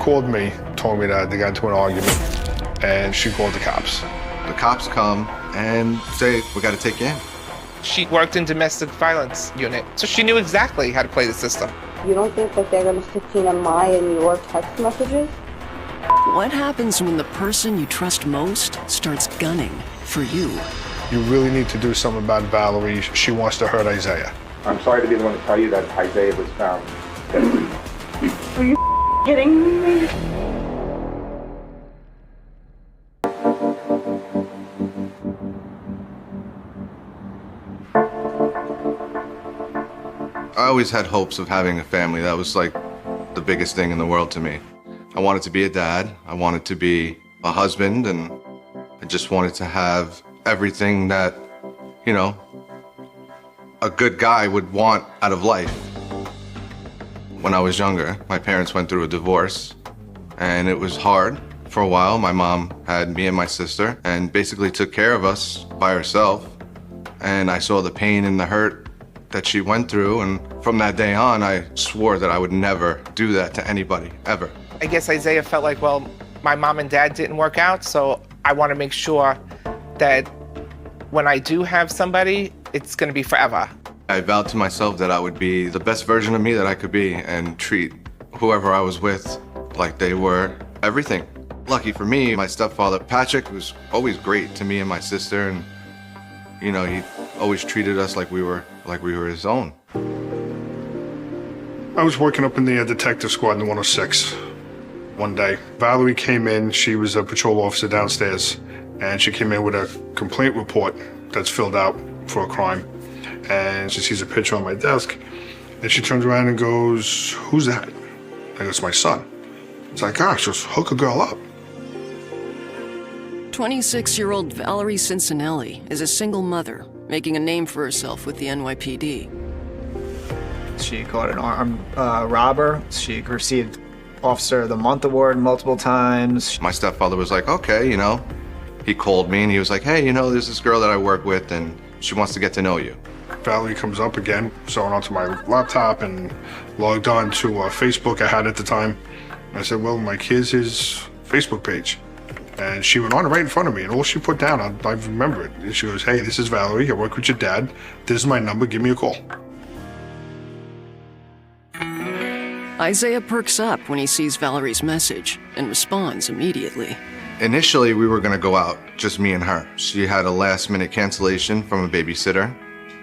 called me, told me that they got into an argument, and she called the cops. The cops come and say, we got to take you in. She worked in domestic violence unit, so she knew exactly how to play the system. You don't think that they're going to subpoena my and your text messages? What happens when the person you trust most starts gunning for you? You really need to do something about Valerie. She wants to hurt Isaiah. I'm sorry to be the one to tell you that Isaiah was found dead. Are you kidding me? I always had hopes of having a family. That was like the biggest thing in the world to me. I wanted to be a dad. I wanted to be a husband, and I just wanted to have everything that, you know, a good guy would want out of life. When I was younger, my parents went through a divorce, and it was hard for a while. My mom had me and my sister and basically took care of us by herself. And I saw the pain and the hurt that she went through, and from that day on, I swore that I would never do that to anybody, ever. I guess Isaiah felt like, well, my mom and dad didn't work out, so I want to make sure that when I do have somebody, it's going to be forever. I vowed to myself that I would be the best version of me that I could be and treat whoever I was with like they were everything. Lucky for me, my stepfather, Patrick, was always great to me and my sister, and you know, he always treated us like we were his own. I was working up in the detective squad in the 106 one day. Valerie came in, she was a patrol officer downstairs, and she came in with a complaint report that's filled out for a crime. And she sees a picture on my desk, and she turns around and goes, "Who's that?" I go, "It's my son." It's like, gosh, just hook a girl up. 26-year-old Valerie Cincinnati is a single mother, making a name for herself with the NYPD. She caught an armed robber. She received Officer of the Month award multiple times. My stepfather was like, okay, you know, he called me and he was like, hey, you know, there's this girl that I work with and she wants to get to know you. Valerie comes up again, so I went onto my laptop and logged on to Facebook I had at the time. I said, well, Mike, here's his Facebook page. And she went on right in front of me, and all she put down, I remember it. And she goes, hey, this is Valerie, I work with your dad. This is my number, give me a call. Isaiah perks up when he sees Valerie's message and responds immediately. Initially, we were gonna go out, just me and her. She had a last-minute cancellation from a babysitter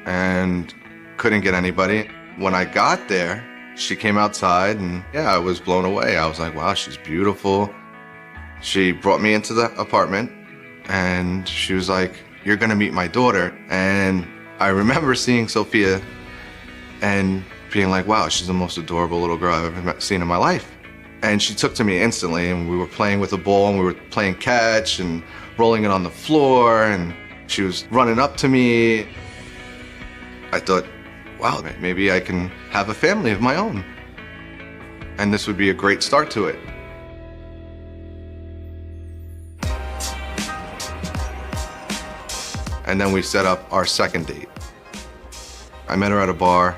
and couldn't get anybody. When I got there, she came outside and yeah, I was blown away. I was like, wow, she's beautiful. She brought me into the apartment and she was like, you're gonna meet my daughter. And I remember seeing Sophia and being like, wow, she's the most adorable little girl I've ever seen in my life. And she took to me instantly, and we were playing with a ball and we were playing catch and rolling it on the floor, and she was running up to me. I thought, wow, maybe I can have a family of my own. And this would be a great start to it. And then we set up our second date. I met her at a bar,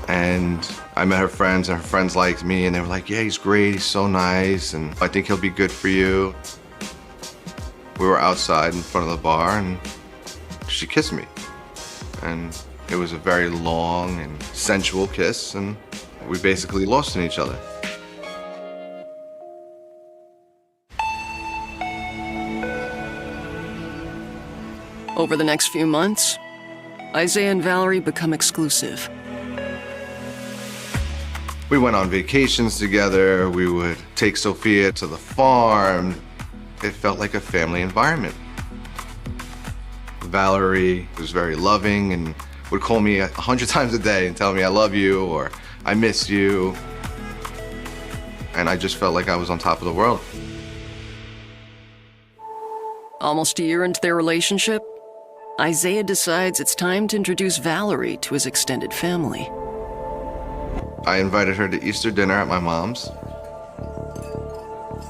and I met her friends, and her friends liked me, and they were like, yeah, he's great, he's so nice, and I think he'll be good for you. We were outside in front of the bar, and she kissed me. And it was a very long and sensual kiss, and we basically lost in each other. Over the next few months, Isaiah and Valerie become exclusive. We went on vacations together. We would take Sophia to the farm. It felt like a family environment. Valerie was very loving and would call me 100 times a day and tell me I love you or I miss you. And I just felt like I was on top of the world. Almost a year into their relationship, Isaiah decides it's time to introduce Valerie to his extended family. I invited her to Easter dinner at my mom's.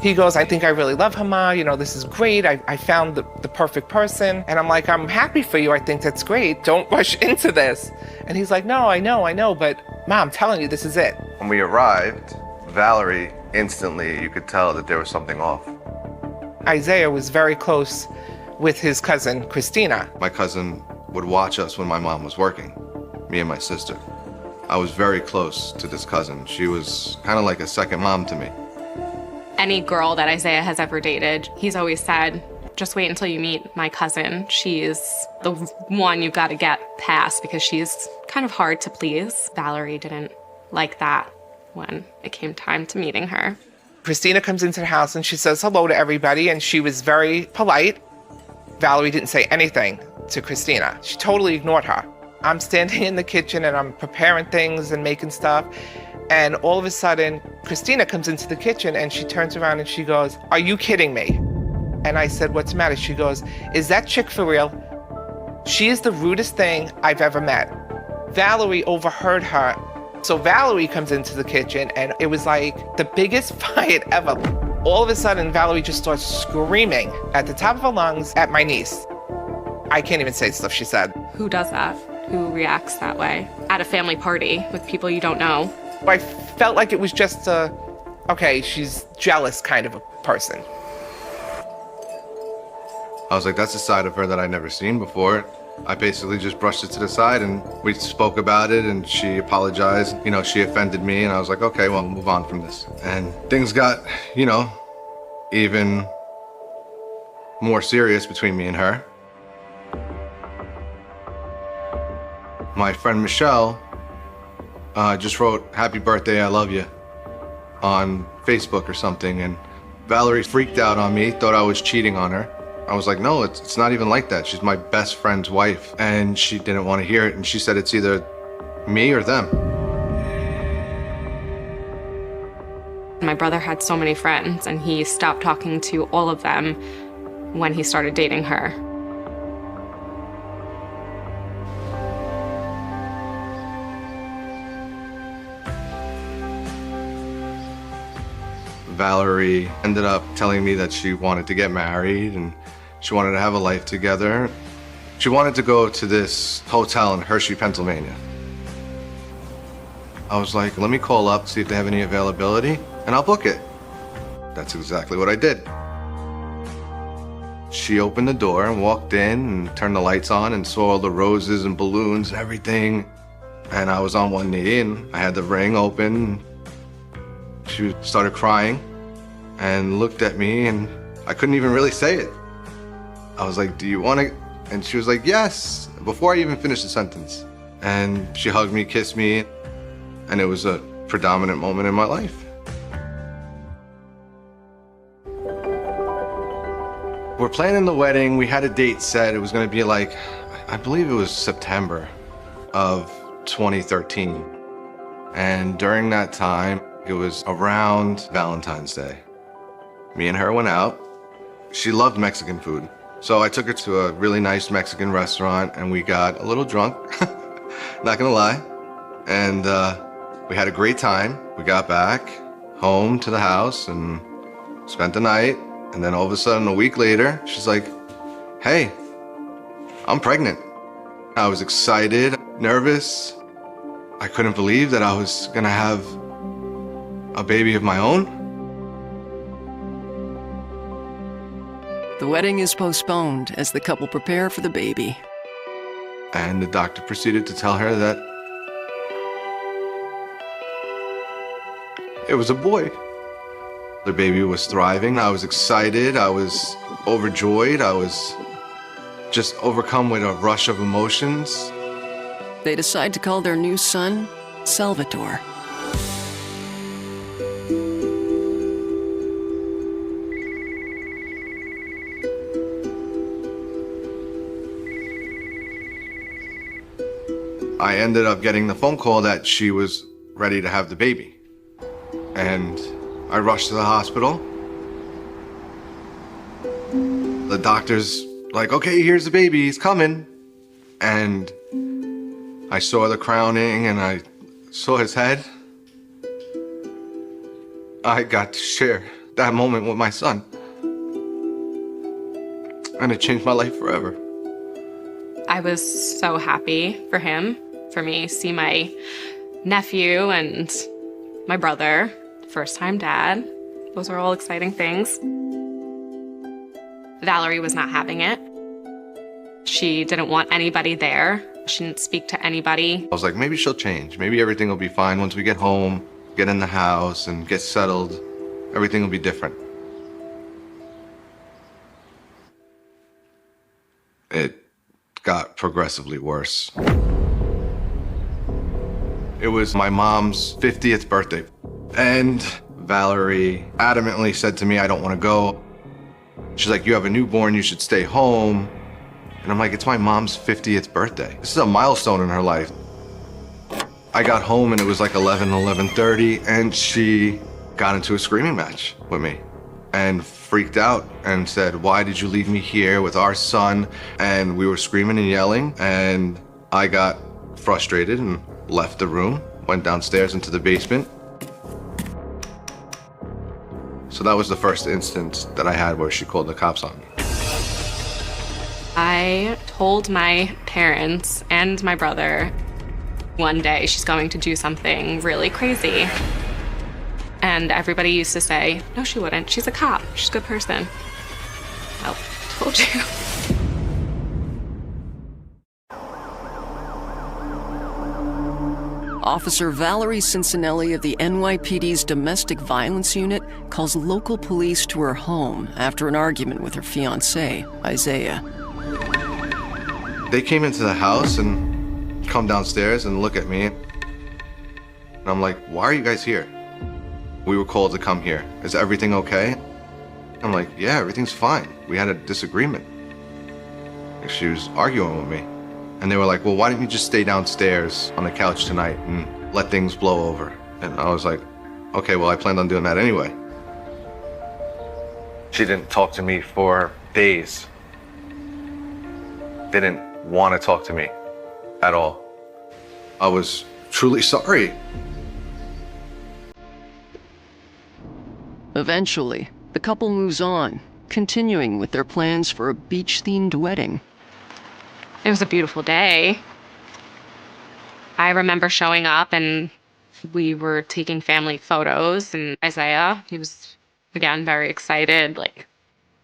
He goes, I think I really love her, Ma. You know, this is great. I found the perfect person. And I'm like, I'm happy for you. I think that's great. Don't rush into this. And he's like, no, I know. But Ma, I'm telling you, this is it. When we arrived, Valerie, instantly you could tell that there was something off. Isaiah was very close with his cousin, Christina. My cousin would watch us when my mom was working, me and my sister. I was very close to this cousin. She was kind of like a second mom to me. Any girl that Isaiah has ever dated, he's always said, just wait until you meet my cousin. She's the one you've got to get past because she's kind of hard to please. Valerie didn't like that when it came time to meeting her. Christina comes into the house and she says hello to everybody, and she was very polite. Valerie didn't say anything to Christina. She totally ignored her. I'm standing in the kitchen and I'm preparing things and making stuff. And all of a sudden, Christina comes into the kitchen and she turns around and she goes, "Are you kidding me?" And I said, "What's the matter?" She goes, "Is that chick for real? She is the rudest thing I've ever met." Valerie overheard her. So Valerie comes into the kitchen and it was like the biggest fight ever. All of a sudden, Valerie just starts screaming at the top of her lungs at my niece. I can't even say the stuff she said. Who does that? Who reacts that way at a family party with people you don't know? I felt like it was just okay, she's jealous kind of a person. I was like, that's a side of her that I'd never seen before. I basically just brushed it to the side and we spoke about it and she apologized. You know, she offended me and I was like, okay, well, move on from this. And things got, you know, even more serious between me and her. My friend Michelle just wrote, "Happy birthday, I love you," on Facebook or something. And Valerie freaked out on me, thought I was cheating on her. I was like, no, it's not even like that. She's my best friend's wife. And she didn't want to hear it. And she said it's either me or them. My brother had so many friends and he stopped talking to all of them when he started dating her. Valerie ended up telling me that she wanted to get married and she wanted to have a life together. She wanted to go to this hotel in Hershey, Pennsylvania. I was like, let me call up, see if they have any availability, and I'll book it. That's exactly what I did. She opened the door and walked in and turned the lights on and saw all the roses and balloons and everything. And I was on one knee and I had the ring open. She started crying and looked at me and I couldn't even really say it. I was like, "Do you want to?" And she was like, "Yes," before I even finished the sentence. And she hugged me, kissed me, and it was a predominant moment in my life. We're planning the wedding. We had a date set. It was going to be like, I believe it was September of 2013. And during that time, it was around Valentine's Day. Me and her went out. She loved Mexican food. So I took her to a really nice Mexican restaurant and we got a little drunk, not gonna lie. And we had a great time. We got back home to the house and spent the night. And then all of a sudden, a week later, she's like, "Hey, I'm pregnant." I was excited, nervous. I couldn't believe that I was gonna have a baby of my own. The wedding is postponed as the couple prepare for the baby. And the doctor proceeded to tell her that it was a boy. The baby was thriving. I was excited. I was overjoyed. I was just overcome with a rush of emotions. They decide to call their new son Salvatore. I ended up getting the phone call that she was ready to have the baby. And I rushed to the hospital. The doctor's like, "Okay, here's the baby, he's coming." And I saw the crowning and I saw his head. I got to share that moment with my son. And it changed my life forever. I was so happy for him, for me, see my nephew and my brother first-time dad. Those are all exciting things. Valerie was not having it. She didn't want anybody there. She didn't speak to anybody. I was like, maybe she'll change. Maybe everything will be fine once we get home, get in the house, and get settled. Everything will be different. It got progressively worse. It was my mom's 50th birthday, and Valerie adamantly said to me, I don't want to go. She's like, you have a newborn, you should stay home. And I'm like, it's my mom's 50th birthday. This is a milestone in her life. I got home and it was like 11:30, and she got into a screaming match with me and freaked out and said, why did you leave me here with our son? And we were screaming and yelling, and I got frustrated and left the room, went downstairs into the basement. So that was the first instance that I had where she called the cops on me. I told my parents and my brother one day she's going to do something really crazy. And everybody used to say, no, she wouldn't. She's a cop. She's a good person. Well, told you. Officer Valerie Cincinnelli of the NYPD's Domestic Violence Unit calls local police to her home after an argument with her fiancé, Isaiah. They came into the house and come downstairs and look at me. And I'm like, why are you guys here? We were called to come here. Is everything okay? I'm like, yeah, everything's fine. We had a disagreement. She was arguing with me. And they were like, well, why don't you just stay downstairs on the couch tonight and let things blow over? And I was like, okay, well, I planned on doing that anyway. She didn't talk to me for days. Didn't want to talk to me at all. I was truly sorry. Eventually, the couple moves on, continuing with their plans for a beach-themed wedding. It was a beautiful day. I remember showing up and we were taking family photos, and Isaiah, he was, again, very excited, like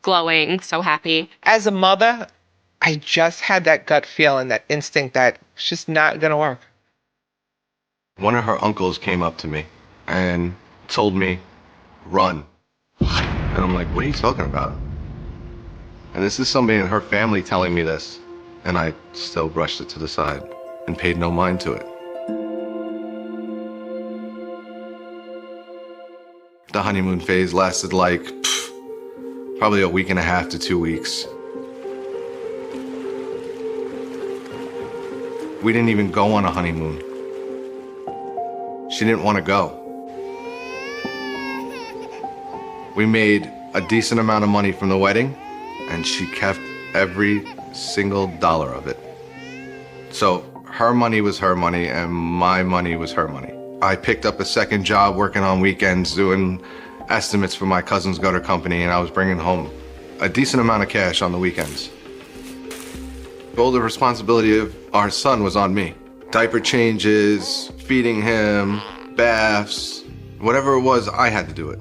glowing, so happy. As a mother, I just had that gut feeling, that instinct that it's just not going to work. One of her uncles came up to me and told me, run. And I'm like, what are you talking about? And this is somebody in her family telling me this. And I still brushed it to the side and paid no mind to it. The honeymoon phase lasted like probably a week and a half to 2 weeks. We didn't even go on a honeymoon. She didn't want to go. We made a decent amount of money from the wedding, and she kept every single dollar of it. So her money was her money and my money was her money. I picked up a second job working on weekends, doing estimates for my cousin's gutter company, and I was bringing home a decent amount of cash on the weekends. All the responsibility of our son was on me. Diaper changes, feeding him, baths, whatever it was, I had to do it.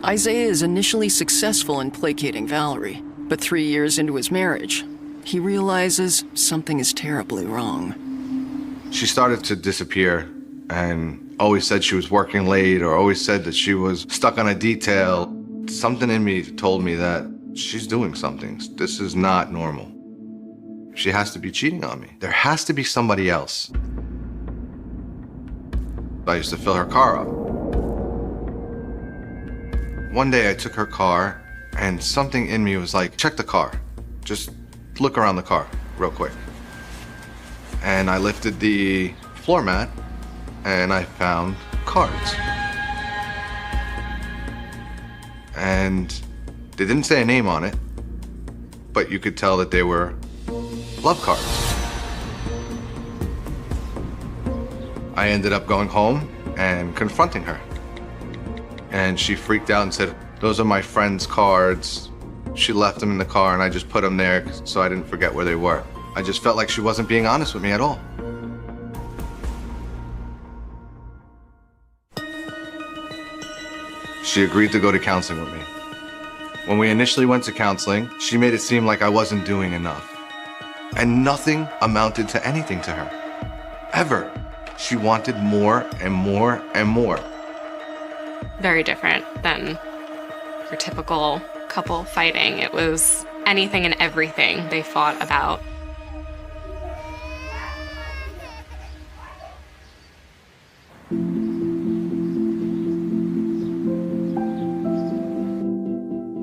Isaiah is initially successful in placating Valerie, but 3 years into his marriage, he realizes something is terribly wrong. She started to disappear and always said she was working late or always said that she was stuck on a detail. Something in me told me that she's doing something. This is not normal. She has to be cheating on me. There has to be somebody else. I used to fill her car up. One day I took her car and something in me was like, check the car. Just look around the car real quick. And I lifted the floor mat and I found cards. And they didn't say a name on it, but you could tell that they were love cards. I ended up going home and confronting her. And she freaked out and said, those are my friend's cards. She left them in the car and I just put them there so I didn't forget where they were. I just felt like she wasn't being honest with me at all. She agreed to go to counseling with me. When we initially went to counseling, she made it seem like I wasn't doing enough. And nothing amounted to anything to her. Ever. She wanted more and more and more. Very different than your typical couple fighting. It was anything and everything they fought about.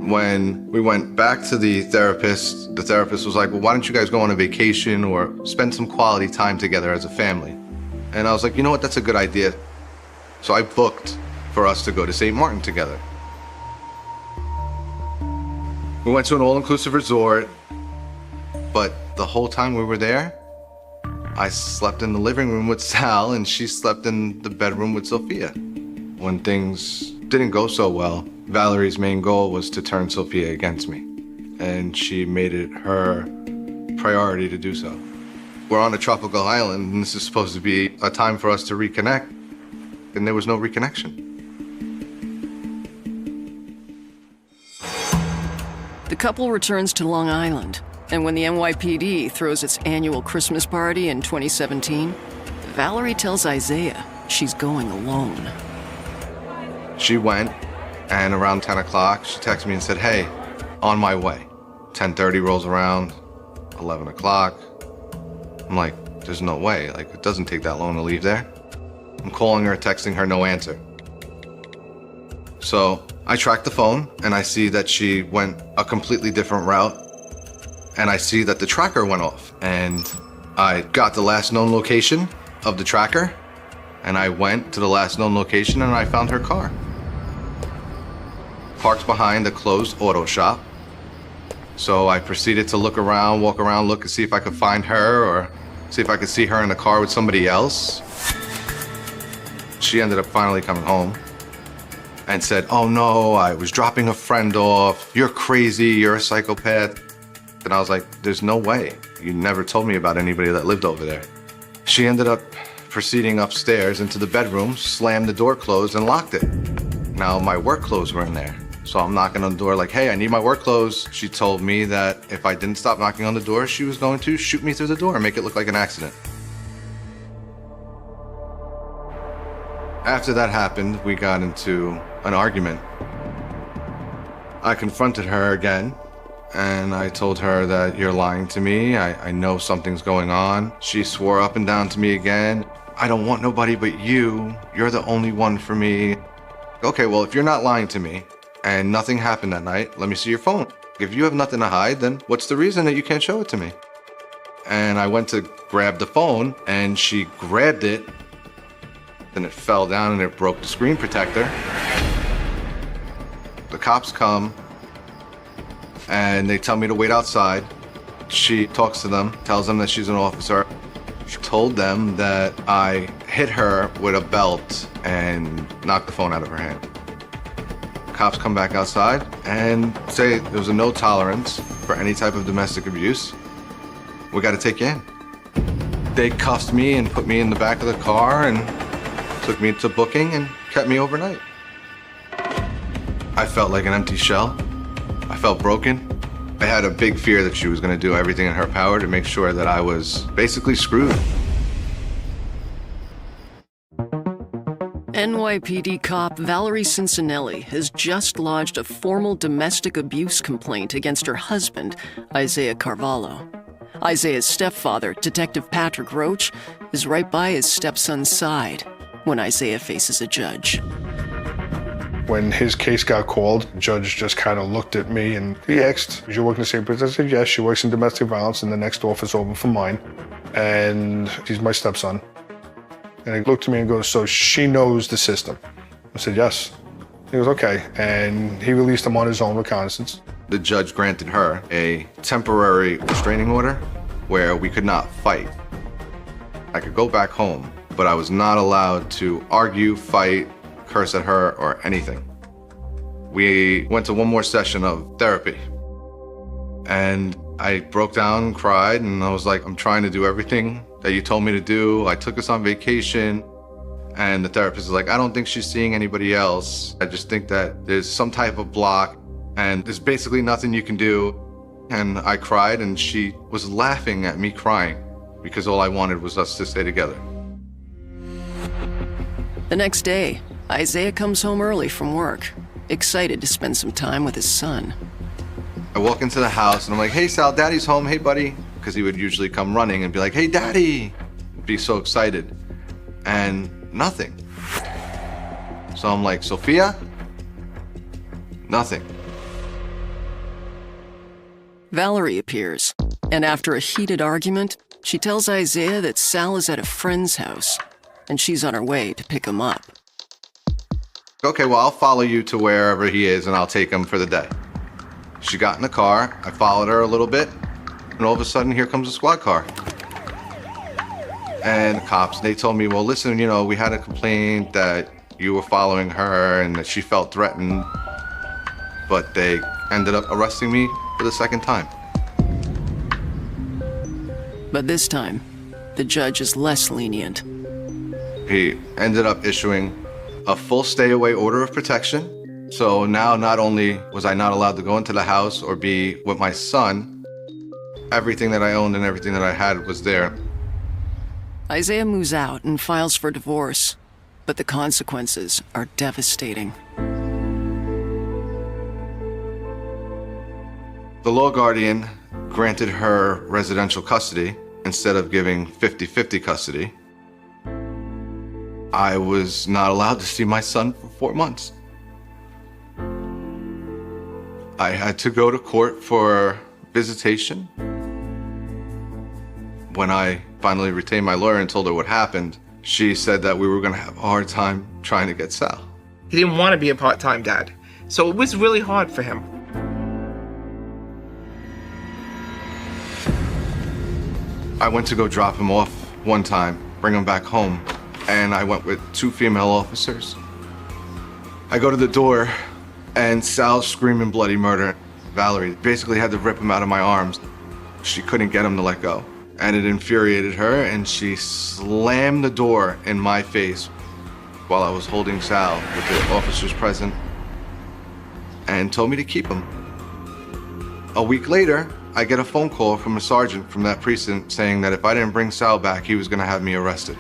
When we went back to the therapist was like, well, why don't you guys go on a vacation or spend some quality time together as a family? And I was like, you know what, that's a good idea. So I booked for us to go to St. Martin together. We went to an all-inclusive resort, but the whole time we were there, I slept in the living room with Sal and she slept in the bedroom with Sophia. When things didn't go so well, Valerie's main goal was to turn Sophia against me, and she made it her priority to do so. We're on a tropical island, and this is supposed to be a time for us to reconnect, and there was no reconnection. The couple returns to Long Island, and when the NYPD throws its annual Christmas party in 2017, Valerie tells Isaiah she's going alone. She went, and around 10 o'clock, she texted me and said, hey, on my way. 10:30 rolls around, 11 o'clock. I'm like, there's no way. Like, it doesn't take that long to leave there. I'm calling her, texting her, no answer. So I track the phone, and I see that she went a completely different route. And I see that the tracker went off. And I got the last known location of the tracker, and I went to the last known location, and I found her car. Parked behind a closed auto shop. So I proceeded to look around, walk around, look and see if I could find her or see if I could see her in the car with somebody else. She ended up finally coming home and said, oh no, I was dropping a friend off. You're crazy, you're a psychopath. And I was like, there's no way. You never told me about anybody that lived over there. She ended up proceeding upstairs into the bedroom, slammed the door closed and locked it. Now my work clothes were in there. So I'm knocking on the door like, hey, I need my work clothes. She told me that if I didn't stop knocking on the door, she was going to shoot me through the door and make it look like an accident. After that happened, we got into an argument. I confronted her again, and I told her that you're lying to me. I know something's going on. She swore up and down to me again. I don't want nobody but you. You're the only one for me. Okay, well, if you're not lying to me, and nothing happened that night, let me see your phone. If you have nothing to hide, then what's the reason that you can't show it to me? And I went to grab the phone, and she grabbed it, then it fell down and it broke the screen protector. The cops come, and they tell me to wait outside. She talks to them, tells them that she's an officer. She told them that I hit her with a belt and knocked the phone out of her hand. Cops come back outside and say there was a no tolerance for any type of domestic abuse. We got to take you in. They cuffed me and put me in the back of the car and took me to booking and kept me overnight. I felt like an empty shell. I felt broken. I had a big fear that she was going to do everything in her power to make sure that I was basically screwed. NYPD cop Valerie Cincinnelli has just lodged a formal domestic abuse complaint against her husband, Isaiah Carvalho. Isaiah's stepfather, Detective Patrick Roach, is right by his stepson's side when Isaiah faces a judge. When his case got called, the judge just kind of looked at me and he asked, "Is you working the same place?" I said, yes, she works in domestic violence in the next office over from mine. And he's my stepson. And he looked at me and goes, so she knows the system? I said, yes. He goes, okay. And he released him on his own reconnaissance. The judge granted her a temporary restraining order where we could not fight. I could go back home, but I was not allowed to argue, fight, curse at her, or anything. We went to one more session of therapy. And I broke down and cried, and I was like, I'm trying to do everything that you told me to do. I took us on vacation. And the therapist is like, I don't think she's seeing anybody else. I just think that there's some type of block and there's basically nothing you can do. And I cried and she was laughing at me crying because all I wanted was us to stay together. The next day, Isaiah comes home early from work, excited to spend some time with his son. I walk into the house and I'm like, hey Sal, Daddy's home, hey buddy. Because he would usually come running and be like, hey Daddy, be so excited. And nothing. So I'm like, Sophia? Nothing. Valerie appears, and after a heated argument, she tells Isaiah that Sal is at a friend's house, and she's on her way to pick him up. Okay, well, I'll follow you to wherever he is and I'll take him for the day. She got in the car, I followed her a little bit, and all of a sudden, here comes a squad car. And the cops, they told me, well, listen, you know, we had a complaint that you were following her and that she felt threatened, but they ended up arresting me for the second time. But this time, the judge is less lenient. He ended up issuing a full stay-away order of protection. So now not only was I not allowed to go into the house or be with my son, everything that I owned and everything that I had was there. Isaiah moves out and files for divorce, but the consequences are devastating. The law guardian granted her residential custody instead of giving 50-50 custody. I was not allowed to see my son for 4 months. I had to go to court for visitation. When I finally retained my lawyer and told her what happened, she said that we were going to have a hard time trying to get Sal. He didn't want to be a part-time dad. So it was really hard for him. I went to go drop him off one time, bring him back home, and I went with 2 female officers. I go to the door, and Sal's screaming bloody murder. Valerie basically had to rip him out of my arms. She couldn't get him to let go. And it infuriated her, and she slammed the door in my face while I was holding Sal with the officers present and told me to keep him. A week later, I get a phone call from a sergeant from that precinct saying that if I didn't bring Sal back, he was going to have me arrested.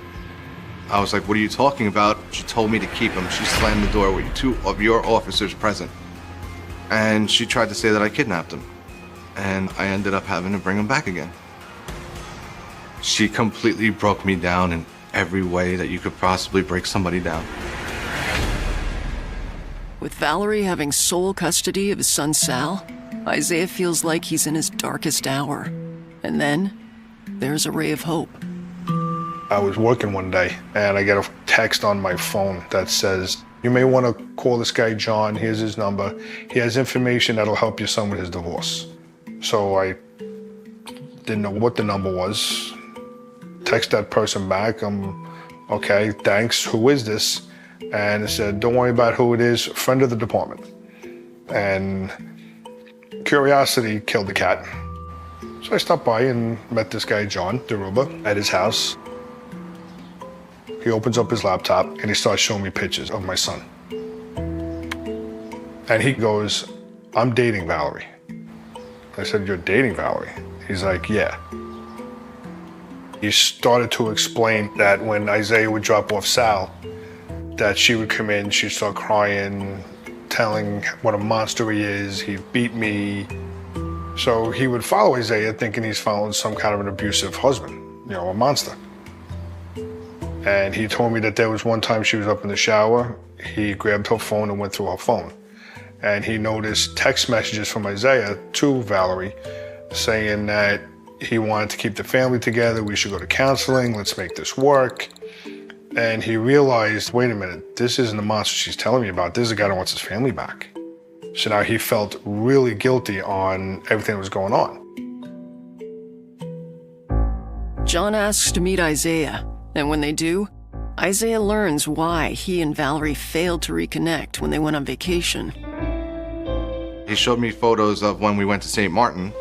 I was like, what are you talking about? She told me to keep him. She slammed the door with 2 of your officers present. And she tried to say that I kidnapped him. And I ended up having to bring him back again. She completely broke me down in every way that you could possibly break somebody down. With Valerie having sole custody of his son Sal, Isaiah feels like he's in his darkest hour. And then, there's a ray of hope. I was working one day and I get a text on my phone that says, you may want to call this guy John, here's his number. He has information that'll help your son with his divorce. So I didn't know what the number was. Text that person back, okay, thanks, who is this? And it said, don't worry about who it is, friend of the department. And curiosity killed the cat. So I stopped by and met this guy, John Deruba, at his house. He opens up his laptop and he starts showing me pictures of my son. And he goes, I'm dating Valerie. I said, you're dating Valerie? He's like, yeah. He started to explain that when Isaiah would drop off Sal, that she would come in, she'd start crying, telling what a monster he is, he beat me. So he would follow Isaiah thinking he's following some kind of an abusive husband, you know, a monster. And he told me that there was one time she was up in the shower, he grabbed her phone and went through her phone. And he noticed text messages from Isaiah to Valerie saying that he wanted to keep the family together, we should go to counseling, let's make this work. And he realized, wait a minute, this isn't the monster she's telling me about, this is a guy that wants his family back. So now he felt really guilty on everything that was going on. John asks to meet Isaiah, and when they do, Isaiah learns why he and Valerie failed to reconnect when they went on vacation. He showed me photos of when we went to St. Martin.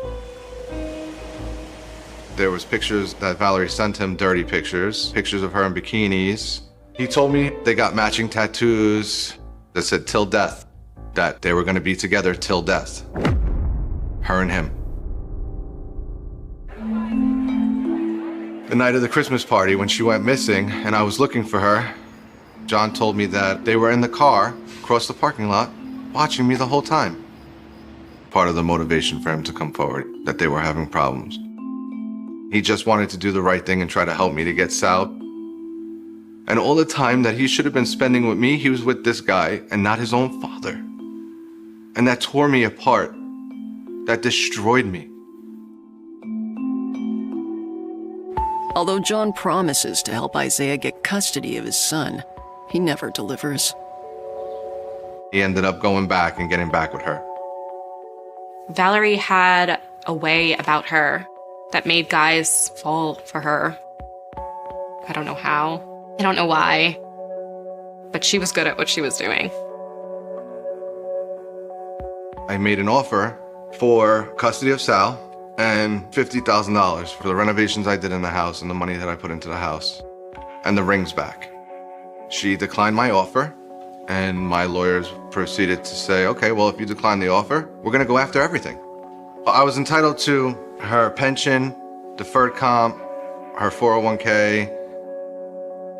There was pictures that Valerie sent him, dirty pictures of her in bikinis, He told me they got matching tattoos that said till death, that they were going to be together till death. Her and him. The night of the Christmas party when she went missing and I was looking for her, John told me that they were in the car across the parking lot watching me the whole time. Part of the motivation for him to come forward, that they were having problems. He just wanted to do the right thing and try to help me to get Sal. And all the time that he should have been spending with me, he was with this guy and not his own father. And that tore me apart. That destroyed me. Although John promises to help Isaiah get custody of his son, he never delivers. He ended up going back and getting back with her. Valerie had a way about her that made guys fall for her. I don't know how. I don't know why. But she was good at what she was doing. I made an offer for custody of Sal and $50,000 for the renovations I did in the house and the money that I put into the house and the rings back. She declined my offer, and my lawyers proceeded to say, okay, well, if you decline the offer, we're gonna go after everything. I was entitled to her pension, deferred comp, her 401k,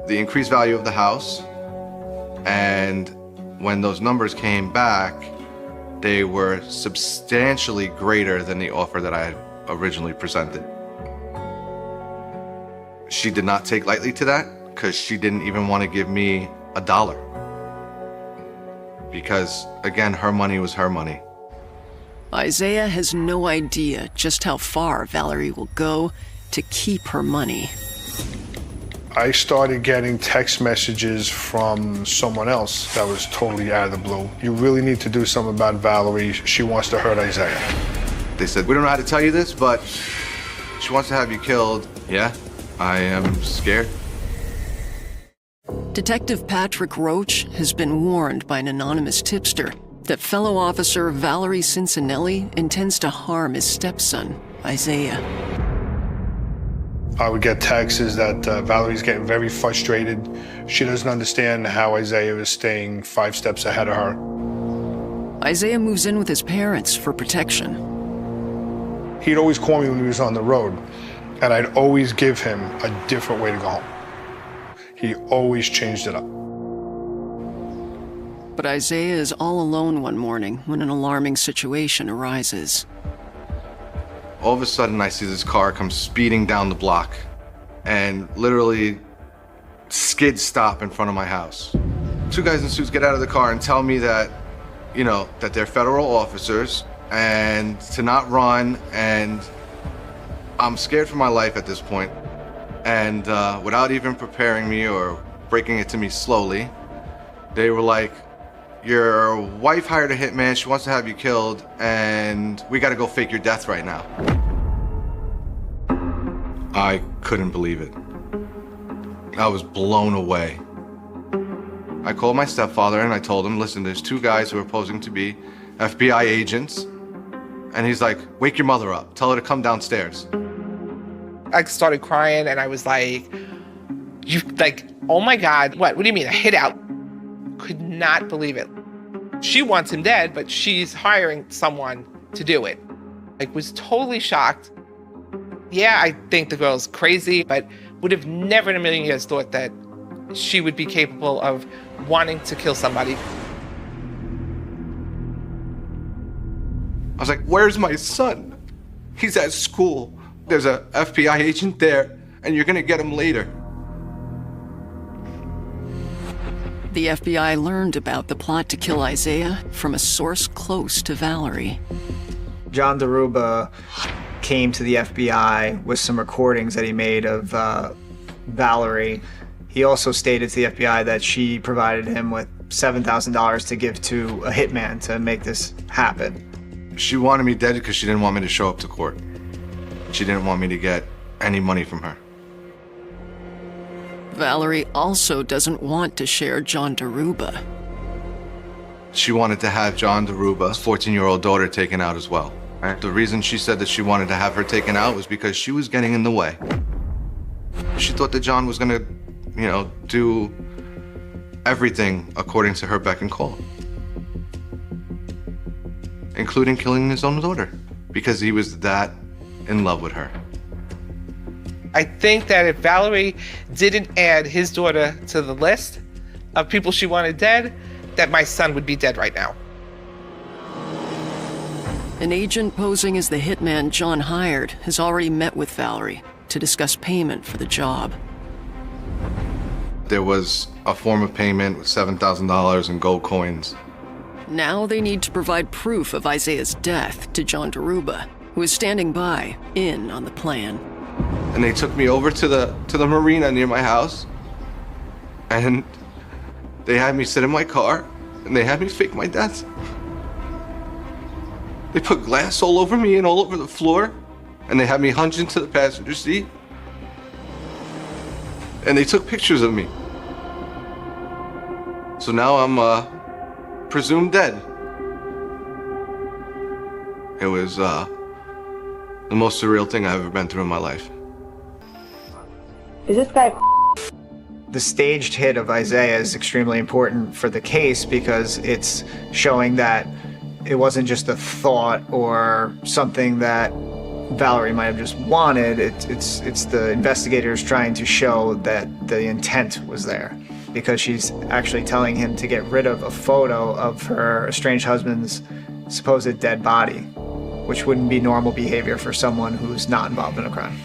the increased value of the house, and when those numbers came back, they were substantially greater than the offer that I had originally presented. She did not take lightly to that because she didn't even want to give me $1. Because, again, her money was her money. Isaiah has no idea just how far Valerie will go to keep her money. I started getting text messages from someone else that was totally out of the blue. You really need to do something about Valerie. She wants to hurt Isaiah. They said, we don't know how to tell you this, but she wants to have you killed. Yeah, I am scared. Detective Patrick Roach has been warned by an anonymous tipster that fellow officer Valerie Cincinnelli intends to harm his stepson, Isaiah. I would get texts that Valerie's getting very frustrated. She doesn't understand how Isaiah is staying 5 steps ahead of her. Isaiah moves in with his parents for protection. He'd always call me when he was on the road, and I'd always give him a different way to go home. He always changed it up. But Isaiah is all alone one morning when an alarming situation arises. All of a sudden, I see this car come speeding down the block and literally skid stop in front of my house. 2 guys in suits get out of the car and tell me that, that they're federal officers and to not run, and I'm scared for my life at this point. And without even preparing me or breaking it to me slowly, they were like, your wife hired a hitman, she wants to have you killed, and we gotta go fake your death right now. I couldn't believe it. I was blown away. I called my stepfather and I told him, listen, there's 2 guys who are posing to be FBI agents. And he's like, wake your mother up, tell her to come downstairs. I started crying and I was like, oh my God, what do you mean, a hit out? Could not believe it. She wants him dead, but she's hiring someone to do it. Was totally shocked. Yeah, I think the girl's crazy, but would have never in a million years thought that she would be capable of wanting to kill somebody. I was like, where's my son? He's at school. There's a FBI agent there, and you're gonna get him later. The FBI learned about the plot to kill Isaiah from a source close to Valerie. John DeRuba came to the FBI with some recordings that he made of Valerie. He also stated to the FBI that she provided him with $7,000 to give to a hitman to make this happen. She wanted me dead because she didn't want me to show up to court. She didn't want me to get any money from her. Valerie also doesn't want to share John DeRuba. She wanted to have John DeRuba's 14-year-old daughter taken out as well. And the reason she said that she wanted to have her taken out was because she was getting in the way. She thought that John was gonna, do everything according to her beck and call, including killing his own daughter because he was that in love with her. I think that if Valerie didn't add his daughter to the list of people she wanted dead, that my son would be dead right now. An agent posing as the hitman John hired has already met with Valerie to discuss payment for the job. There was a form of payment with $7,000 in gold coins. Now they need to provide proof of Isaiah's death to John Daruba, who is standing by, in on the plan. And they took me over to the marina near my house, and they had me sit in my car, and they had me fake my death. They put glass all over me and all over the floor, and they had me hunch into the passenger seat. And they took pictures of me. So now I'm presumed dead. It was the most surreal thing I've ever been through in my life. Is this guy The staged hit of Isaiah is extremely important for the case because it's showing that it wasn't just a thought or something that Valerie might have just wanted. It's the investigators trying to show that the intent was there, because she's actually telling him to get rid of a photo of her estranged husband's supposed dead body, which wouldn't be normal behavior for someone who's not involved in a crime.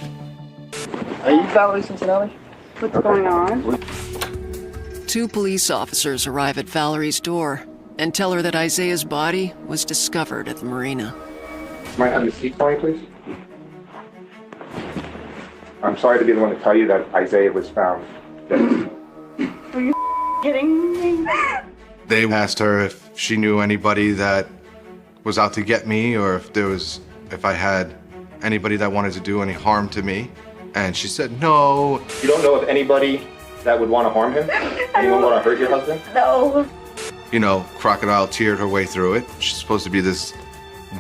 Are you Valerie Cincinnati? what's going on? 2 police officers arrive at Valerie's door and tell her that Isaiah's body was discovered at the marina. Might have your seat for me, please? I'm sorry to be the one to tell you that Isaiah was found dead. Are you kidding me? They asked her if she knew anybody that was out to get me, or if I had anybody that wanted to do any harm to me. And she said, no. You don't know of anybody that would want to harm him? Anyone want to hurt your husband? No. You know, Crocodile teared her way through it. She's supposed to be this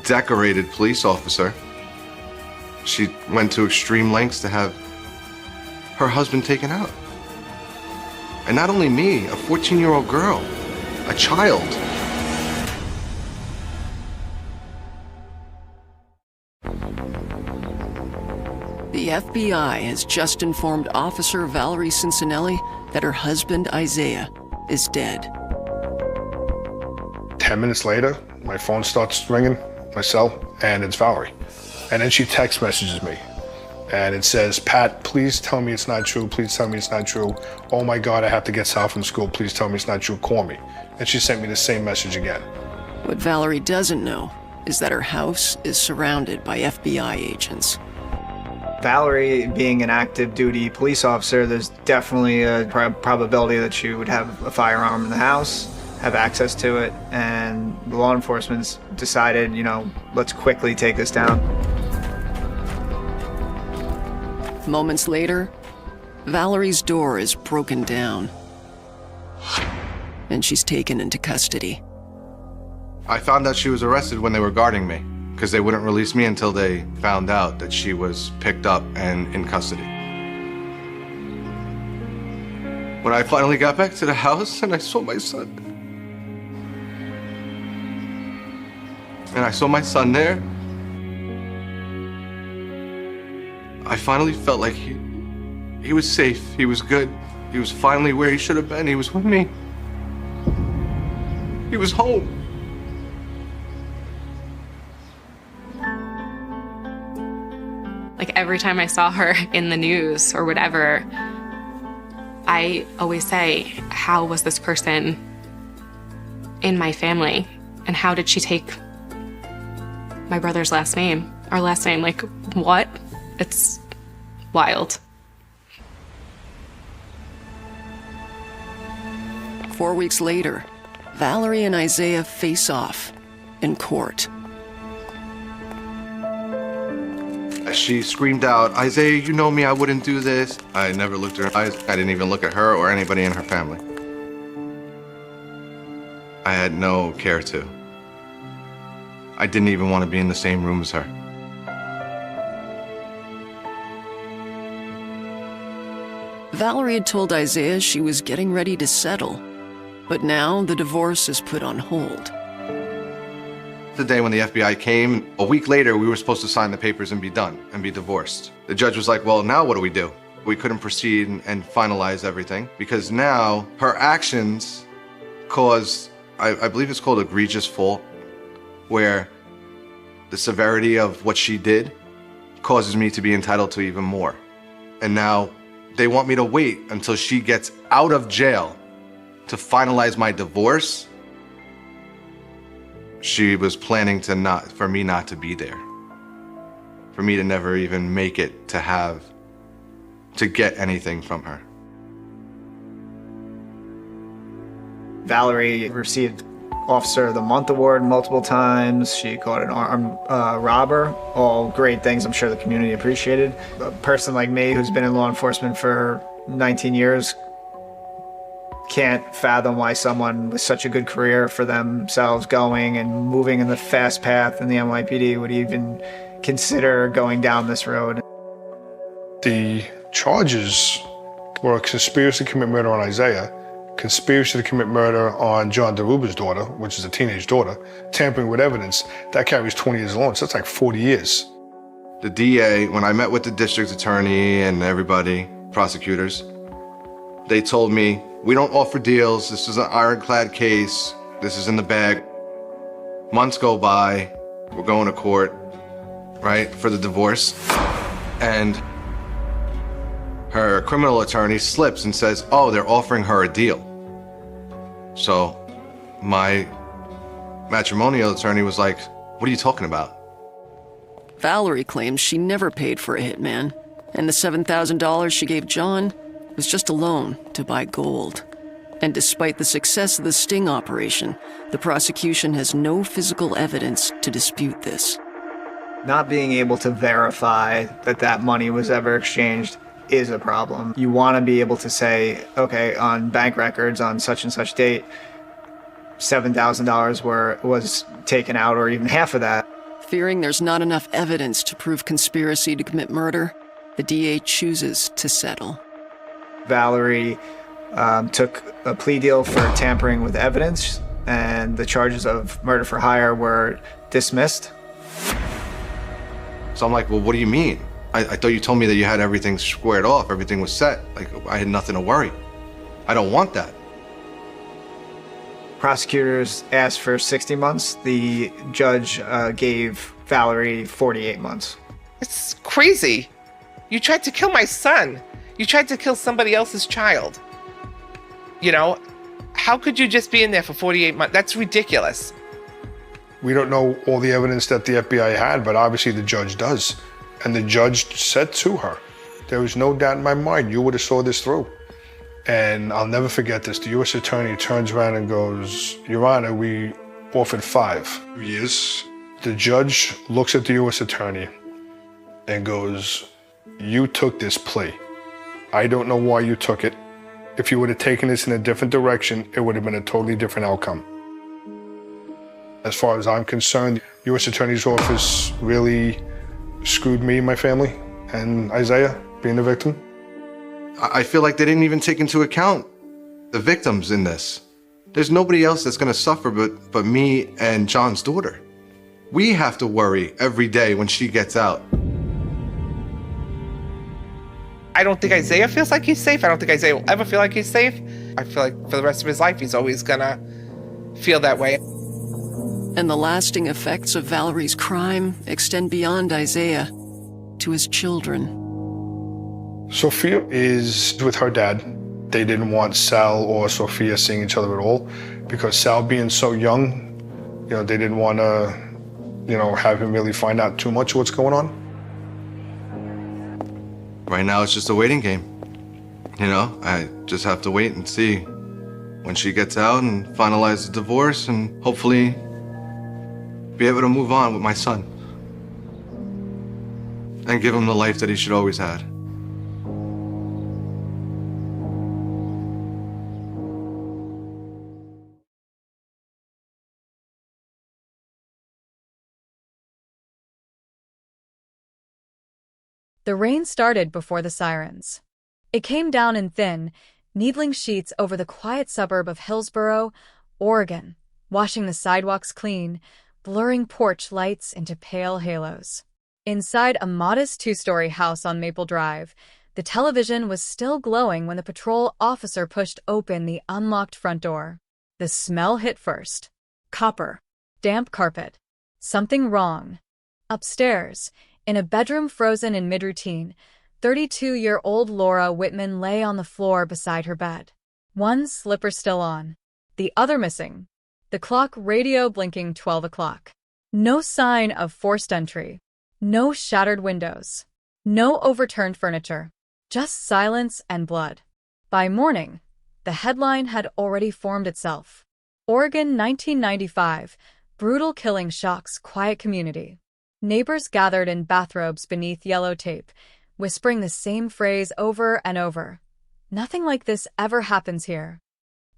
decorated police officer. She went to extreme lengths to have her husband taken out. And not only me, a 14-year-old girl, a child. The FBI has just informed Officer Valerie Cincinnati that her husband, Isaiah, is dead. 10 minutes later, my phone starts ringing, my cell, and it's Valerie. And then she text messages me. And it says, Pat, please tell me it's not true. Please tell me it's not true. Oh my God, I have to get Sal from school. Please tell me it's not true. Call me. And she sent me the same message again. What Valerie doesn't know is that her house is surrounded by FBI agents. Valerie being an active duty police officer, there's definitely a probability that she would have a firearm in the house, have access to it, and the law enforcement's decided, let's quickly take this down. Moments later, Valerie's door is broken down, and she's taken into custody. I found out she was arrested when they were guarding me, because they wouldn't release me until they found out that she was picked up and in custody. When I finally got back to the house and I saw my son, there, I finally felt like he was safe, he was good, he was finally where he should have been, he was with me. He was home. Like every time I saw her in the news or whatever, I always say, how was this person in my family? And how did she take my brother's last name, our last name? Like, what? It's wild. 4 weeks later, Valerie and Isaiah face off in court. She screamed out, Isaiah, you know me, I wouldn't do this. I never looked at her eyes. I didn't even look at her or anybody in her family. I had no care to. I didn't even want to be in the same room as her. Valerie had told Isaiah she was getting ready to settle, But now the divorce is put on hold. The day when the FBI came, a week later, we were supposed to sign the papers and be done and be divorced. The judge was like, well, now what do we do? We couldn't proceed and finalize everything because now her actions caused, I believe it's called egregious fault, where the severity of what she did causes me to be entitled to even more. And now they want me to wait until she gets out of jail to finalize my divorce. She was planning for me not to be there. For me to never even make it to get anything from her. Valerie received Officer of the Month award multiple times. She caught an armed robber. All great things I'm sure the community appreciated. A person like me who's been in law enforcement for 19 years can't fathom why someone with such a good career for themselves going and moving in the fast path in the NYPD would even consider going down this road. The charges were a conspiracy to commit murder on Isaiah, conspiracy to commit murder on John DeRuba's daughter, which is a teenage daughter, tampering with evidence. That carries 20 years alone, so that's like 40 years. The DA, when I met with the district attorney and everybody, prosecutors, they told me, we don't offer deals. This is an ironclad case. This is in the bag. Months go by. We're going to court, right, for the divorce. And her criminal attorney slips and says, oh, they're offering her a deal. So my matrimonial attorney was like, what are you talking about? Valerie claims she never paid for a hitman, and the $7,000 she gave John was just a loan to buy gold. And despite the success of the sting operation, the prosecution has no physical evidence to dispute this. Not being able to verify that that money was ever exchanged is a problem. You want to be able to say, okay, on bank records on such and such date, $7,000 was taken out, or even half of that. Fearing there's not enough evidence to prove conspiracy to commit murder, the DA chooses to settle. Valerie took a plea deal for tampering with evidence, and the charges of murder for hire were dismissed. So I'm like, well, what do you mean? I thought you told me that you had everything squared off, everything was set. Like, I had nothing to worry. I don't want that. Prosecutors asked for 60 months. The judge gave Valerie 48 months. It's crazy. You tried to kill my son. You tried to kill somebody else's child. You know, how could you just be in there for 48 months? That's ridiculous. We don't know all the evidence that the FBI had, but obviously the judge does. And the judge said to her, there was no doubt in my mind, you would have saw this through. And I'll never forget this. The U.S. attorney turns around and goes, Your Honor, we offered 5 years. The judge looks at the U.S. attorney and goes, you took this plea. I don't know why you took it. If you would have taken this in a different direction, it would have been a totally different outcome. As far as I'm concerned, the U.S. Attorney's Office really screwed me, my family, and Isaiah being the victim. I feel like they didn't even take into account the victims in this. There's nobody else that's gonna suffer but me and John's daughter. We have to worry every day when she gets out. I don't think Isaiah feels like he's safe. I don't think Isaiah will ever feel like he's safe. I feel like for the rest of his life, he's always gonna feel that way. And the lasting effects of Valerie's crime extend beyond Isaiah to his children. Sophia is with her dad. They didn't want Sal or Sophia seeing each other at all because Sal being so young, they didn't want to, have him really find out too much of what's going on. Right now, it's just a waiting game. I just have to wait and see when she gets out and finalize the divorce and hopefully be able to move on with my son and give him the life that he should always had. The rain started before the sirens. It came down in thin, needling sheets over the quiet suburb of Hillsboro, Oregon, washing the sidewalks clean, blurring porch lights into pale halos. Inside a modest two-story house on Maple Drive, the television was still glowing when the patrol officer pushed open the unlocked front door. The smell hit first. Copper. Damp carpet. Something wrong. Upstairs, in a bedroom frozen in mid-routine, 32-year-old Laura Whitman lay on the floor beside her bed. One slipper still on, the other missing. The clock radio blinking 12 o'clock. No sign of forced entry. No shattered windows. No overturned furniture. Just silence and blood. By morning, the headline had already formed itself. Oregon 1995, brutal killing shocks quiet community. Neighbors gathered in bathrobes beneath yellow tape, whispering the same phrase over and over. Nothing like this ever happens here.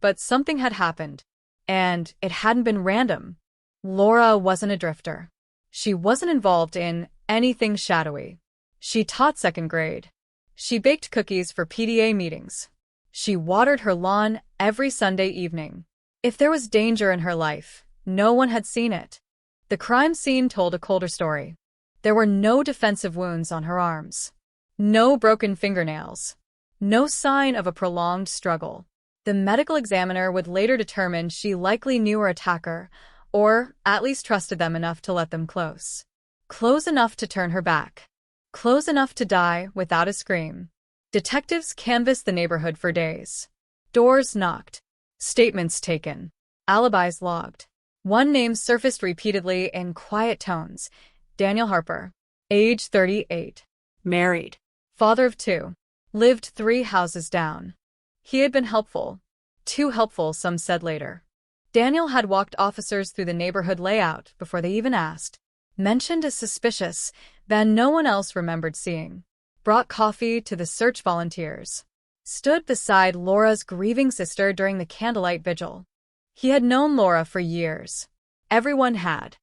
But something had happened, and it hadn't been random. Laura wasn't a drifter. She wasn't involved in anything shadowy. She taught second grade. She baked cookies for PTA meetings. She watered her lawn every Sunday evening. If there was danger in her life, no one had seen it. The crime scene told a colder story. There were no defensive wounds on her arms. No broken fingernails. No sign of a prolonged struggle. The medical examiner would later determine she likely knew her attacker, or at least trusted them enough to let them close. Close enough to turn her back. Close enough to die without a scream. Detectives canvassed the neighborhood for days. Doors knocked. Statements taken. Alibis logged. One name surfaced repeatedly in quiet tones. Daniel Harper. Age 38. Married. Father of 2. Lived 3 houses down. He had been helpful. Too helpful, some said later. Daniel had walked officers through the neighborhood layout before they even asked. Mentioned as suspicious, then no one else remembered seeing. Brought coffee to the search volunteers. Stood beside Laura's grieving sister during the candlelight vigil. He had known Laura for years. Everyone had.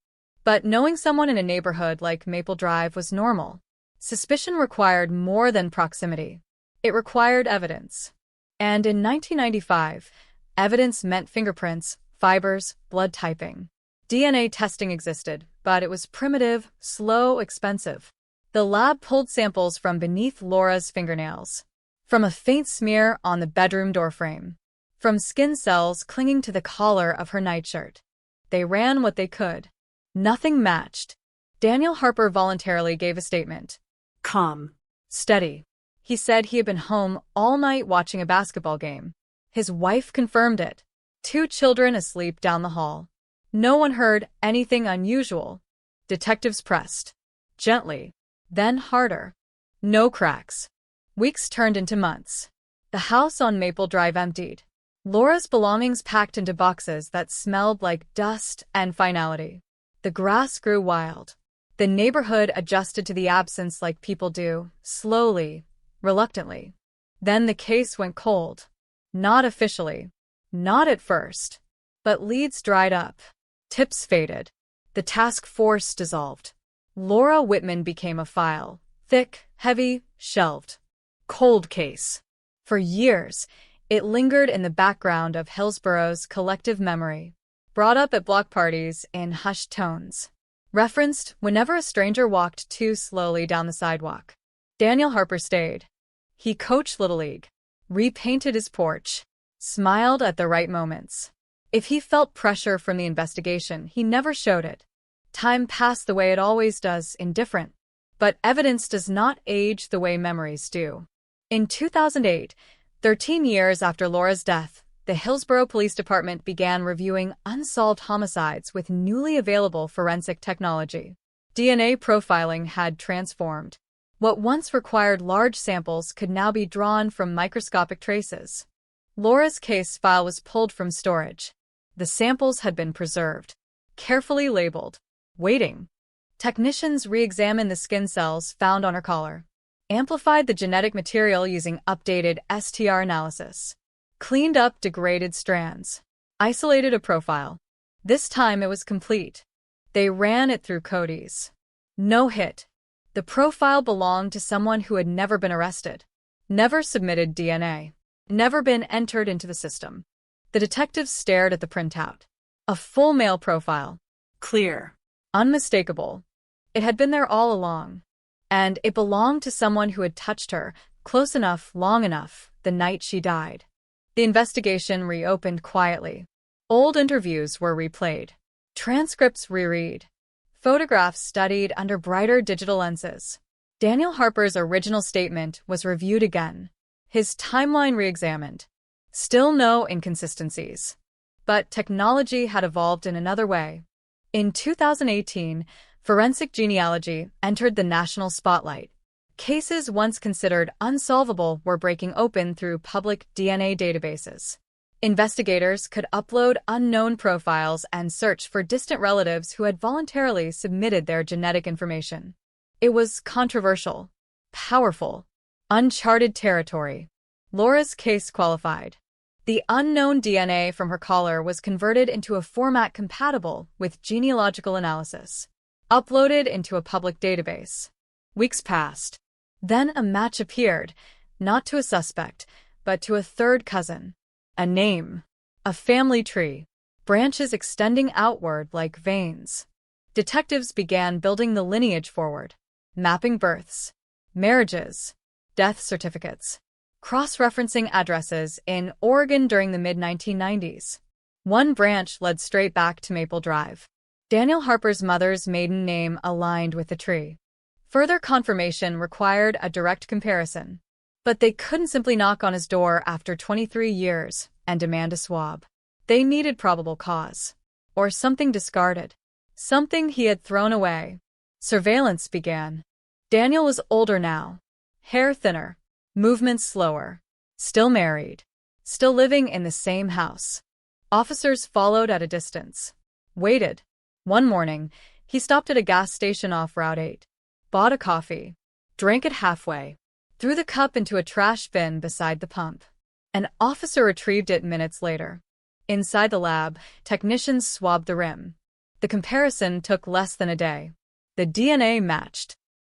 But knowing someone in a neighborhood like Maple Drive was normal. Suspicion required more than proximity. It required evidence. And in 1995, evidence meant fingerprints, fibers, blood typing. DNA testing existed, but it was primitive, slow, expensive. The lab pulled samples from beneath Laura's fingernails. From a faint smear on the bedroom doorframe. From skin cells clinging to the collar of her nightshirt. They ran what they could. Nothing matched. Daniel Harper voluntarily gave a statement. Calm. Steady. He said he had been home all night watching a basketball game. His wife confirmed it. 2 children asleep down the hall. No one heard anything unusual. Detectives pressed. Gently. Then harder. No cracks. Weeks turned into months. The house on Maple Drive emptied. Laura's belongings packed into boxes that smelled like dust and finality. The grass grew wild. The neighborhood adjusted to the absence like people do, slowly, reluctantly. Then the case went cold. Not officially. Not at first. But leads dried up. Tips faded. The task force dissolved. Laura Whitman became a file. Thick, heavy, shelved. Cold case. For years, it lingered in the background of Hillsboro's collective memory. Brought up at block parties in hushed tones. Referenced whenever a stranger walked too slowly down the sidewalk. Daniel Harper stayed. He coached Little League. Repainted his porch. Smiled at the right moments. If he felt pressure from the investigation, he never showed it. Time passed the way it always does, indifferent. But evidence does not age the way memories do. In 2008, 13 years after Laura's death, the Hillsboro Police Department began reviewing unsolved homicides with newly available forensic technology. DNA profiling had transformed. What once required large samples could now be drawn from microscopic traces. Laura's case file was pulled from storage. The samples had been preserved, carefully labeled, waiting. Technicians re-examined the skin cells found on her collar. Amplified the genetic material using updated STR analysis. Cleaned up degraded strands. Isolated a profile. This time it was complete. They ran it through Cody's. No hit. The profile belonged to someone who had never been arrested. Never submitted DNA. never been entered into the system. The detectives stared at the printout. A full male profile. Clear. Unmistakable. It had been there all along. And it belonged to someone who had touched her, close enough, long enough, the night she died. The investigation reopened quietly. Old interviews were replayed. Transcripts reread. Photographs studied under brighter digital lenses. Daniel Harper's original statement was reviewed again. His timeline re-examined. Still no inconsistencies. But technology had evolved in another way. In 2018, forensic genealogy entered the national spotlight. Cases once considered unsolvable were breaking open through public DNA databases. Investigators could upload unknown profiles and search for distant relatives who had voluntarily submitted their genetic information. It was controversial, powerful, uncharted territory. Laura's case qualified. The unknown DNA from her caller was converted into a format compatible with genealogical analysis, uploaded into a public database. Weeks passed. Then a match appeared, not to a suspect, but to a third cousin. A name. A family tree. Branches extending outward like veins. Detectives began building the lineage forward, mapping births, marriages, death certificates, cross-referencing addresses in Oregon during the mid-1990s. One branch led straight back to Maple Drive. Daniel Harper's mother's maiden name aligned with the tree. Further confirmation required a direct comparison. But they couldn't simply knock on his door after 23 years and demand a swab. They needed probable cause. Or something discarded. Something he had thrown away. Surveillance began. Daniel was older now. Hair thinner. Movements slower. Still married. Still living in the same house. Officers followed at a distance. Waited. One morning, he stopped at a gas station off Route 8. Bought a coffee. Drank it halfway. Threw the cup into a trash bin beside the pump. An officer retrieved it minutes later. Inside the lab, technicians swabbed the rim. The comparison took less than a day. The DNA matched.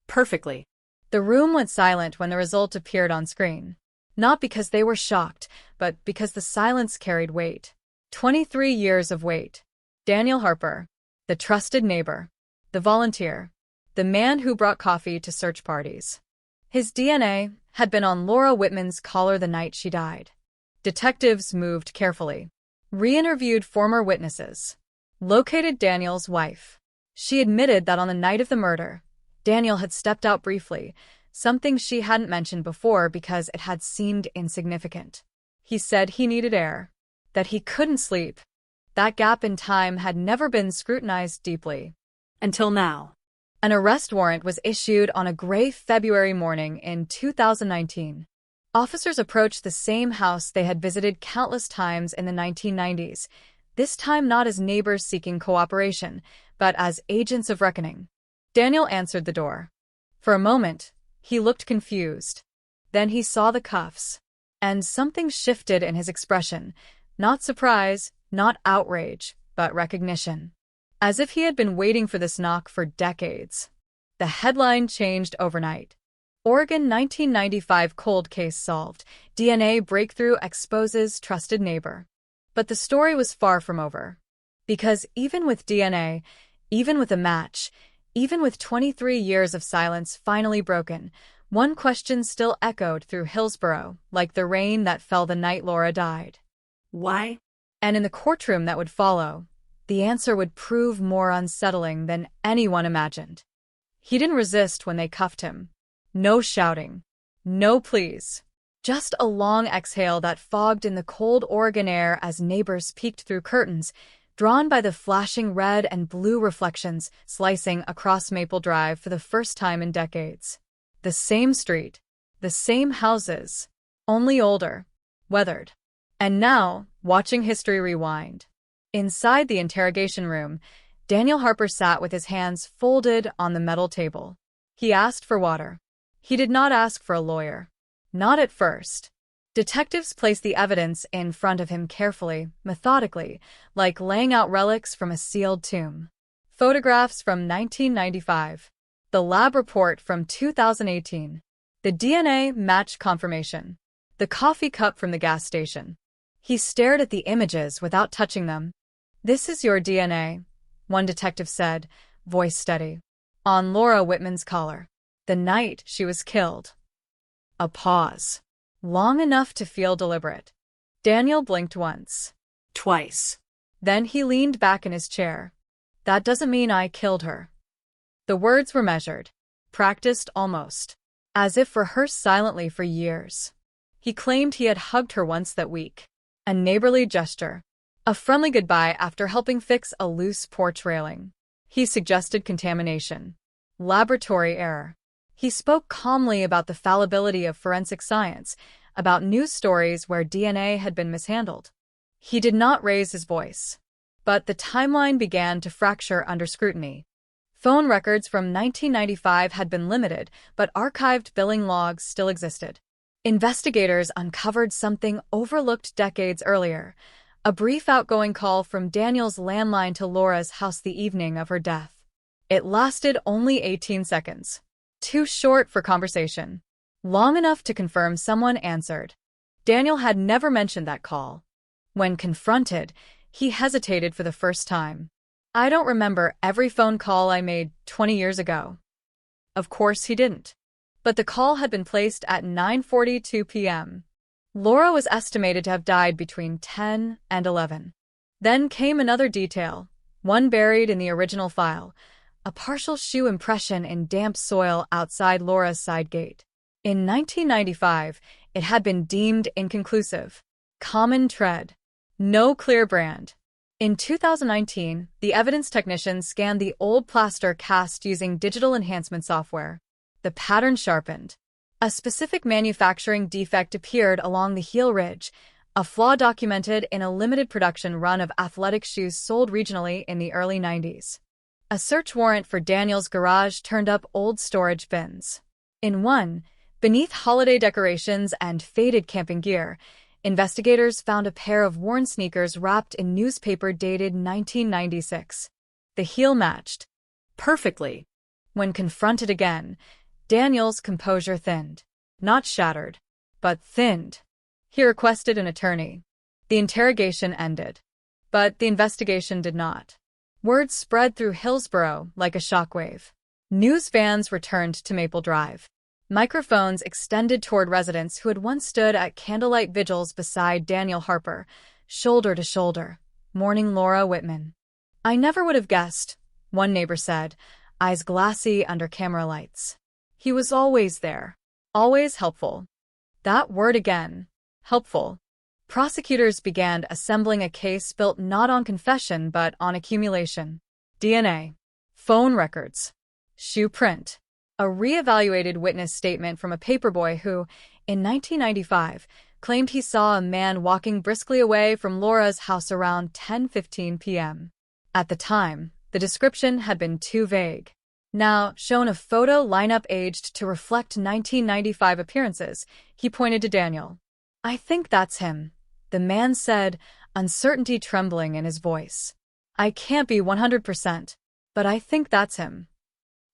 Perfectly. The room went silent when the result appeared on screen. Not because they were shocked, but because the silence carried weight. 23 years of weight. Daniel Harper. The trusted neighbor. The volunteer. The man who brought coffee to search parties. His DNA had been on Laura Whitman's collar the night she died. Detectives moved carefully. Re-interviewed former witnesses. Located Daniel's wife. She admitted that on the night of the murder, Daniel had stepped out briefly, something she hadn't mentioned before because it had seemed insignificant. He said he needed air. That he couldn't sleep. That gap in time had never been scrutinized deeply. Until now. An arrest warrant was issued on a gray February morning in 2019. Officers approached the same house they had visited countless times in the 1990s, this time not as neighbors seeking cooperation, but as agents of reckoning. Daniel answered the door. For a moment, he looked confused. Then he saw the cuffs. And something shifted in his expression. Not surprise, not outrage, but recognition. As if he had been waiting for this knock for decades. The headline changed overnight. Oregon 1995 cold case solved. DNA breakthrough exposes trusted neighbor. But the story was far from over. Because even with DNA, even with a match, even with 23 years of silence finally broken, one question still echoed through Hillsborough, like the rain that fell the night Laura died. Why? And in the courtroom that would follow, the answer would prove more unsettling than anyone imagined. He didn't resist when they cuffed him. No shouting. No pleas. Just a long exhale that fogged in the cold Oregon air as neighbors peeked through curtains, drawn by the flashing red and blue reflections slicing across Maple Drive for the first time in decades. The same street. The same houses. Only older. Weathered. And now, watching history rewind. Inside the interrogation room, Daniel Harper sat with his hands folded on the metal table. He asked for water. He did not ask for a lawyer. Not at first. Detectives placed the evidence in front of him carefully, methodically, like laying out relics from a sealed tomb. Photographs from 1995. The lab report from 2018. The DNA match confirmation. the coffee cup from the gas station. He stared at the images without touching them. "This is your DNA," one detective said, voice steady. "On Laura Whitman's collar. The night she was killed." A pause. Long enough to feel deliberate. Daniel blinked once. Twice. Then he leaned back in his chair. "That doesn't mean I killed her." The words were measured, practiced almost, as if rehearsed silently for years. He claimed he had hugged her once that week. A neighborly gesture. A friendly goodbye after helping fix a loose porch railing. He suggested contamination. Laboratory error. He spoke calmly about the fallibility of forensic science, about news stories where DNA had been mishandled. He did not raise his voice. But the timeline began to fracture under scrutiny. Phone records from 1995 had been limited, but archived billing logs still existed. Investigators uncovered something overlooked decades earlier, a brief outgoing call from Daniel's landline to Laura's house the evening of her death. It lasted only 18 seconds. Too short for conversation. Long enough to confirm someone answered. Daniel had never mentioned that call. When confronted, he hesitated for the first time. "I don't remember every phone call I made 20 years ago." Of course he didn't. But the call had been placed at 9:42 p.m. Laura was estimated to have died between 10 and 11. Then came another detail, one buried in the original file, a partial shoe impression in damp soil outside Laura's side gate. In 1995, it had been deemed inconclusive. Common tread. No clear brand. In 2019, the evidence technicians scanned the old plaster cast using digital enhancement software. The pattern sharpened. A specific manufacturing defect appeared along the heel ridge, a flaw documented in a limited production run of athletic shoes sold regionally in the early 90s. A search warrant for Daniel's garage turned up old storage bins. In one, beneath holiday decorations and faded camping gear, investigators found a pair of worn sneakers wrapped in newspaper dated 1996. The heel matched perfectly. When confronted again, Daniel's composure thinned. Not shattered, but thinned. He requested an attorney. The interrogation ended. But the investigation did not. Word spread through Hillsborough like a shockwave. News vans returned to Maple Drive. Microphones extended toward residents who had once stood at candlelight vigils beside Daniel Harper, shoulder to shoulder, mourning Laura Whitman. "I never would have guessed," one neighbor said, eyes glassy under camera lights. "He was always there. Always helpful." That word again. Helpful. Prosecutors began assembling a case built not on confession but on accumulation. DNA. Phone records. Shoe print. A re-evaluated witness statement from a paperboy who, in 1995, claimed he saw a man walking briskly away from Laura's house around 10:15 p.m. At the time, the description had been too vague. Now, shown a photo lineup aged to reflect 1995 appearances, he pointed to Daniel. "I think that's him," the man said, uncertainty trembling in his voice. "I can't be 100%, but I think that's him."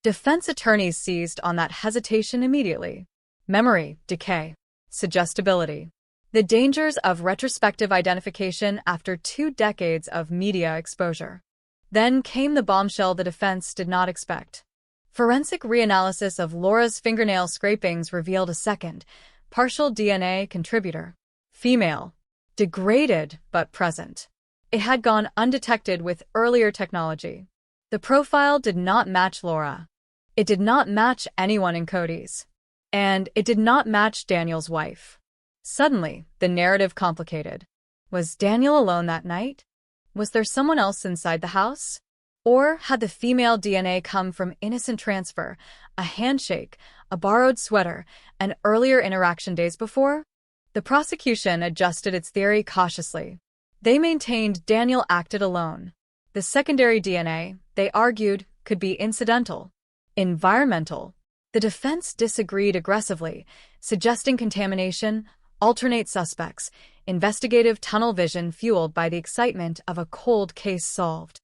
Defense attorneys seized on that hesitation immediately. Memory, decay, suggestibility. The dangers of retrospective identification after 2 decades of media exposure. Then came the bombshell the defense did not expect. Forensic reanalysis of Laura's fingernail scrapings revealed a second, partial DNA contributor. Female. Degraded but present. It had gone undetected with earlier technology. The profile did not match Laura. It did not match anyone in Cody's. And it did not match Daniel's wife. Suddenly, the narrative complicated. Was Daniel alone that night? Was there someone else inside the house? Or had the female DNA come from innocent transfer, a handshake, a borrowed sweater, an earlier interaction days before? The prosecution adjusted its theory cautiously. They maintained Daniel acted alone. The secondary DNA, they argued, could be incidental. Environmental. The defense disagreed aggressively, suggesting contamination, alternate suspects, investigative tunnel vision fueled by the excitement of a cold case solved.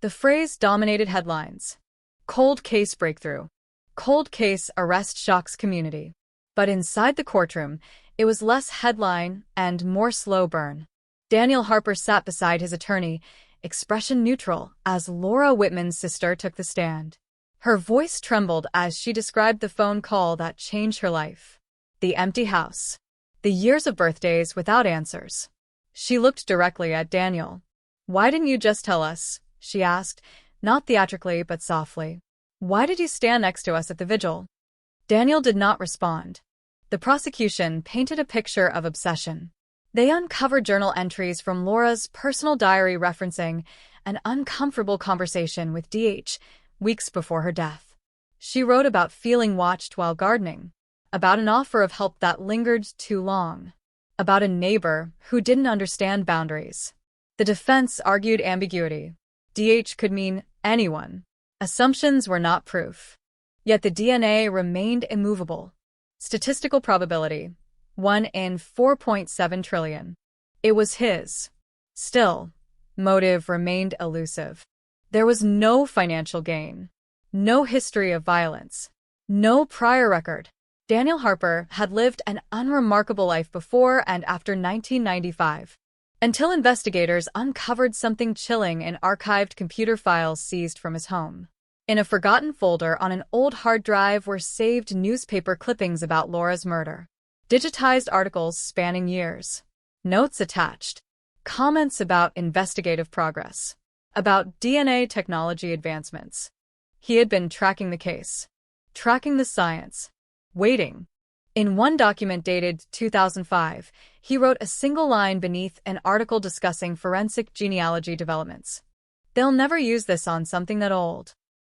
The phrase dominated headlines. Cold case breakthrough. Cold case arrest shocks community. But inside the courtroom, It was less headline and more slow burn. Daniel Harper sat beside his attorney, expression neutral, as Laura Whitman's sister took the stand. Her voice trembled as she described the phone call that changed her life. The empty house. The years of birthdays without answers. She looked directly at Daniel. "Why didn't you just tell us?" she asked, not theatrically but softly. "Why did you stand next to us at the vigil?" Daniel did not respond. The prosecution painted a picture of obsession. They uncovered journal entries from Laura's personal diary referencing an uncomfortable conversation with DH weeks before her death. She wrote about feeling watched while gardening, about an offer of help that lingered too long, about a neighbor who didn't understand boundaries. The defense argued ambiguity. DH could mean anyone. Assumptions were not proof. Yet the DNA remained immovable. Statistical probability, 1 in 4.7 trillion. It was his. Still, motive remained elusive. There was no financial gain, no history of violence, no prior record. Daniel Harper had lived an unremarkable life before and after 1995, until investigators uncovered something chilling in archived computer files seized from his home. In a forgotten folder on an old hard drive were saved newspaper clippings about Laura's murder, digitized articles spanning years, notes attached, comments about investigative progress, about DNA technology advancements. He had been tracking the case, tracking the science, waiting. In one document dated 2005, he wrote a single line beneath an article discussing forensic genealogy developments. "They'll never use this on something that old."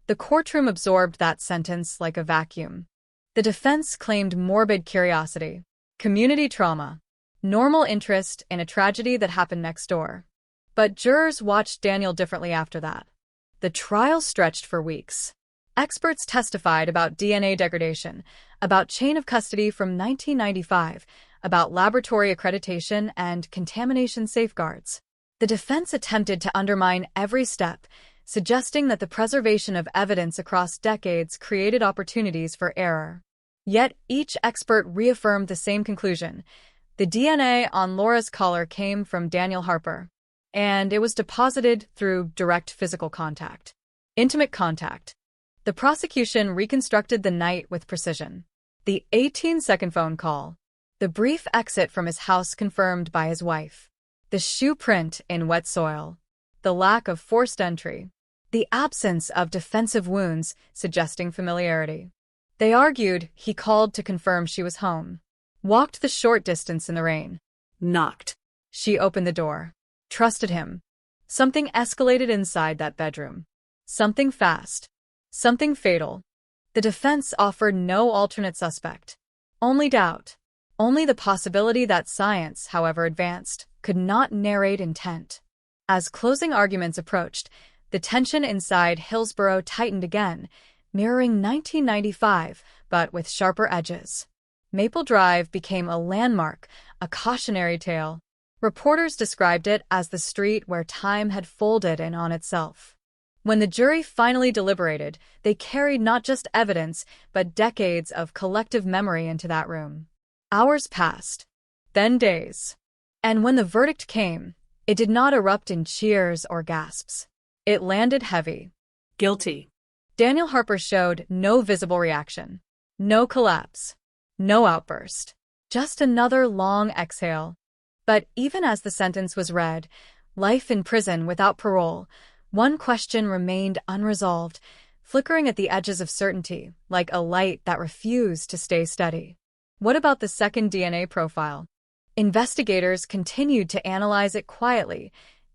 The courtroom absorbed that sentence like a vacuum. The defense claimed morbid curiosity, community trauma, normal interest in a tragedy that happened next door. But jurors watched Daniel differently after that. The trial stretched for weeks. Experts testified about DNA degradation, about chain of custody from 1995, about laboratory accreditation and contamination safeguards. The defense attempted to undermine every step, suggesting that the preservation of evidence across decades created opportunities for error. Yet each expert reaffirmed the same conclusion. The DNA on Laura's collar came from Daniel Harper, and it was deposited through direct physical contact. Intimate contact. The prosecution reconstructed the night with precision. The 18-second phone call, the brief exit from his house confirmed by his wife, the shoe print in wet soil, the lack of forced entry, the absence of defensive wounds suggesting familiarity. They argued he called to confirm she was home, walked the short distance in the rain, knocked. She opened the door, trusted him. Something escalated inside that bedroom. Something fast. Something fatal. The defense offered no alternate suspect. Only doubt. Only the possibility that science, however advanced, could not narrate intent. As closing arguments approached, the tension inside Hillsborough tightened again, mirroring 1995, but with sharper edges. Maple Drive became a landmark, a cautionary tale. Reporters described it as the street where time had folded in on itself. When the jury finally deliberated, they carried not just evidence, but decades of collective memory into that room. Hours passed, then days. And when the verdict came, it did not erupt in cheers or gasps. It landed heavy. Guilty. Daniel Harper showed no visible reaction, no collapse, no outburst, just another long exhale. But even as the sentence was read, life in prison without parole, one question remained unresolved, flickering at the edges of certainty, like a light that refused to stay steady. What about the second DNA profile? Investigators continued to analyze it quietly,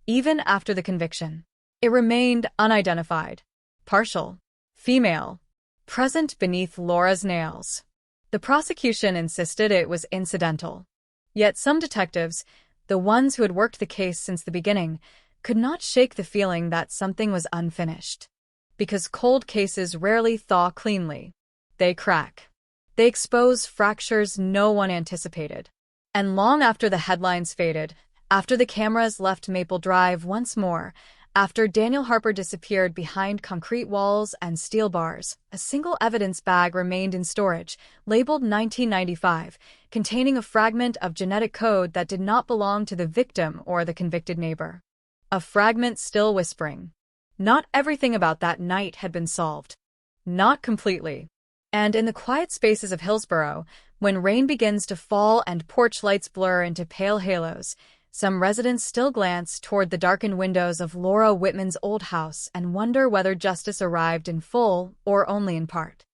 even after the conviction. It remained unidentified, partial, female, present beneath Laura's nails. The prosecution insisted it was incidental. Yet some detectives, the ones who had worked the case since the beginning, could not shake the feeling that something was unfinished. Because cold cases rarely thaw cleanly. They crack. They expose fractures no one anticipated. And long after the headlines faded, after the cameras left Maple Drive once more, After Daniel Harper disappeared behind concrete walls and steel bars, a single evidence bag remained in storage, labeled 1995, containing a fragment of genetic code that did not belong to the victim or the convicted neighbor. A fragment still whispering. Not everything about that night had been solved. Not completely. And in the quiet spaces of Hillsborough, when rain begins to fall and porch lights blur into pale halos, some residents still glance toward the darkened windows of Laura Whitman's old house and wonder whether justice arrived in full or only in part.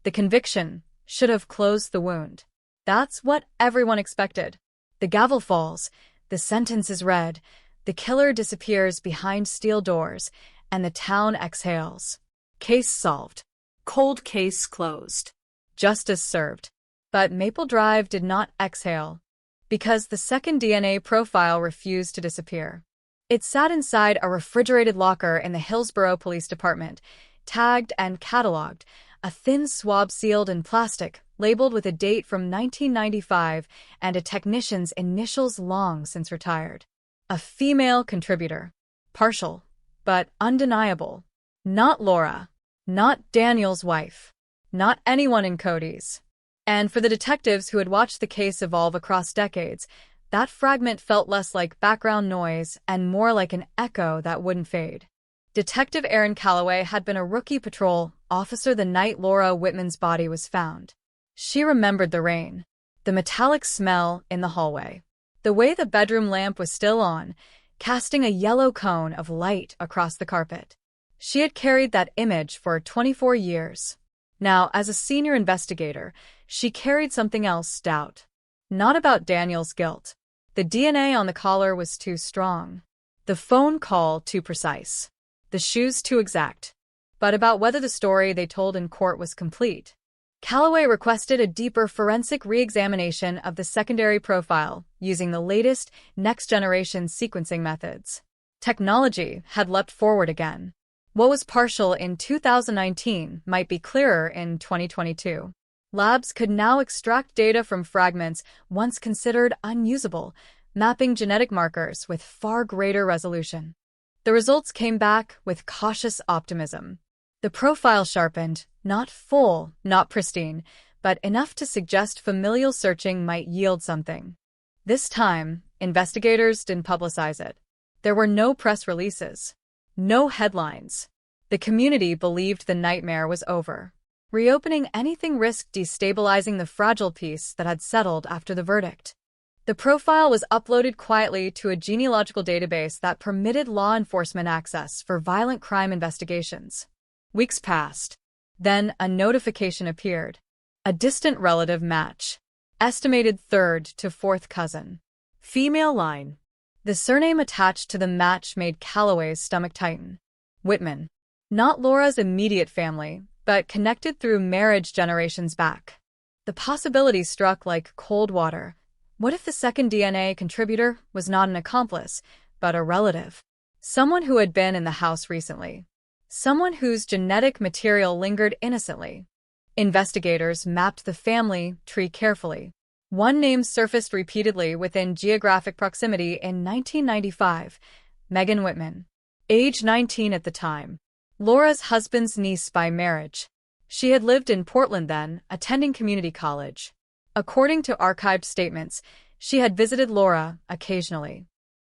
The conviction should have closed the wound. That's what everyone expected. The gavel falls, the sentence is read, the killer disappears behind steel doors, and the town exhales. Case solved. Cold case closed. Justice served. But Maple Drive did not exhale, because the second DNA profile refused to disappear. It sat inside a refrigerated locker in the Hillsborough Police Department, tagged and cataloged, a thin swab sealed in plastic, labeled with a date from 1995 and a technician's initials long since retired. A female contributor. Partial, but undeniable. Not Laura. Not Daniel's wife. Not anyone in Cody's. And for the detectives who had watched the case evolve across decades, that fragment felt less like background noise and more like an echo that wouldn't fade. Detective Aaron Calloway had been a rookie patrol officer the night Laura Whitman's body was found. She remembered the rain, the metallic smell in the hallway, the way the bedroom lamp was still on, casting a yellow cone of light across the carpet. She had carried that image for 24 years. Now, as a senior investigator, she carried something else stout. Not about Daniel's guilt. The DNA on the collar was too strong. The phone call too precise. The shoes too exact. But about whether the story they told in court was complete. Calloway requested a deeper forensic re-examination of the secondary profile using the latest, next-generation sequencing methods. Technology had leapt forward again. What was partial in 2019 might be clearer in 2022. Labs could now extract data from fragments once considered unusable, mapping genetic markers with far greater resolution. The results came back with cautious optimism. The profile sharpened, not full, not pristine, but enough to suggest familial searching might yield something. This time, investigators didn't publicize it. There were no press releases. No headlines. The community believed the nightmare was over. Reopening anything risked destabilizing the fragile peace that had settled after the verdict. The profile was uploaded quietly to a genealogical database that permitted law enforcement access for violent crime investigations. Weeks passed. Then a notification appeared. A distant relative match. Estimated third to fourth cousin. Female line. The surname attached to the match made Calloway's stomach tighten. Whitman. Not Laura's immediate family, but connected through marriage generations back. The possibility struck like cold water. What if the second DNA contributor was not an accomplice, but a relative? Someone who had been in the house recently. Someone whose genetic material lingered innocently. Investigators mapped the family tree carefully. One name surfaced repeatedly within geographic proximity in 1995, Megan Whitman. Age 19 at the time. Laura's husband's niece by marriage. She had lived in Portland then, attending community college. According to archived statements, she had visited Laura occasionally.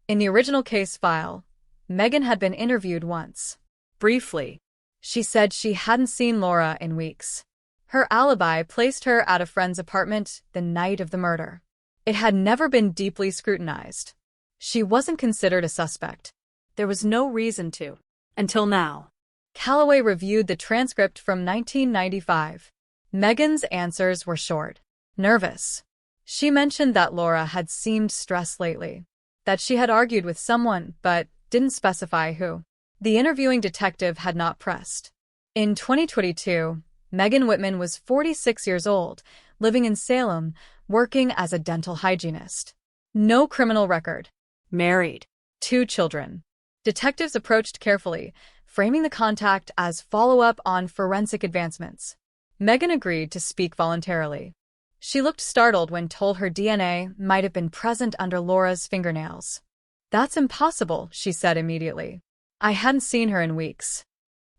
In the original case file, Megan had been interviewed once. Briefly. She said she hadn't seen Laura in weeks. Her alibi placed her at a friend's apartment the night of the murder. It had never been deeply scrutinized. She wasn't considered a suspect. There was no reason to. Until now. Calloway reviewed the transcript from 1995. Megan's answers were short. Nervous. She mentioned that Laura had seemed stressed lately. That she had argued with someone, but didn't specify who. The interviewing detective had not pressed. In 2022, Megan Whitman was 46 years old, living in Salem, working as a dental hygienist. No criminal record. Married. 2 children. Detectives approached carefully, framing the contact as follow-up on forensic advancements. Megan agreed to speak voluntarily. She looked startled when told her DNA might have been present under Laura's fingernails. That's impossible, she said immediately. I hadn't seen her in weeks.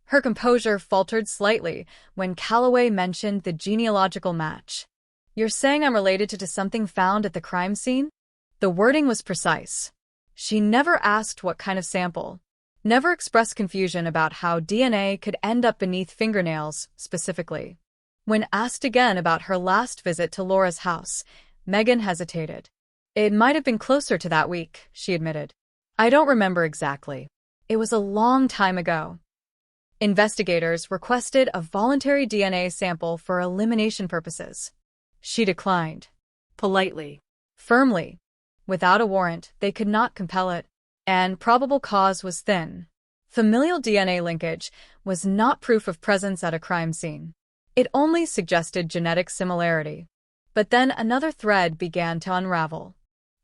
Her composure faltered slightly when Calloway mentioned the genealogical match. You're saying I'm related to something found at the crime scene? The wording was precise. She never asked what kind of sample. Never expressed confusion about how DNA could end up beneath fingernails, specifically. When asked again about her last visit to Laura's house, Megan hesitated. It might have been closer to that week, she admitted. I don't remember exactly. It was a long time ago. Investigators requested a voluntary DNA sample for elimination purposes. She declined. Politely. Firmly. Without a warrant, they could not compel it, and probable cause was thin. Familial DNA linkage was not proof of presence at a crime scene. It only suggested genetic similarity. But then another thread began to unravel.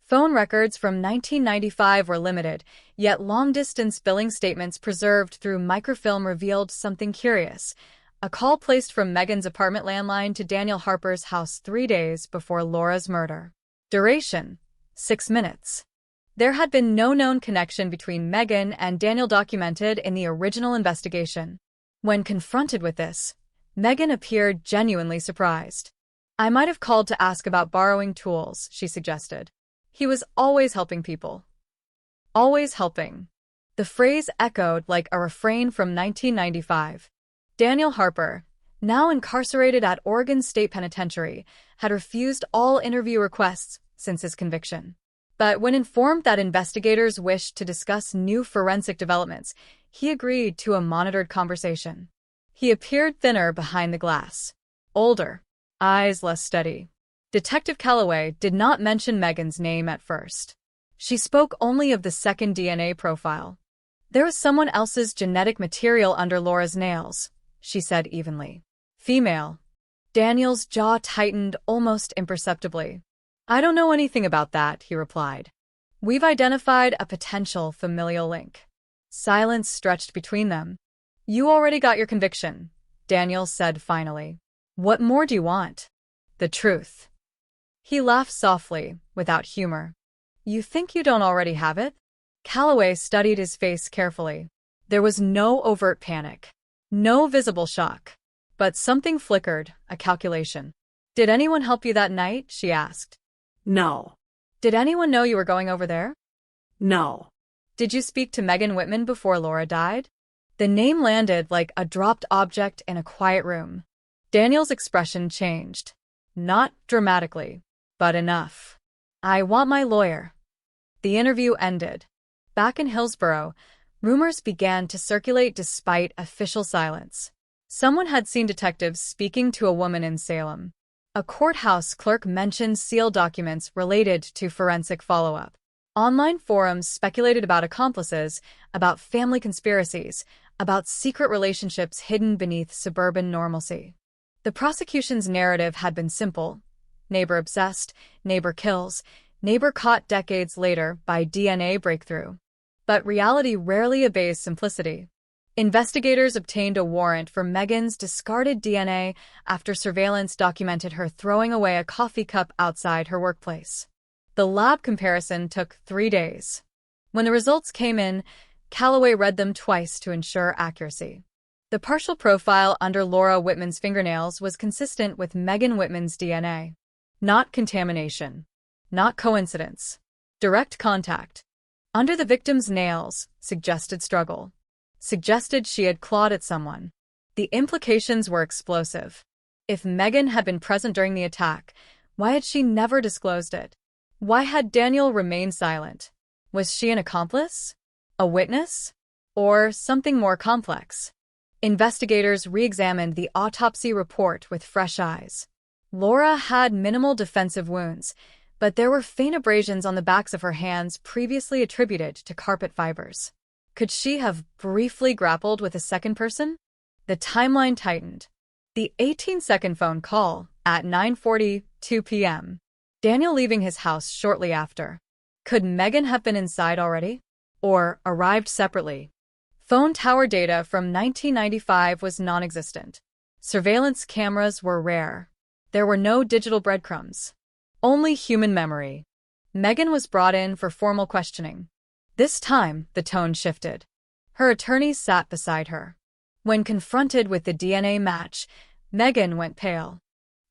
Phone records from 1995 were limited, yet long-distance billing statements preserved through microfilm revealed something curious. A call placed from Megan's apartment landline to Daniel Harper's house 3 days before Laura's murder. Duration: 6 minutes. There had been no known connection between Megan and Daniel documented in the original investigation. When confronted with this, Megan appeared genuinely surprised. I might have called to ask about borrowing tools, she suggested. He was always helping people. Always helping. The phrase echoed like a refrain from 1995. Daniel Harper, now incarcerated at Oregon State Penitentiary, had refused all interview requests since his conviction. But when informed that investigators wished to discuss new forensic developments, he agreed to a monitored conversation. He appeared thinner behind the glass. Older. Eyes less steady. Detective Calloway did not mention Megan's name at first. She spoke only of the second DNA profile. There was someone else's genetic material under Laura's nails, she said evenly. Female. Daniel's jaw tightened almost imperceptibly. I don't know anything about that, he replied. We've identified a potential familial link. Silence stretched between them. You already got your conviction, Daniel said finally. What more do you want? The truth. He laughed softly, without humor. You think you don't already have it? Calloway studied his face carefully. There was no overt panic. No visible shock. But something flickered, a calculation. Did anyone help you that night? She asked. No. Did anyone know you were going over there? No. Did you speak to Megan Whitman before Laura died? The name landed like a dropped object in a quiet room. Daniel's expression changed. Not dramatically, but enough. I want my lawyer. The interview ended. Back in Hillsborough, rumors began to circulate despite official silence. Someone had seen detectives speaking to a woman in Salem. A courthouse clerk mentioned sealed documents related to forensic follow-up. Online forums speculated about accomplices, about family conspiracies, about secret relationships hidden beneath suburban normalcy. The prosecution's narrative had been simple. Neighbor obsessed, neighbor kills, neighbor caught decades later by DNA breakthrough. But reality rarely obeys simplicity. Investigators obtained a warrant for Megan's discarded DNA after surveillance documented her throwing away a coffee cup outside her workplace. The lab comparison took 3 days. When the results came in, Calloway read them twice to ensure accuracy. The partial profile under Laura Whitman's fingernails was consistent with Megan Whitman's DNA. Not contamination. Not coincidence. Direct contact. Under the victim's nails, suggested struggle. Suggested she had clawed at someone. The implications were explosive. If Megan had been present during the attack, why had she never disclosed it? Why had Daniel remained silent? Was she an accomplice? A witness? Or something more complex? Investigators re-examined the autopsy report with fresh eyes. Laura had minimal defensive wounds, but there were faint abrasions on the backs of her hands previously attributed to carpet fibers. Could she have briefly grappled with a second person? The timeline tightened. The 18-second phone call at 9:42 p.m. Daniel leaving his house shortly after. Could Megan have been inside already? Or arrived separately? Phone tower data from 1995 was non-existent. Surveillance cameras were rare. There were no digital breadcrumbs. Only human memory. Megan was brought in for formal questioning. This time, the tone shifted. Her attorney sat beside her. When confronted with the DNA match, Megan went pale.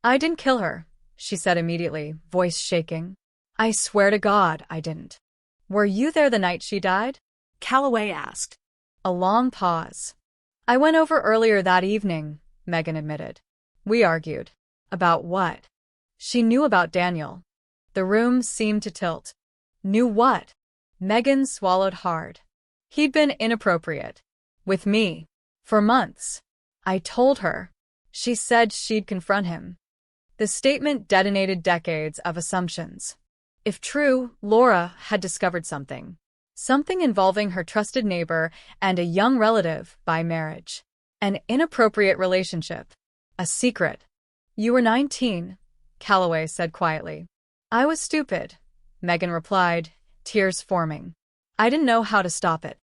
"I didn't kill her," she said immediately, voice shaking. "I swear to God, I didn't." "Were you there the night she died?" Calloway asked. A long pause. "I went over earlier that evening," Megan admitted. "We argued." "About what?" She knew about Daniel. The room seemed to tilt. Knew what? Megan swallowed hard. "He'd been inappropriate. With me. For months. I told her." She said she'd confront him. The statement detonated decades of assumptions. If true, Laura had discovered something. Something involving her trusted neighbor and a young relative by marriage. An inappropriate relationship. A secret. "You were 19, Calloway said quietly. "I was stupid," Megan replied, tears forming. "I didn't know how to stop it."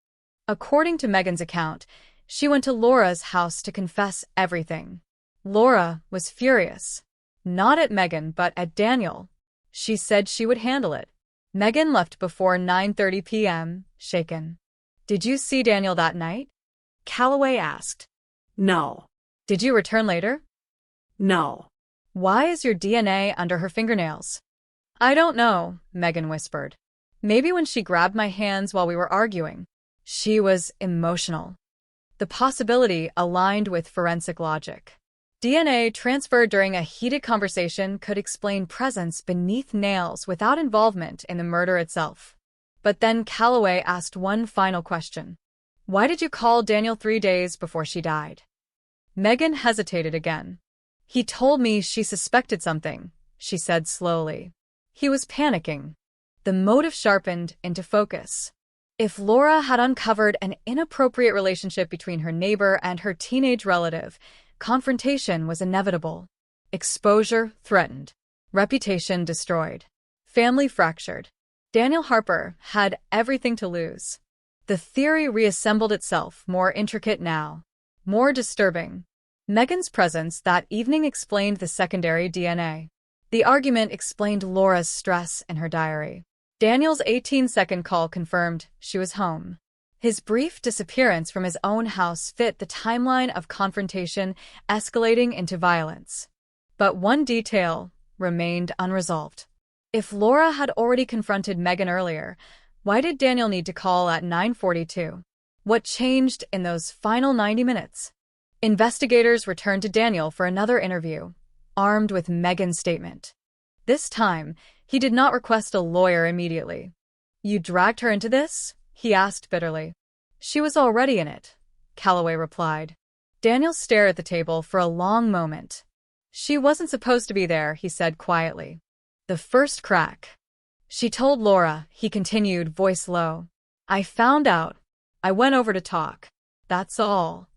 According to Megan's account, she went to Laura's house to confess everything. Laura was furious. Not at Megan, but at Daniel. She said she would handle it. Megan left before 9:30 p.m., shaken. "Did you see Daniel that night?" Calloway asked. "No." "Did you return later?" "No." "Why is your DNA under her fingernails?" "I don't know," Megan whispered. "Maybe when she grabbed my hands while we were arguing." She was emotional. The possibility aligned with forensic logic. DNA transferred during a heated conversation could explain presence beneath nails without involvement in the murder itself. But then Calloway asked one final question. "Why did you call Daniel 3 days before she died?" Megan hesitated again. "He told me she suspected something," she said slowly. "He was panicking." The motive sharpened into focus. If Laura had uncovered an inappropriate relationship between her neighbor and her teenage relative, confrontation was inevitable. Exposure threatened. Reputation destroyed. Family fractured. Daniel Harper had everything to lose. The theory reassembled itself, more intricate now. More disturbing. Megan's presence that evening explained the secondary DNA. The argument explained Laura's stress in her diary. Daniel's 18-second call confirmed she was home. His brief disappearance from his own house fit the timeline of confrontation escalating into violence. But one detail remained unresolved. If Laura had already confronted Megan earlier, why did Daniel need to call at 9:42? What changed in those final 90 minutes? Investigators returned to Daniel for another interview, armed with Megan's statement. This time, he did not request a lawyer immediately. "You dragged her into this?" he asked bitterly. "She was already in it," Calloway replied. Daniel stared at the table for a long moment. "She wasn't supposed to be there," he said quietly. The first crack. "She told Laura," he continued, voice low. "I found out. I went over to talk. That's all."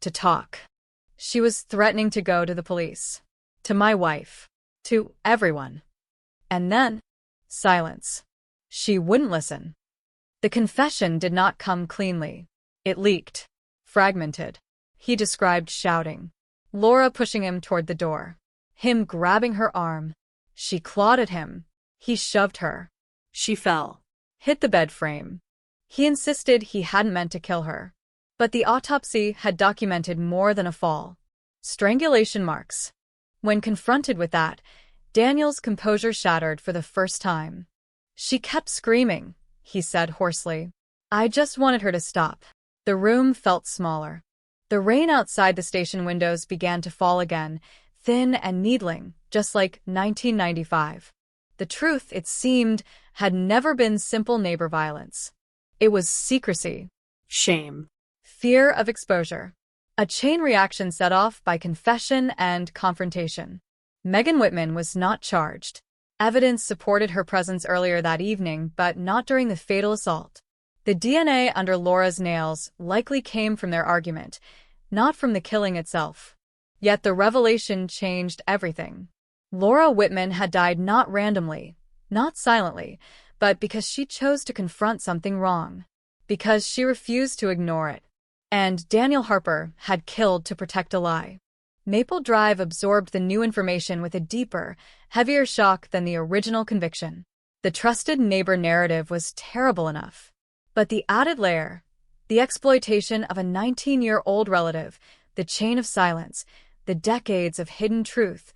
To talk. She was threatening to go to the police. To my wife. To everyone. And then, silence. She wouldn't listen. The confession did not come cleanly. It leaked. Fragmented. He described shouting. Laura pushing him toward the door. Him grabbing her arm. She clawed at him. He shoved her. She fell. Hit the bed frame. He insisted he hadn't meant to kill her. But the autopsy had documented more than a fall. Strangulation marks. When confronted with that, Daniel's composure shattered for the first time. "She kept screaming," he said hoarsely. "I just wanted her to stop." The room felt smaller. The rain outside the station windows began to fall again, thin and needling, just like 1995. The truth, it seemed, had never been simple neighbor violence. It was secrecy. Shame. Fear of exposure. A chain reaction set off by confession and confrontation. Megan Whitman was not charged. Evidence supported her presence earlier that evening, but not during the fatal assault. The DNA under Laura's nails likely came from their argument, not from the killing itself. Yet the revelation changed everything. Laura Whitman had died not randomly, not silently, but because she chose to confront something wrong. Because she refused to ignore it. And Daniel Harper had killed to protect a lie. Maple Drive absorbed the new information with a deeper, heavier shock than the original conviction. The trusted neighbor narrative was terrible enough. But the added layer, The exploitation of a 19-year-old relative, the chain of silence, the decades of hidden truth,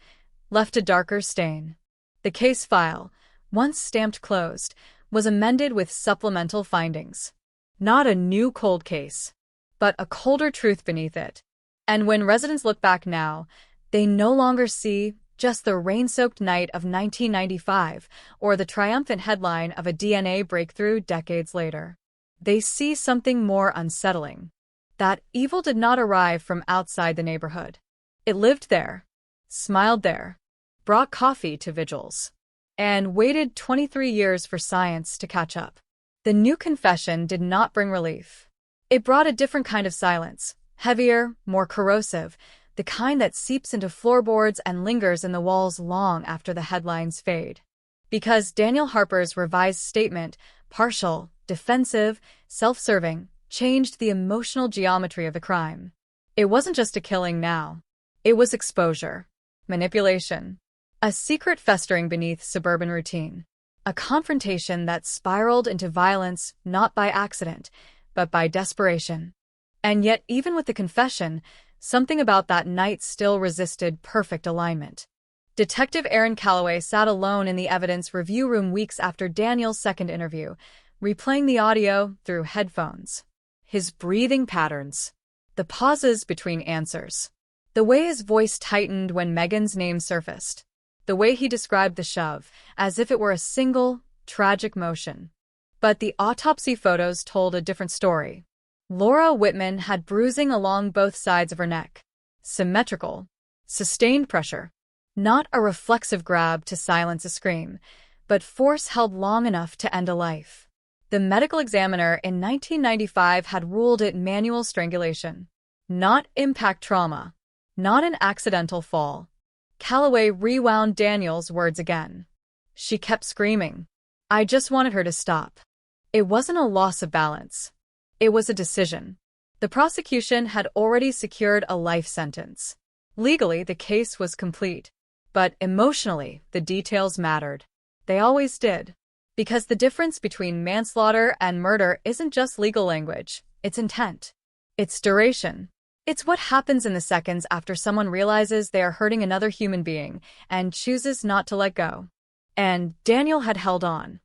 left a darker stain. The case file, once stamped closed, was amended with supplemental findings. Not a new cold case, but a colder truth beneath it. And when residents look back now, they no longer see just the rain-soaked night of 1995 or the triumphant headline of a DNA breakthrough decades later. They see something more unsettling. That evil did not arrive from outside the neighborhood. It lived there, smiled there, brought coffee to vigils, and waited 23 years for science to catch up. The new confession did not bring relief. It brought a different kind of silence, heavier, more corrosive, the kind that seeps into floorboards and lingers in the walls long after the headlines fade. Because Daniel Harper's revised statement, partial, defensive, self-serving, changed the emotional geometry of the crime. It wasn't just a killing now. It was exposure, manipulation, a secret festering beneath suburban routine, a confrontation that spiraled into violence not by accident, but by desperation. And yet, even with the confession, something about that night still resisted perfect alignment. Detective Aaron Calloway sat alone in the evidence review room weeks after Daniel's second interview, replaying the audio through headphones. His breathing patterns, the pauses between answers, the way his voice tightened when Megan's name surfaced, the way he described the shove, as if it were a single, tragic motion. But the autopsy photos told a different story. Laura Whitman had bruising along both sides of her neck. Symmetrical, sustained pressure. Not a reflexive grab to silence a scream, but force held long enough to end a life. The medical examiner in 1995 had ruled it manual strangulation. Not impact trauma. Not an accidental fall. Calloway rewound Daniel's words again. She kept screaming. I just wanted her to stop. It wasn't a loss of balance. It was a decision. The prosecution had already secured a life sentence. Legally, the case was complete. But emotionally, the details mattered. They always did. Because the difference between manslaughter and murder isn't just legal language, it's intent. It's duration. It's what happens in the seconds after someone realizes they are hurting another human being and chooses not to let go. And Daniel had held on.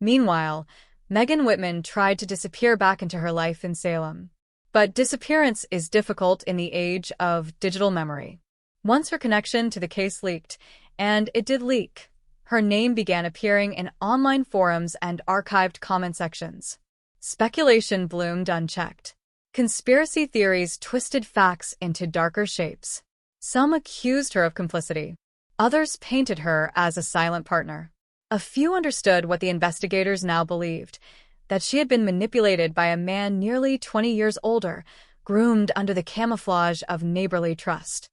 Meanwhile, Megan Whitman tried to disappear back into her life in Salem. But disappearance is difficult in the age of digital memory. Once her connection to the case leaked, and it did leak, her name began appearing in online forums and archived comment sections. Speculation bloomed unchecked. Conspiracy theories twisted facts into darker shapes. Some accused her of complicity. Others painted her as a silent partner. A few understood what the investigators now believed, that she had been manipulated by a man nearly 20 years older, groomed under the camouflage of neighborly trust.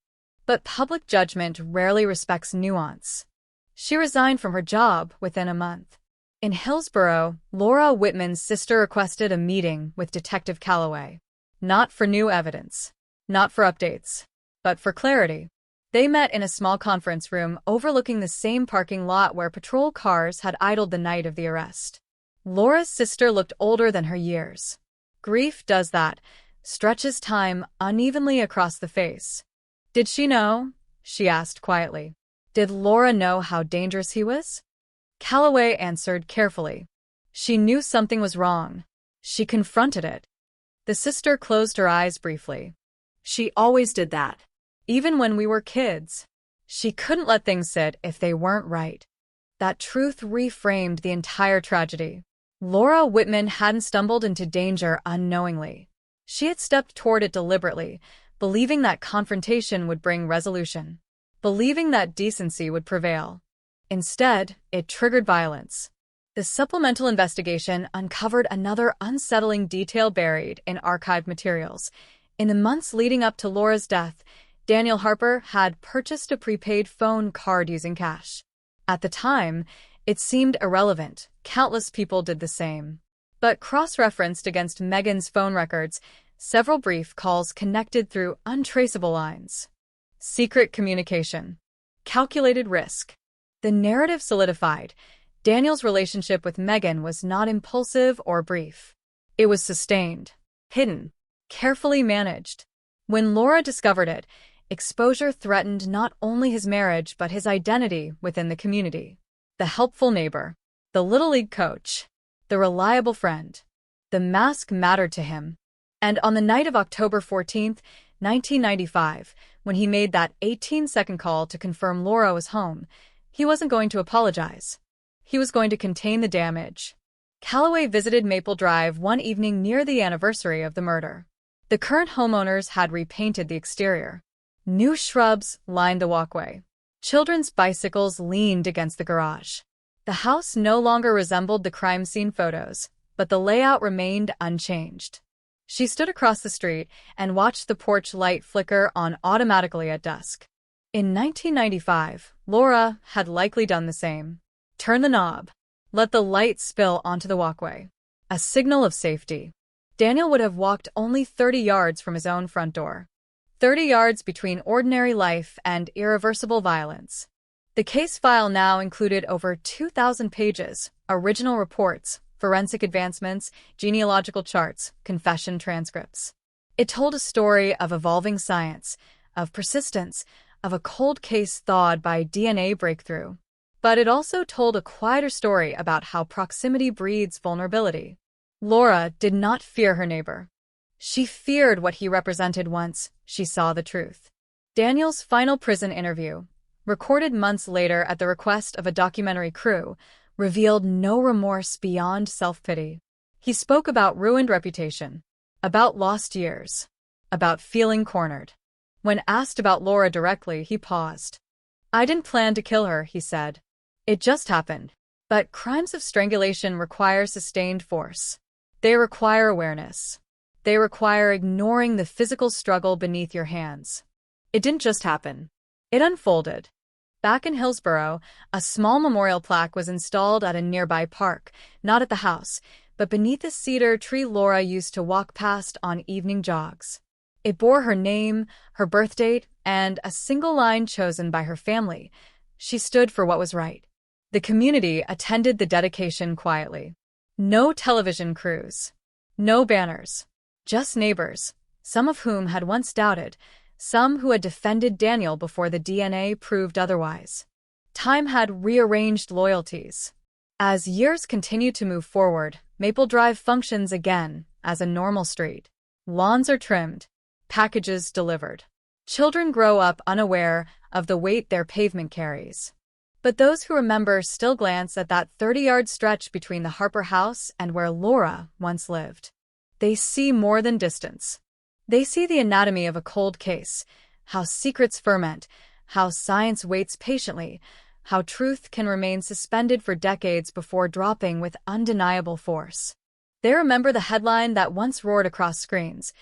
But public judgment rarely respects nuance. She resigned from her job within a month. In Hillsborough, Laura Whitman's sister requested a meeting with Detective Calloway. Not for new evidence, not for updates, but for clarity. They met in a small conference room overlooking the same parking lot where patrol cars had idled the night of the arrest. Laura's sister looked older than her years. Grief does that, stretches time unevenly across the face. Did she know? She asked quietly. Did Laura know how dangerous he was? Calloway answered carefully. She knew something was wrong. She confronted it. The sister closed her eyes briefly. She always did that. Even when we were kids. She couldn't let things sit if they weren't right. That truth reframed the entire tragedy. Laura Whitman hadn't stumbled into danger unknowingly. She had stepped toward it deliberately, believing that confrontation would bring resolution, believing that decency would prevail. Instead, it triggered violence. The supplemental investigation uncovered another unsettling detail buried in archived materials. In the months leading up to Laura's death, Daniel Harper had purchased a prepaid phone card using cash. At the time, it seemed irrelevant. Countless people did the same. But cross-referenced against Megan's phone records, several brief calls connected through untraceable lines. Secret communication. Calculated risk. The narrative solidified. Daniel's relationship with Megan was not impulsive or brief. It was sustained. hidden, carefully managed. When Laura discovered it, exposure threatened not only his marriage but his identity within the community. The helpful neighbor, the Little League coach, the reliable friend. The mask mattered to him. And on the night of October 14th, 1995, when he made that 18-second call to confirm Laura was home, he wasn't going to apologize. He was going to contain the damage. Calloway visited Maple Drive one evening near the anniversary of the murder. The current homeowners had repainted the exterior. New shrubs lined the walkway. Children's bicycles leaned against the garage. The house no longer resembled the crime scene photos, but the layout remained unchanged. She stood across the street and watched the porch light flicker on automatically at dusk. In 1995, Laura had likely done the same. Turn the knob. Let the light spill onto the walkway. A signal of safety. Daniel would have walked only 30 yards from his own front door. 30 yards between ordinary life and irreversible violence. The case file now included over 2,000 pages, original reports, forensic advancements, genealogical charts, confession transcripts. It told a story of evolving science, of persistence, of a cold case thawed by DNA breakthrough. But it also told a quieter story about how proximity breeds vulnerability. Laura did not fear her neighbor. She feared what he represented once she saw the truth. Daniel's final prison interview, recorded months later at the request of a documentary crew, revealed no remorse beyond self-pity. He spoke about ruined reputation, about lost years, about feeling cornered. When asked about Laura directly, he paused. "I didn't plan to kill her," he said. "It just happened." But crimes of strangulation require sustained force. They require awareness. They require ignoring the physical struggle beneath your hands. It didn't just happen. It unfolded. Back in Hillsborough, a small memorial plaque was installed at a nearby park, not at the house, but beneath the cedar tree Laura used to walk past on evening jogs. It bore her name, her birth date, and a single line chosen by her family. She stood for what was right. The community attended the dedication quietly. No television crews. No banners. Just neighbors, some of whom had once doubted, some who had defended Daniel before the DNA proved otherwise. Time had rearranged loyalties. As years continue to move forward, Maple Drive functions again as a normal street. Lawns are trimmed, packages delivered. Children grow up unaware of the weight their pavement carries. But those who remember still glance at that 30-yard stretch between the Harper house and where Laura once lived. They see more than distance. They see the anatomy of a cold case, how secrets ferment, how science waits patiently, how truth can remain suspended for decades before dropping with undeniable force. They remember the headline that once roared across screens: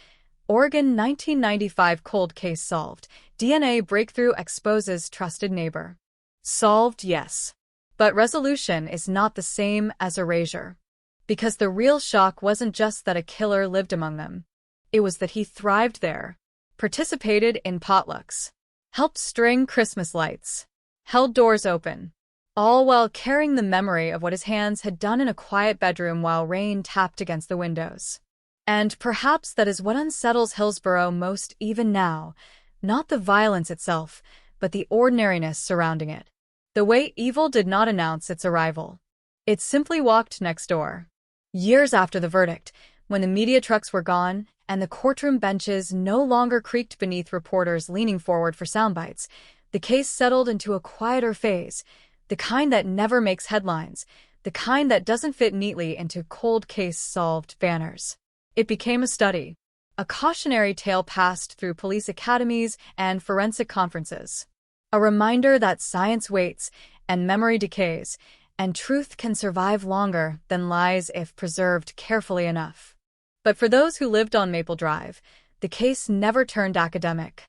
Oregon 1995 cold case solved. DNA breakthrough exposes trusted neighbor. Solved, yes. But resolution is not the same as erasure. Because the real shock wasn't just that a killer lived among them. It was that he thrived there, participated in potlucks, helped string Christmas lights, held doors open, all while carrying the memory of what his hands had done in a quiet bedroom while rain tapped against the windows. And perhaps that is what unsettles Hillsborough most even now, not the violence itself, but the ordinariness surrounding it. The way evil did not announce its arrival. It simply walked next door. Years after the verdict, when the media trucks were gone and the courtroom benches no longer creaked beneath reporters leaning forward for soundbites, the case settled into a quieter phase, the kind that never makes headlines, the kind that doesn't fit neatly into cold case solved banners. It became a study, a cautionary tale passed through police academies and forensic conferences. A reminder that science waits and memory decays, and truth can survive longer than lies if preserved carefully enough. But for those who lived on Maple Drive, the case never turned academic.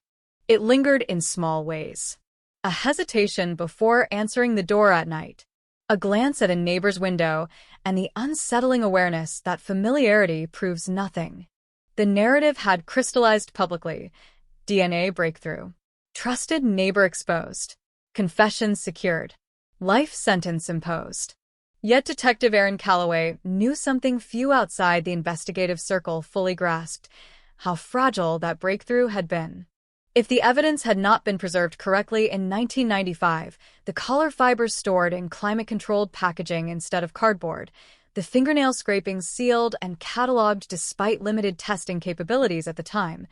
It lingered in small ways. A hesitation before answering the door at night, a glance at a neighbor's window, and the unsettling awareness that familiarity proves nothing. The narrative had crystallized publicly: DNA breakthrough, trusted neighbor exposed, confessions secured, life sentence imposed. Yet Detective Aaron Calloway knew something few outside the investigative circle fully grasped: how fragile that breakthrough had been. If the evidence had not been preserved correctly in 1995, the collar fibers stored in climate-controlled packaging instead of cardboard, the fingernail scrapings sealed and catalogued despite limited testing capabilities at the time,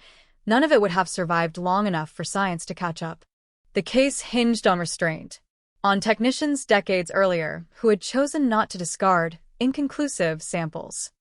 none of it would have survived long enough for science to catch up. The case hinged on restraint, on technicians decades earlier who had chosen not to discard inconclusive samples.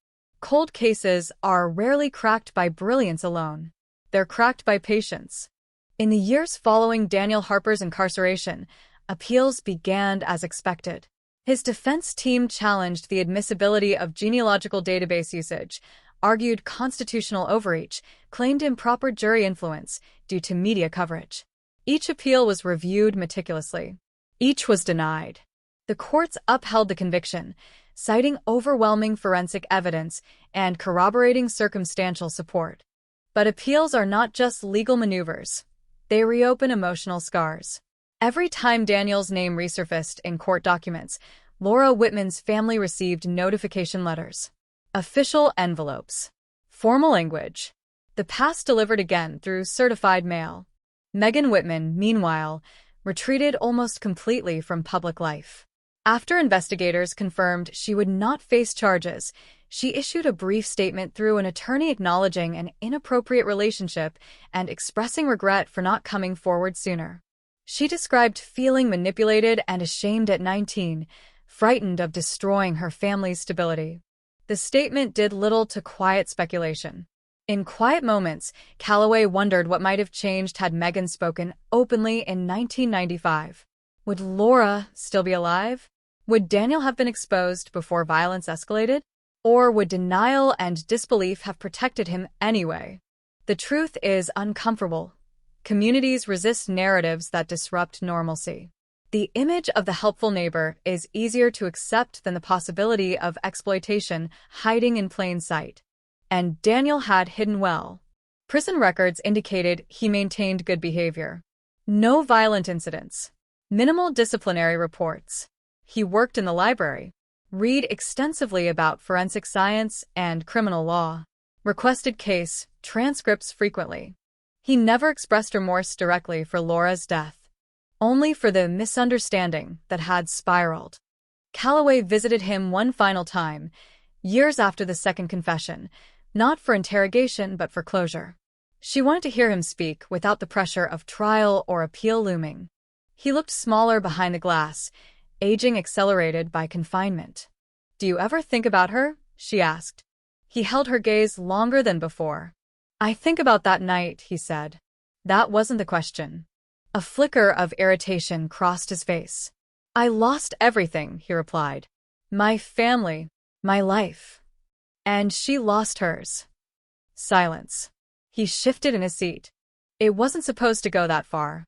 Cold cases are rarely cracked by brilliance alone. They're cracked by patience. In the years following Daniel Harper's incarceration, appeals began as expected. His defense team challenged the admissibility of genealogical database usage, argued constitutional overreach, claimed improper jury influence due to media coverage. Each appeal was reviewed meticulously. Each was denied. The courts upheld the conviction, citing overwhelming forensic evidence and corroborating circumstantial support. But appeals are not just legal maneuvers. They reopen emotional scars. Every time Daniel's name resurfaced in court documents, Laura Whitman's family received notification letters, official envelopes, formal language, the past delivered again through certified mail. Megan Whitman, meanwhile, retreated almost completely from public life. After investigators confirmed she would not face charges, she issued a brief statement through an attorney acknowledging an inappropriate relationship and expressing regret for not coming forward sooner. She described feeling manipulated and ashamed at 19, frightened of destroying her family's stability. The statement did little to quiet speculation. In quiet moments, Calloway wondered what might have changed had Megan spoken openly in 1995. Would Laura still be alive? Would Daniel have been exposed before violence escalated? Or would denial and disbelief have protected him anyway? The truth is uncomfortable. Communities resist narratives that disrupt normalcy. The image of the helpful neighbor is easier to accept than the possibility of exploitation hiding in plain sight. And Daniel had hidden well. Prison records indicated he maintained good behavior. No violent incidents. Minimal disciplinary reports. He worked in the library. Read extensively about forensic science and criminal law. Requested case transcripts frequently. He never expressed remorse directly for Laura's death, only for the misunderstanding that had spiraled. Calloway visited him one final time, years after the second confession, not for interrogation but for closure. She wanted to hear him speak without the pressure of trial or appeal looming. He looked smaller behind the glass, aging accelerated by confinement. "Do you ever think about her?" she asked. He held her gaze longer than before. "I think about that night," he said. That wasn't the question. A flicker of irritation crossed his face. "I lost everything," he replied. "My family, my life. And she lost hers." Silence. He shifted in his seat. It wasn't supposed to go that far.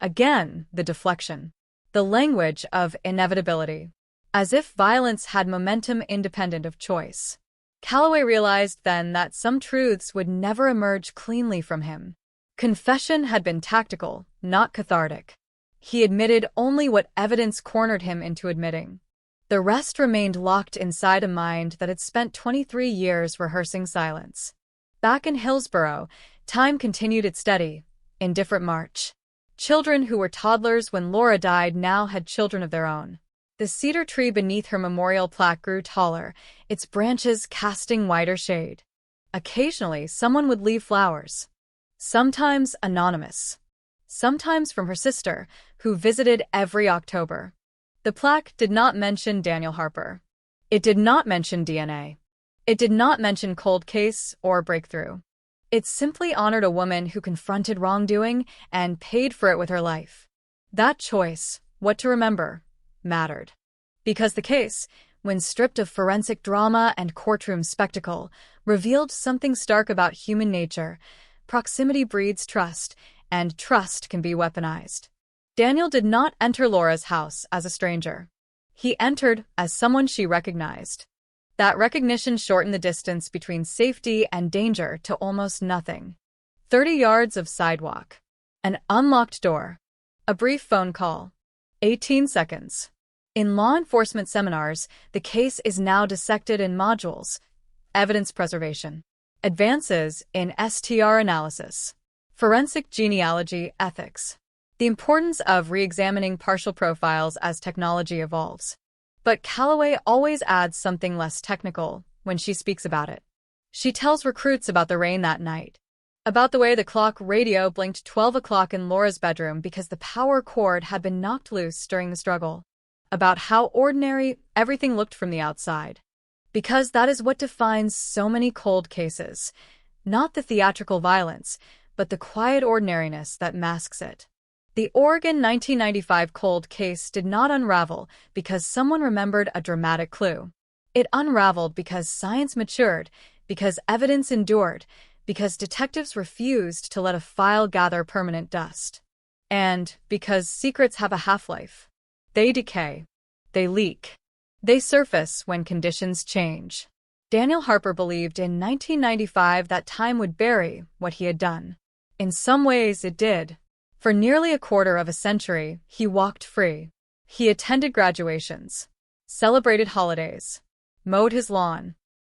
Again, the deflection. The language of inevitability. As if violence had momentum independent of choice. Calloway realized then that some truths would never emerge cleanly from him. Confession had been tactical, not cathartic. He admitted only what evidence cornered him into admitting. The rest remained locked inside a mind that had spent 23 years rehearsing silence. Back in Hillsborough, time continued its steady, indifferent march. Children who were toddlers when Laura died now had children of their own. The cedar tree beneath her memorial plaque grew taller, its branches casting wider shade. Occasionally, someone would leave flowers. Sometimes anonymous. Sometimes from her sister, who visited every October. The plaque did not mention Daniel Harper. It did not mention DNA. It did not mention cold case or breakthrough. It simply honored a woman who confronted wrongdoing and paid for it with her life. That choice, what to remember, mattered. Because the case, when stripped of forensic drama and courtroom spectacle, revealed something stark about human nature. Proximity breeds trust, and trust can be weaponized. Daniel did not enter Laura's house as a stranger. He entered as someone she recognized. That recognition shortened the distance between safety and danger to almost nothing. 30 yards of sidewalk. An unlocked door. A brief phone call. 18 seconds. In law enforcement seminars, the case is now dissected in modules: evidence preservation, advances in STR analysis, forensic genealogy ethics, the importance of re-examining partial profiles as technology evolves. But Calloway always adds something less technical when she speaks about it. She tells recruits about the rain that night, about the way the clock radio blinked 12 o'clock in Laura's bedroom because the power cord had been knocked loose during the struggle, about how ordinary everything looked from the outside. Because that is what defines so many cold cases. Not the theatrical violence, but the quiet ordinariness that masks it. The Oregon 1995 cold case did not unravel because someone remembered a dramatic clue. It unraveled because science matured, because evidence endured, because detectives refused to let a file gather permanent dust. And because secrets have a half-life. They decay. They leak. They surface when conditions change. Daniel Harper believed in 1995 that time would bury what he had done. In some ways, it did. For nearly a quarter of a century, he walked free. He attended graduations, celebrated holidays, mowed his lawn.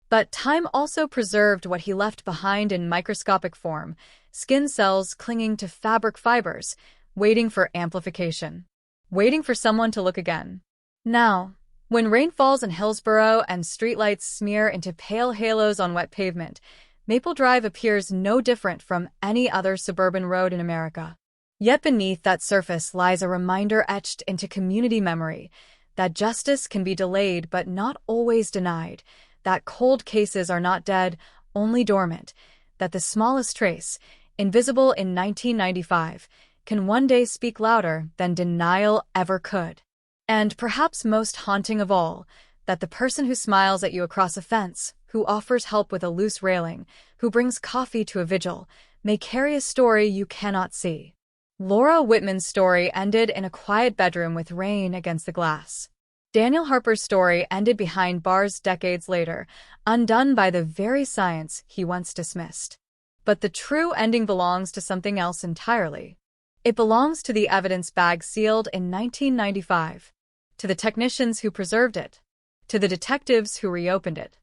But time also preserved what he left behind in microscopic form: skin cells clinging to fabric fibers, waiting for amplification, waiting for someone to look again. Now, when rain falls in Hillsborough and streetlights smear into pale halos on wet pavement, Maple Drive appears no different from any other suburban road in America. Yet beneath that surface lies a reminder etched into community memory that justice can be delayed but not always denied, that cold cases are not dead, only dormant, that the smallest trace, invisible in 1995, can one day speak louder than denial ever could. And perhaps most haunting of all, that the person who smiles at you across a fence, who offers help with a loose railing, who brings coffee to a vigil, may carry a story you cannot see. Laura Whitman's story ended in a quiet bedroom with rain against the glass. Daniel Harper's story ended behind bars decades later, undone by the very science he once dismissed. But the true ending belongs to something else entirely. It belongs to the evidence bag sealed in 1995, to the technicians who preserved it, to the detectives who reopened it,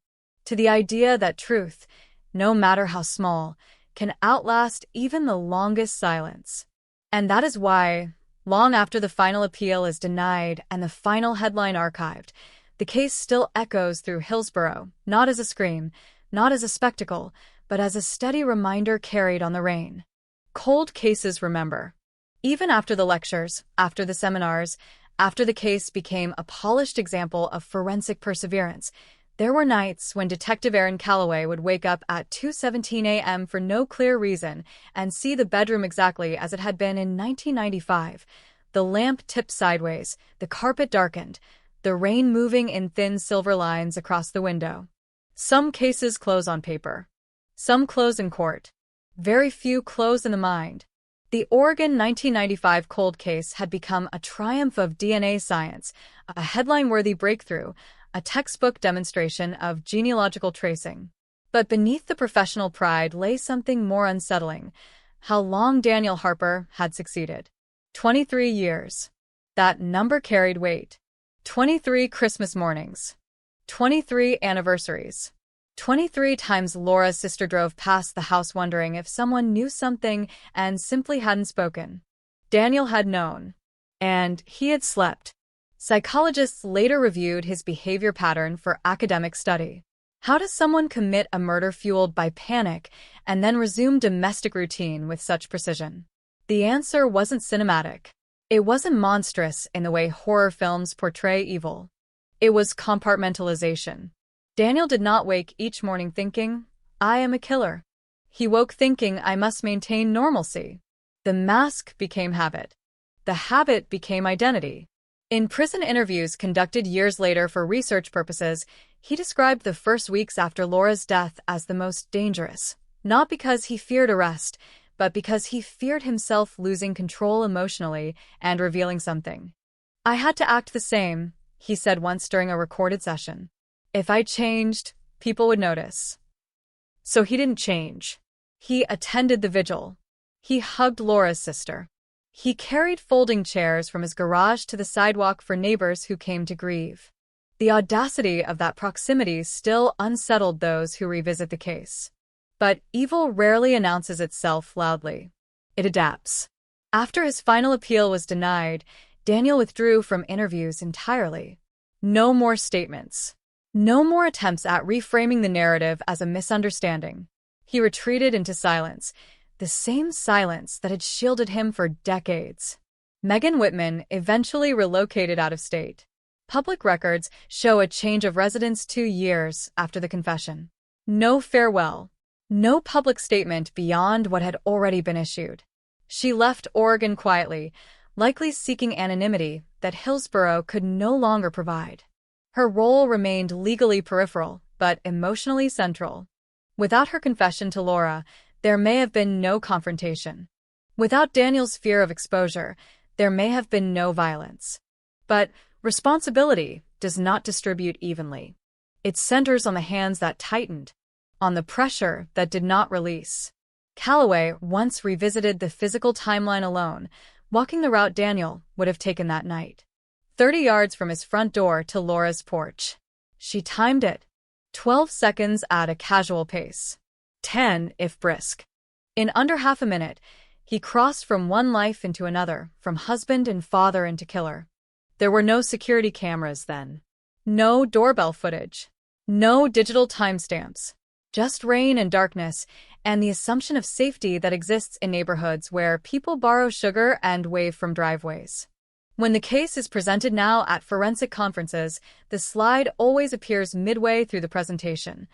to the idea that truth, no matter how small, can outlast even the longest silence. And that is why, long after the final appeal is denied and the final headline archived, the case still echoes through Hillsborough, not as a scream, not as a spectacle, but as a steady reminder carried on the rain. Cold cases remember. Even after the lectures, after the seminars, after the case became a polished example of forensic perseverance, there were nights when Detective Aaron Calloway would wake up at 2:17 a.m. for no clear reason and see the bedroom exactly as it had been in 1995. The lamp tipped sideways, the carpet darkened, the rain moving in thin silver lines across the window. Some cases close on paper. Some close in court. Very few close in the mind. The Oregon 1995 cold case had become a triumph of DNA science, a headline-worthy breakthrough, a textbook demonstration of genealogical tracing. But beneath the professional pride lay something more unsettling: how long Daniel Harper had succeeded. 23 years. That number carried weight. 23 Christmas mornings. 23 anniversaries. 23 times Laura's sister drove past the house wondering if someone knew something and simply hadn't spoken. Daniel had known. And he had slept. Psychologists later reviewed his behavior pattern for academic study. How does someone commit a murder fueled by panic and then resume domestic routine with such precision? The answer wasn't cinematic. It wasn't monstrous in the way horror films portray evil. It was compartmentalization. Daniel did not wake each morning thinking, "I am a killer." He woke thinking, "I must maintain normalcy." The mask became habit. The habit became identity. In prison interviews conducted years later for research purposes, he described the first weeks after Laura's death as the most dangerous, not because he feared arrest, but because he feared himself losing control emotionally and revealing something. "I had to act the same," he said once during a recorded session. "If I changed, people would notice." So he didn't change. He attended the vigil. He hugged Laura's sister. He carried folding chairs from his garage to the sidewalk for neighbors who came to grieve. The audacity of that proximity still unsettled those who revisit the case. But evil rarely announces itself loudly. It adapts. After his final appeal was denied, Daniel withdrew from interviews entirely. No more statements. No more attempts at reframing the narrative as a misunderstanding. He retreated into silence, the same silence that had shielded him for decades. Megan Whitman eventually relocated out of state. Public records show a change of residence 2 years after the confession. No farewell. No public statement beyond what had already been issued. She left Oregon quietly, likely seeking anonymity that Hillsborough could no longer provide. Her role remained legally peripheral, but emotionally central. Without her confession to Laura, there may have been no confrontation. Without Daniel's fear of exposure, there may have been no violence. But responsibility does not distribute evenly. It centers on the hands that tightened, on the pressure that did not release. Calloway once revisited the physical timeline alone, walking the route Daniel would have taken that night. 30 yards from his front door to Laura's porch. She timed it. 12 seconds at a casual pace. 10 if brisk. In under half a minute, he crossed from one life into another, from husband and father into killer. There were no security cameras then. No doorbell footage. No digital timestamps. Just rain and darkness, and the assumption of safety that exists in neighborhoods where people borrow sugar and wave from driveways. When the case is presented now at forensic conferences, the slide always appears midway through the presentation.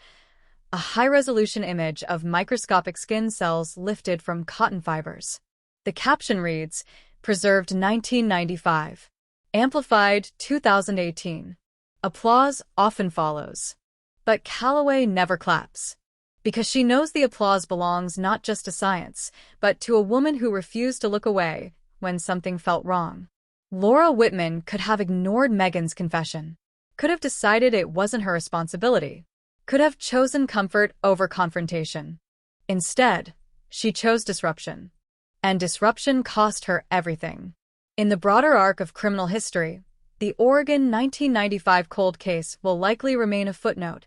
A high-resolution image of microscopic skin cells lifted from cotton fibers. The caption reads, "Preserved 1995. Amplified 2018. Applause often follows." But Calloway never claps. Because she knows the applause belongs not just to science, but to a woman who refused to look away when something felt wrong. Laura Whitman could have ignored Megan's confession. Could have decided it wasn't her responsibility. Could have chosen comfort over confrontation. Instead, she chose disruption. And disruption cost her everything. In the broader arc of criminal history, the Oregon 1995 cold case will likely remain a footnote,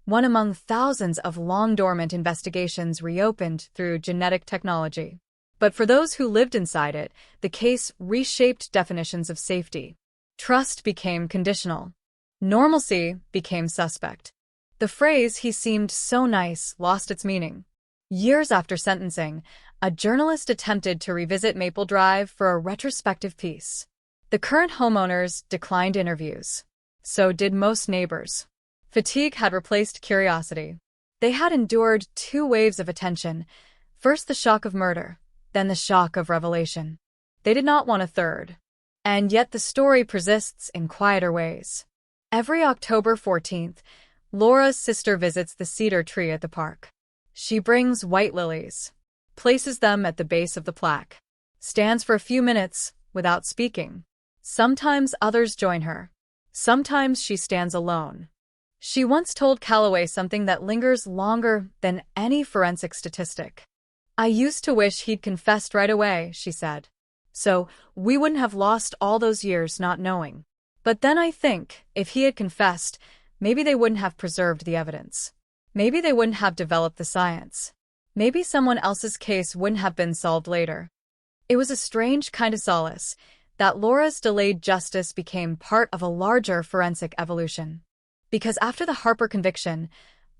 one among thousands of long-dormant investigations reopened through genetic technology. But for those who lived inside it, the case reshaped definitions of safety. Trust became conditional. Normalcy became suspect. The phrase "he seemed so nice" lost its meaning. Years after sentencing, a journalist attempted to revisit Maple Drive for a retrospective piece. The current homeowners declined interviews. So did most neighbors. Fatigue had replaced curiosity. They had endured 2 waves of attention, first the shock of murder, then the shock of revelation. They did not want a third. And yet the story persists in quieter ways. Every October 14th, Laura's sister visits the cedar tree at the park. She brings white lilies, places them at the base of the plaque, stands for a few minutes without speaking. Sometimes others join her. Sometimes she stands alone. She once told Calloway something that lingers longer than any forensic statistic. "I used to wish he'd confessed right away," she said. "So we wouldn't have lost all those years not knowing. But then I think, if he had confessed, maybe they wouldn't have preserved the evidence. Maybe they wouldn't have developed the science. Maybe someone else's case wouldn't have been solved later." It was a strange kind of solace that Laura's delayed justice became part of a larger forensic evolution. Because after the Harper conviction,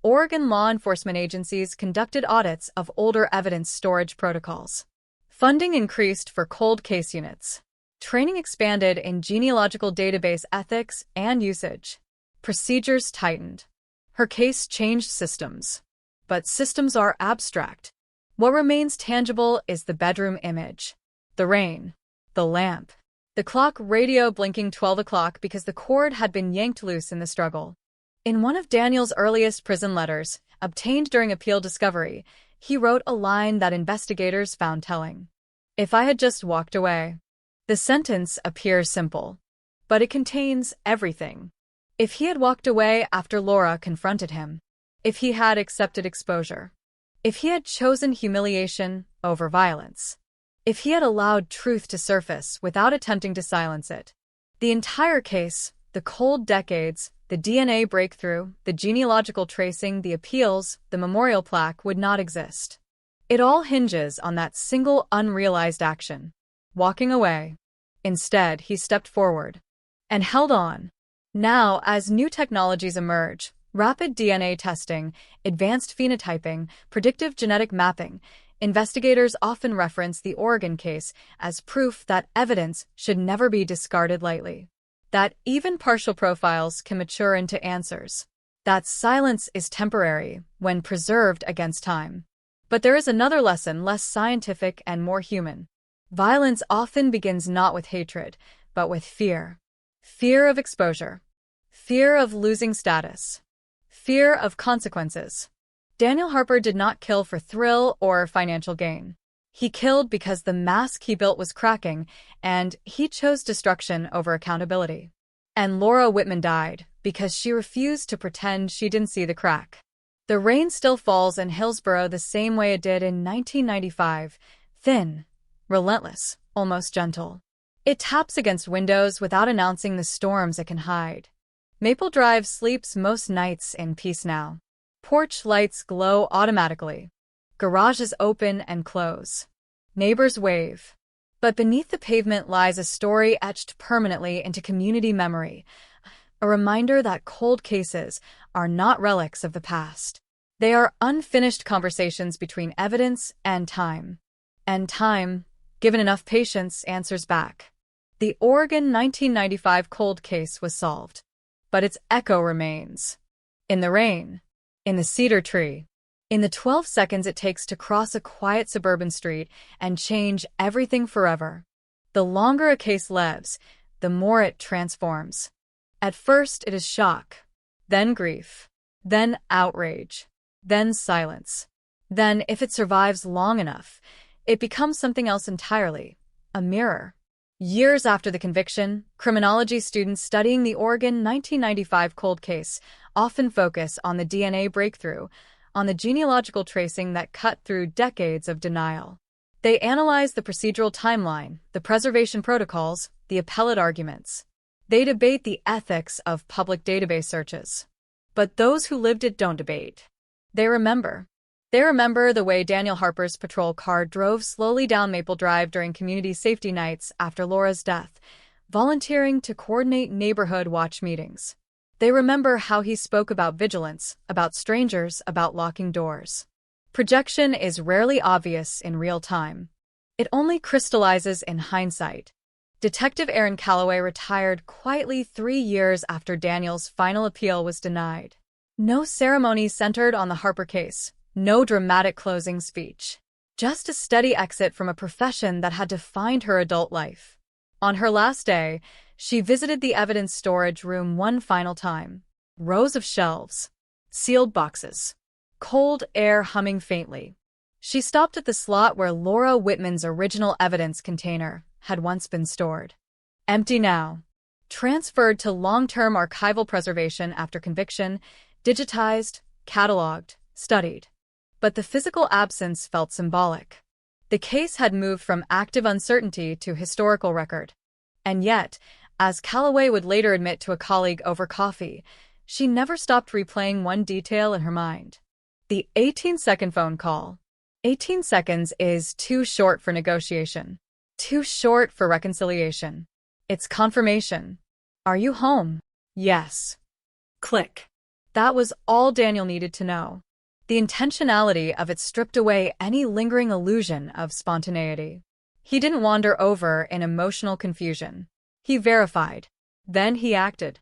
Oregon law enforcement agencies conducted audits of older evidence storage protocols. Funding increased for cold case units. Training expanded in genealogical database ethics and usage. Procedures tightened. Her case changed systems. But systems are abstract. What remains tangible is the bedroom image. The rain. The lamp. The clock radio blinking 12 o'clock because the cord had been yanked loose in the struggle. In one of Daniel's earliest prison letters, obtained during appeal discovery, he wrote a line that investigators found telling. "If I had just walked away." The sentence appears simple, but it contains everything. If he had walked away after Laura confronted him, if he had accepted exposure, if he had chosen humiliation over violence, if he had allowed truth to surface without attempting to silence it. The entire case, the cold decades, the DNA breakthrough, the genealogical tracing, the appeals, the memorial plaque would not exist. It all hinges on that single unrealized action: walking away. Instead, he stepped forward and held on. Now, as new technologies emerge, rapid DNA testing, advanced phenotyping, predictive genetic mapping, investigators often reference the Oregon case as proof that evidence should never be discarded lightly. That even partial profiles can mature into answers. That silence is temporary when preserved against time. But there is another lesson, less scientific and more human. Violence often begins not with hatred, but with fear. Fear of exposure. Fear of losing status. Fear of consequences. Daniel Harper did not kill for thrill or financial gain. He killed because the mask he built was cracking, and he chose destruction over accountability. And Laura Whitman died because she refused to pretend she didn't see the crack. The rain still falls in Hillsborough the same way it did in 1995, thin, relentless, almost gentle. It taps against windows without announcing the storms it can hide. Maple Drive sleeps most nights in peace now. Porch lights glow automatically. Garages open and close. Neighbors wave. But beneath the pavement lies a story etched permanently into community memory, a reminder that cold cases are not relics of the past. They are unfinished conversations between evidence and time. And time, given enough patience, answers back. The Oregon 1995 cold case was solved, but its echo remains. In the rain, in the cedar tree, in the 12 seconds it takes to cross a quiet suburban street and change everything forever. The longer a case lives, the more it transforms. At first it is shock, then grief, then outrage, then silence. Then, if it survives long enough, it becomes something else entirely, a mirror. Years after the conviction, criminology students studying the Oregon 1995 cold case often focus on the DNA breakthrough, on the genealogical tracing that cut through decades of denial. They analyze the procedural timeline, the preservation protocols, the appellate arguments. They debate the ethics of public database searches. But those who lived it don't debate. They remember. They remember the way Daniel Harper's patrol car drove slowly down Maple Drive during community safety nights after Laura's death, volunteering to coordinate neighborhood watch meetings. They remember how he spoke about vigilance, about strangers, about locking doors. Projection is rarely obvious in real time. It only crystallizes in hindsight. Detective Aaron Calloway retired quietly 3 years after Daniel's final appeal was denied. No ceremony centered on the Harper case. No dramatic closing speech. Just a steady exit from a profession that had defined her adult life. On her last day, she visited the evidence storage room one final time. Rows of shelves. Sealed boxes. Cold air humming faintly. She stopped at the slot where Laura Whitman's original evidence container had once been stored. Empty now. Transferred to long-term archival preservation after conviction, digitized, cataloged, studied. But the physical absence felt symbolic. The case had moved from active uncertainty to historical record. And yet, as Calloway would later admit to a colleague over coffee, she never stopped replaying one detail in her mind. The 18-second phone call. 18 seconds is too short for negotiation. Too short for reconciliation. It's confirmation. Are you home? Yes. Click. That was all Daniel needed to know. The intentionality of it stripped away any lingering illusion of spontaneity. He didn't wander over in emotional confusion. He verified. Then he acted.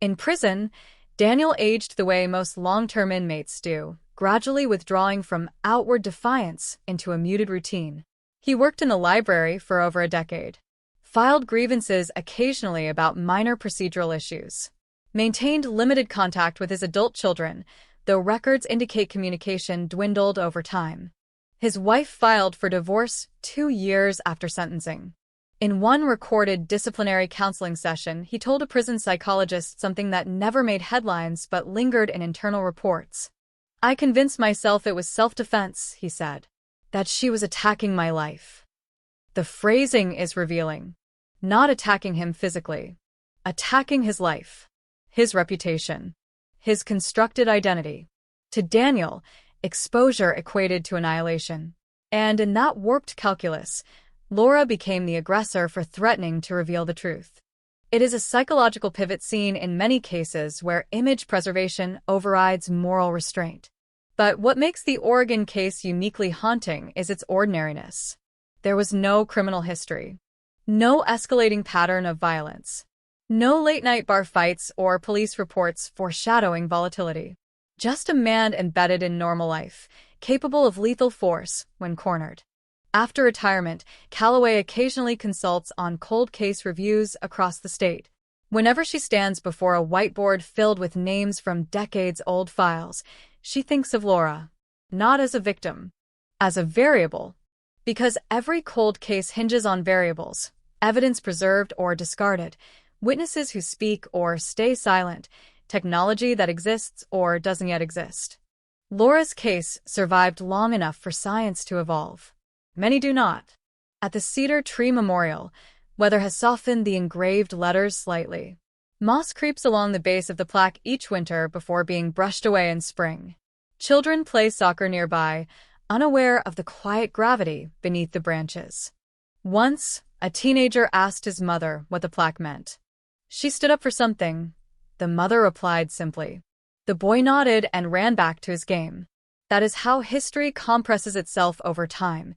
In prison, Daniel aged the way most long-term inmates do, gradually withdrawing from outward defiance into a muted routine. He worked in the library for over a decade, filed grievances occasionally about minor procedural issues, maintained limited contact with his adult children, though records indicate communication dwindled over time. His wife filed for divorce 2 years after sentencing. In one recorded disciplinary counseling session, he told a prison psychologist something that never made headlines but lingered in internal reports. "I convinced myself it was self-defense," he said, "that she was attacking my life." The phrasing is revealing. Not attacking him physically. Attacking his life. His reputation. His constructed identity. To Daniel, exposure equated to annihilation. And in that warped calculus, Laura became the aggressor for threatening to reveal the truth. It is a psychological pivot seen in many cases where image preservation overrides moral restraint. But what makes the Oregon case uniquely haunting is its ordinariness. There was no criminal history. No escalating pattern of violence. No late-night bar fights or police reports foreshadowing volatility. Just a man embedded in normal life, capable of lethal force when cornered. After retirement, Calloway occasionally consults on cold case reviews across the state. Whenever she stands before a whiteboard filled with names from decades-old files, she thinks of Laura, not as a victim, as a variable. Because every cold case hinges on variables, evidence preserved or discarded, witnesses who speak or stay silent, technology that exists or doesn't yet exist. Laura's case survived long enough for science to evolve. Many do not. At the Cedar Tree Memorial, weather has softened the engraved letters slightly. Moss creeps along the base of the plaque each winter before being brushed away in spring. Children play soccer nearby, unaware of the quiet gravity beneath the branches. Once, a teenager asked his mother what the plaque meant. She stood up for something. The mother replied simply. The boy nodded and ran back to his game. That is how history compresses itself over time,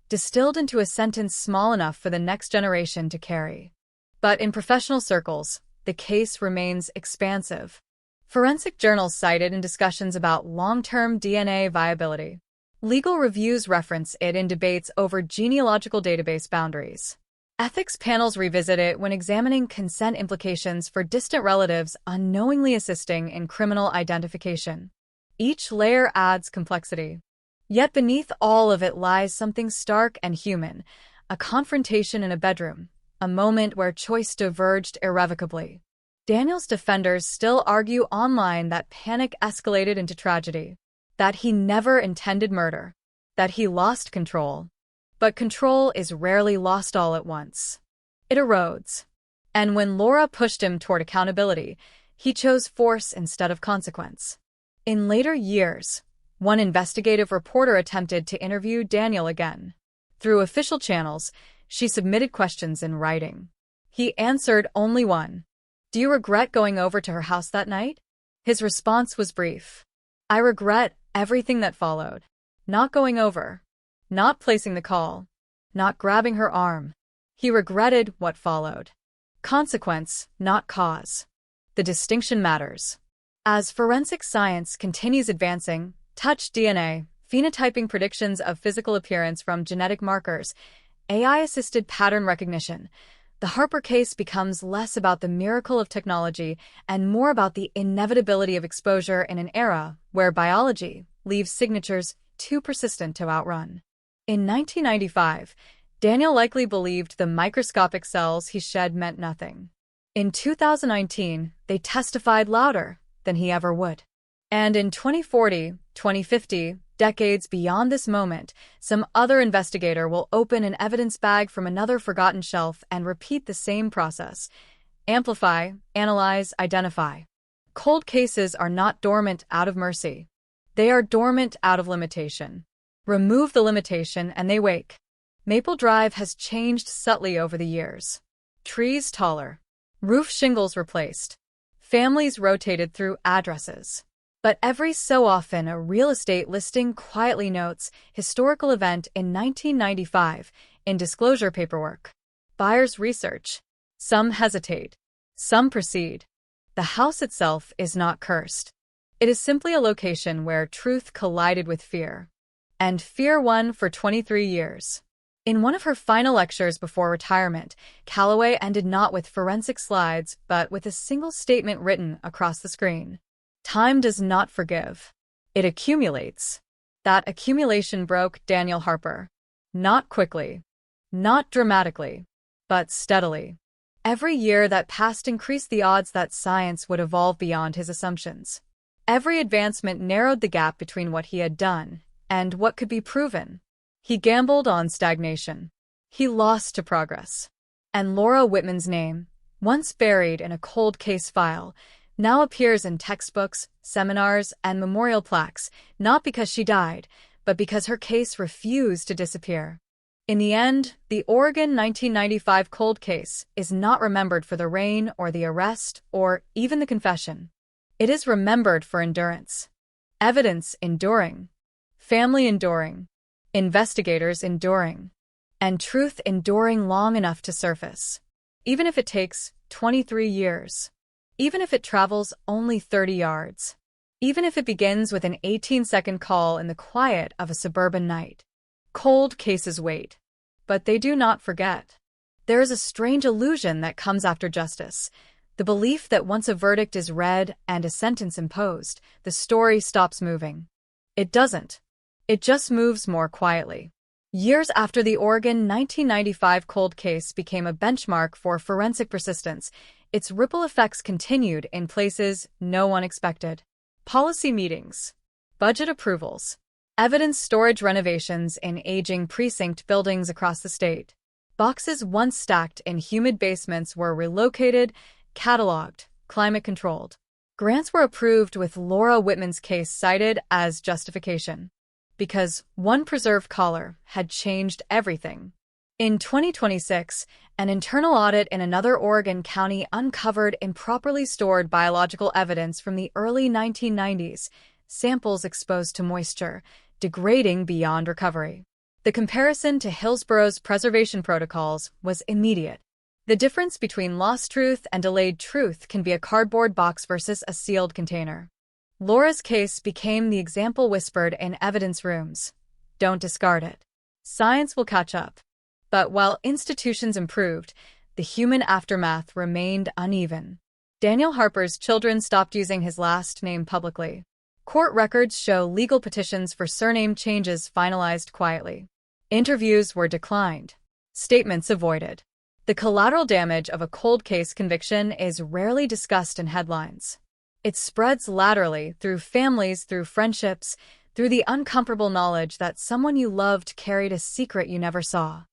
distilled into a sentence small enough for the next generation to carry. But in professional circles, the case remains expansive. Forensic journals cite it in discussions about long-term DNA viability. Legal reviews reference it in debates over genealogical database boundaries. Ethics panels revisit it when examining consent implications for distant relatives unknowingly assisting in criminal identification. Each layer adds complexity. Yet beneath all of it lies something stark and human, a confrontation in a bedroom, a moment where choice diverged irrevocably. Daniel's defenders still argue online that panic escalated into tragedy, that he never intended murder, that he lost control. But control is rarely lost all at once. It erodes. And when Laura pushed him toward accountability, he chose force instead of consequence. In later years, one investigative reporter attempted to interview Daniel again. Through official channels, she submitted questions in writing. He answered only one. Do you regret going over to her house that night? His response was brief. I regret everything that followed. Not going over. Not placing the call. Not grabbing her arm. He regretted what followed. Consequence, not cause. The distinction matters. As forensic science continues advancing, touch DNA, phenotyping predictions of physical appearance from genetic markers, AI-assisted pattern recognition, the Harper case becomes less about the miracle of technology and more about the inevitability of exposure in an era where biology leaves signatures too persistent to outrun. In 1995, Daniel likely believed the microscopic cells he shed meant nothing. In 2019, they testified louder than he ever would. And in 2040, 2050, decades beyond this moment, some other investigator will open an evidence bag from another forgotten shelf and repeat the same process. Amplify, analyze, identify. Cold cases are not dormant out of mercy. They are dormant out of limitation. Remove the limitation and they wake. Maple Drive has changed subtly over the years. Trees taller. Roof shingles replaced. Families rotated through addresses. But every so often, a real estate listing quietly notes historical event in 1995 in disclosure paperwork. Buyers research. Some hesitate. Some proceed. The house itself is not cursed. It is simply a location where truth collided with fear. And fear won for 23 years. In one of her final lectures before retirement, Calloway ended not with forensic slides, but with a single statement written across the screen. Time does not forgive. It accumulates. That accumulation broke Daniel Harper. Not quickly. Not dramatically. But steadily. Every year that passed increased the odds that science would evolve beyond his assumptions. Every advancement narrowed the gap between what he had done and what could be proven. He gambled on stagnation. He lost to progress. And Laura Whitman's name, once buried in a cold case file, now appears in textbooks, seminars, and memorial plaques, not because she died, but because her case refused to disappear. In the end, the Oregon 1995 cold case is not remembered for the rain or the arrest or even the confession. It is remembered for endurance. Evidence enduring. Family enduring. Investigators enduring. And truth enduring long enough to surface. Even if it takes 23 years. Even if it travels only 30 yards. Even if it begins with an 18-second call in the quiet of a suburban night. Cold cases wait. But they do not forget. There is a strange illusion that comes after justice. The belief that once a verdict is read and a sentence imposed, the story stops moving. It doesn't. It just moves more quietly. Years after the Oregon 1995 cold case became a benchmark for forensic persistence, its ripple effects continued in places no one expected. Policy meetings, budget approvals, evidence storage renovations in aging precinct buildings across the state. Boxes once stacked in humid basements were relocated, cataloged, climate-controlled. Grants were approved with Laura Whitman's case cited as justification. Because one preserved collar had changed everything. In 2026, an internal audit in another Oregon county uncovered improperly stored biological evidence from the early 1990s, samples exposed to moisture, degrading beyond recovery. The comparison to Hillsborough's preservation protocols was immediate. The difference between lost truth and delayed truth can be a cardboard box versus a sealed container. Laura's case became the example whispered in evidence rooms. Don't discard it. Science will catch up. But while institutions improved, the human aftermath remained uneven. Daniel Harper's children stopped using his last name publicly. Court records show legal petitions for surname changes finalized quietly. Interviews were declined. Statements avoided. The collateral damage of a cold case conviction is rarely discussed in headlines. It spreads laterally through families, through friendships, through the uncomfortable knowledge that someone you loved carried a secret you never saw.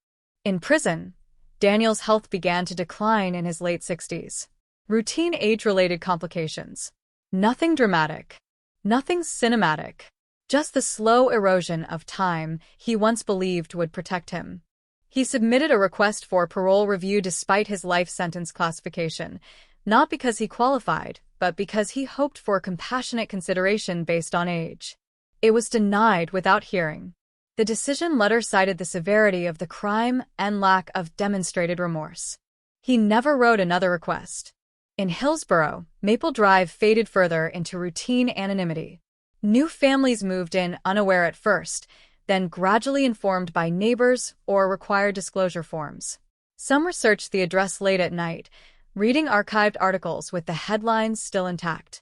In prison, Daniel's health began to decline in his late 60s. Routine age-related complications. Nothing dramatic. Nothing cinematic. Just the slow erosion of time he once believed would protect him. He submitted a request for parole review despite his life sentence classification, not because he qualified, but because he hoped for compassionate consideration based on age. It was denied without hearing. The decision letter cited the severity of the crime and lack of demonstrated remorse. He never wrote another request. In Hillsborough, Maple Drive faded further into routine anonymity. New families moved in unaware at first, then gradually informed by neighbors or required disclosure forms. Some researched the address late at night, reading archived articles with the headlines still intact.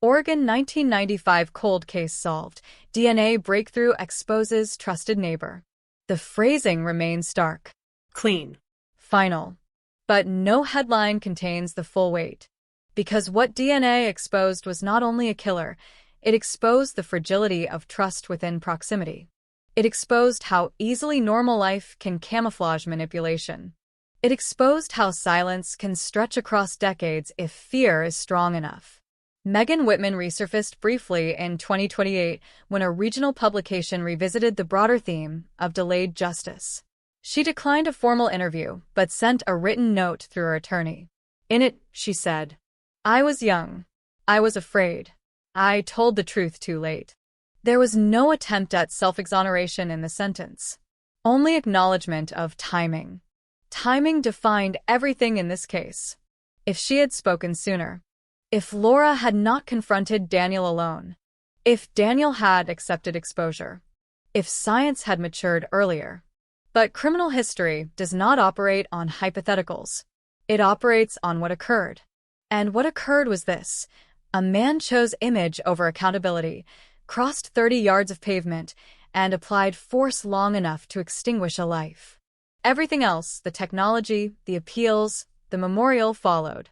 Oregon 1995 cold case solved. DNA breakthrough exposes trusted neighbor. The phrasing remains stark. Clean. Final. But no headline contains the full weight. Because what DNA exposed was not only a killer, it exposed the fragility of trust within proximity. It exposed how easily normal life can camouflage manipulation. It exposed how silence can stretch across decades if fear is strong enough. Megan Whitman resurfaced briefly in 2028 when a regional publication revisited the broader theme of delayed justice. She declined a formal interview, but sent a written note through her attorney. In it, she said, "I was young. I was afraid. I told the truth too late." There was no attempt at self-exoneration in the sentence. Only acknowledgement of timing. Timing defined everything in this case. If she had spoken sooner. If Laura had not confronted Daniel alone. If Daniel had accepted exposure. If science had matured earlier. But criminal history does not operate on hypotheticals. It operates on what occurred. And what occurred was this. A man chose image over accountability, crossed 30 yards of pavement, and applied force long enough to extinguish a life. Everything else, the technology, the appeals, the memorial followed.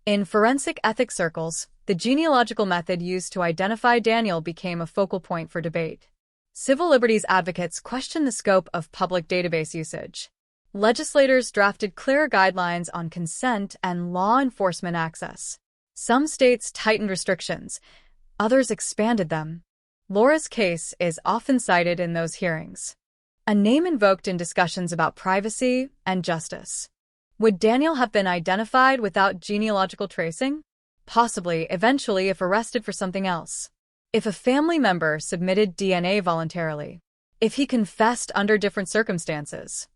In forensic ethics circles, the genealogical method used to identify Daniel became a focal point for debate. Civil liberties advocates questioned the scope of public database usage. Legislators drafted clearer guidelines on consent and law enforcement access. Some states tightened restrictions, others expanded them. Laura's case is often cited in those hearings, a name invoked in discussions about privacy and justice. Would Daniel have been identified without genealogical tracing? Possibly, eventually, if arrested for something else. If a family member submitted DNA voluntarily. If he confessed under different circumstances.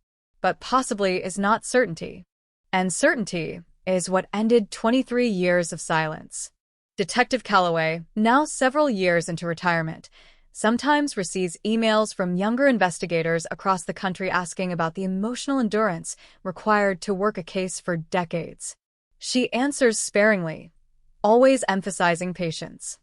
But possibly is not certainty. And certainty is what ended 23 years of silence. Detective Calloway, now several years into retirement, sometimes receives emails from younger investigators across the country asking about the emotional endurance required to work a case for decades. She answers sparingly, always emphasizing patience.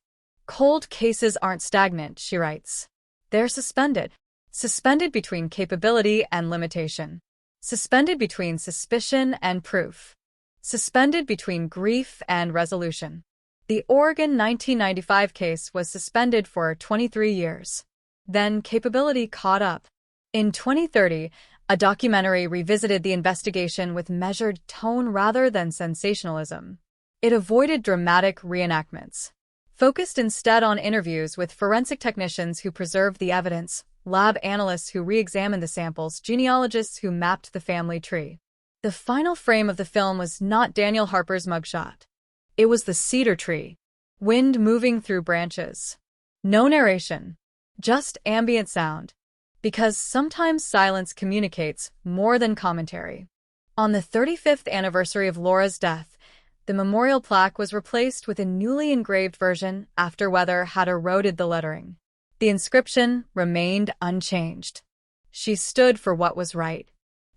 Cold cases aren't stagnant, she writes. They're suspended. Suspended between capability and limitation. Suspended between suspicion and proof. Suspended between grief and resolution. The Oregon 1995 case was suspended for 23 years. Then capability caught up. In 2030, a documentary revisited the investigation with measured tone rather than sensationalism. It avoided dramatic reenactments, focused instead on interviews with forensic technicians who preserved the evidence, lab analysts who re-examined the samples, genealogists who mapped the family tree. The final frame of the film was not Daniel Harper's mugshot. It was the cedar tree, wind moving through branches. No narration, just ambient sound, because sometimes silence communicates more than commentary. On the 35th anniversary of Laura's death, the memorial plaque was replaced with a newly engraved version after weather had eroded the lettering. The inscription remained unchanged. She stood for what was right.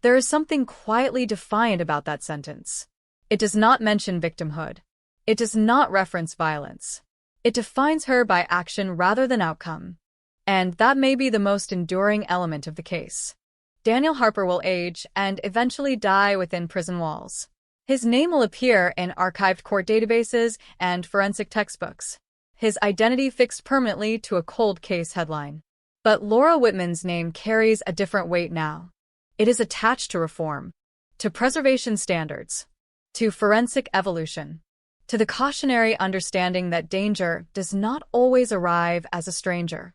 There is something quietly defiant about that sentence. It does not mention victimhood. It does not reference violence. It defines her by action rather than outcome. And that may be the most enduring element of the case. Daniel Harper will age and eventually die within prison walls. His name will appear in archived court databases and forensic textbooks. His identity fixed permanently to a cold case headline. But Laura Whitman's name carries a different weight now. It is attached to reform, to preservation standards, to forensic evolution, to the cautionary understanding that danger does not always arrive as a stranger.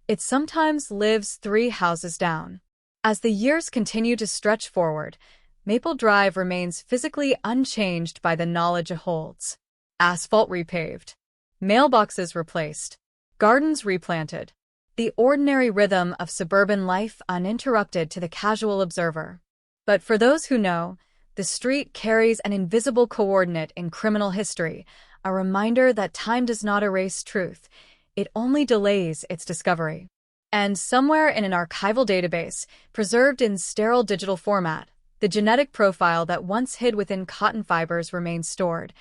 It sometimes lives 3 houses down. As the years continue to stretch forward, Maple Drive remains physically unchanged by the knowledge it holds. Asphalt repaved, mailboxes replaced, gardens replanted, the ordinary rhythm of suburban life uninterrupted to the casual observer. But for those who know, the street carries an invisible coordinate in criminal history, a reminder that time does not erase truth, it only delays its discovery. And somewhere in an archival database, preserved in sterile digital format, the genetic profile that once hid within cotton fibers remains stored,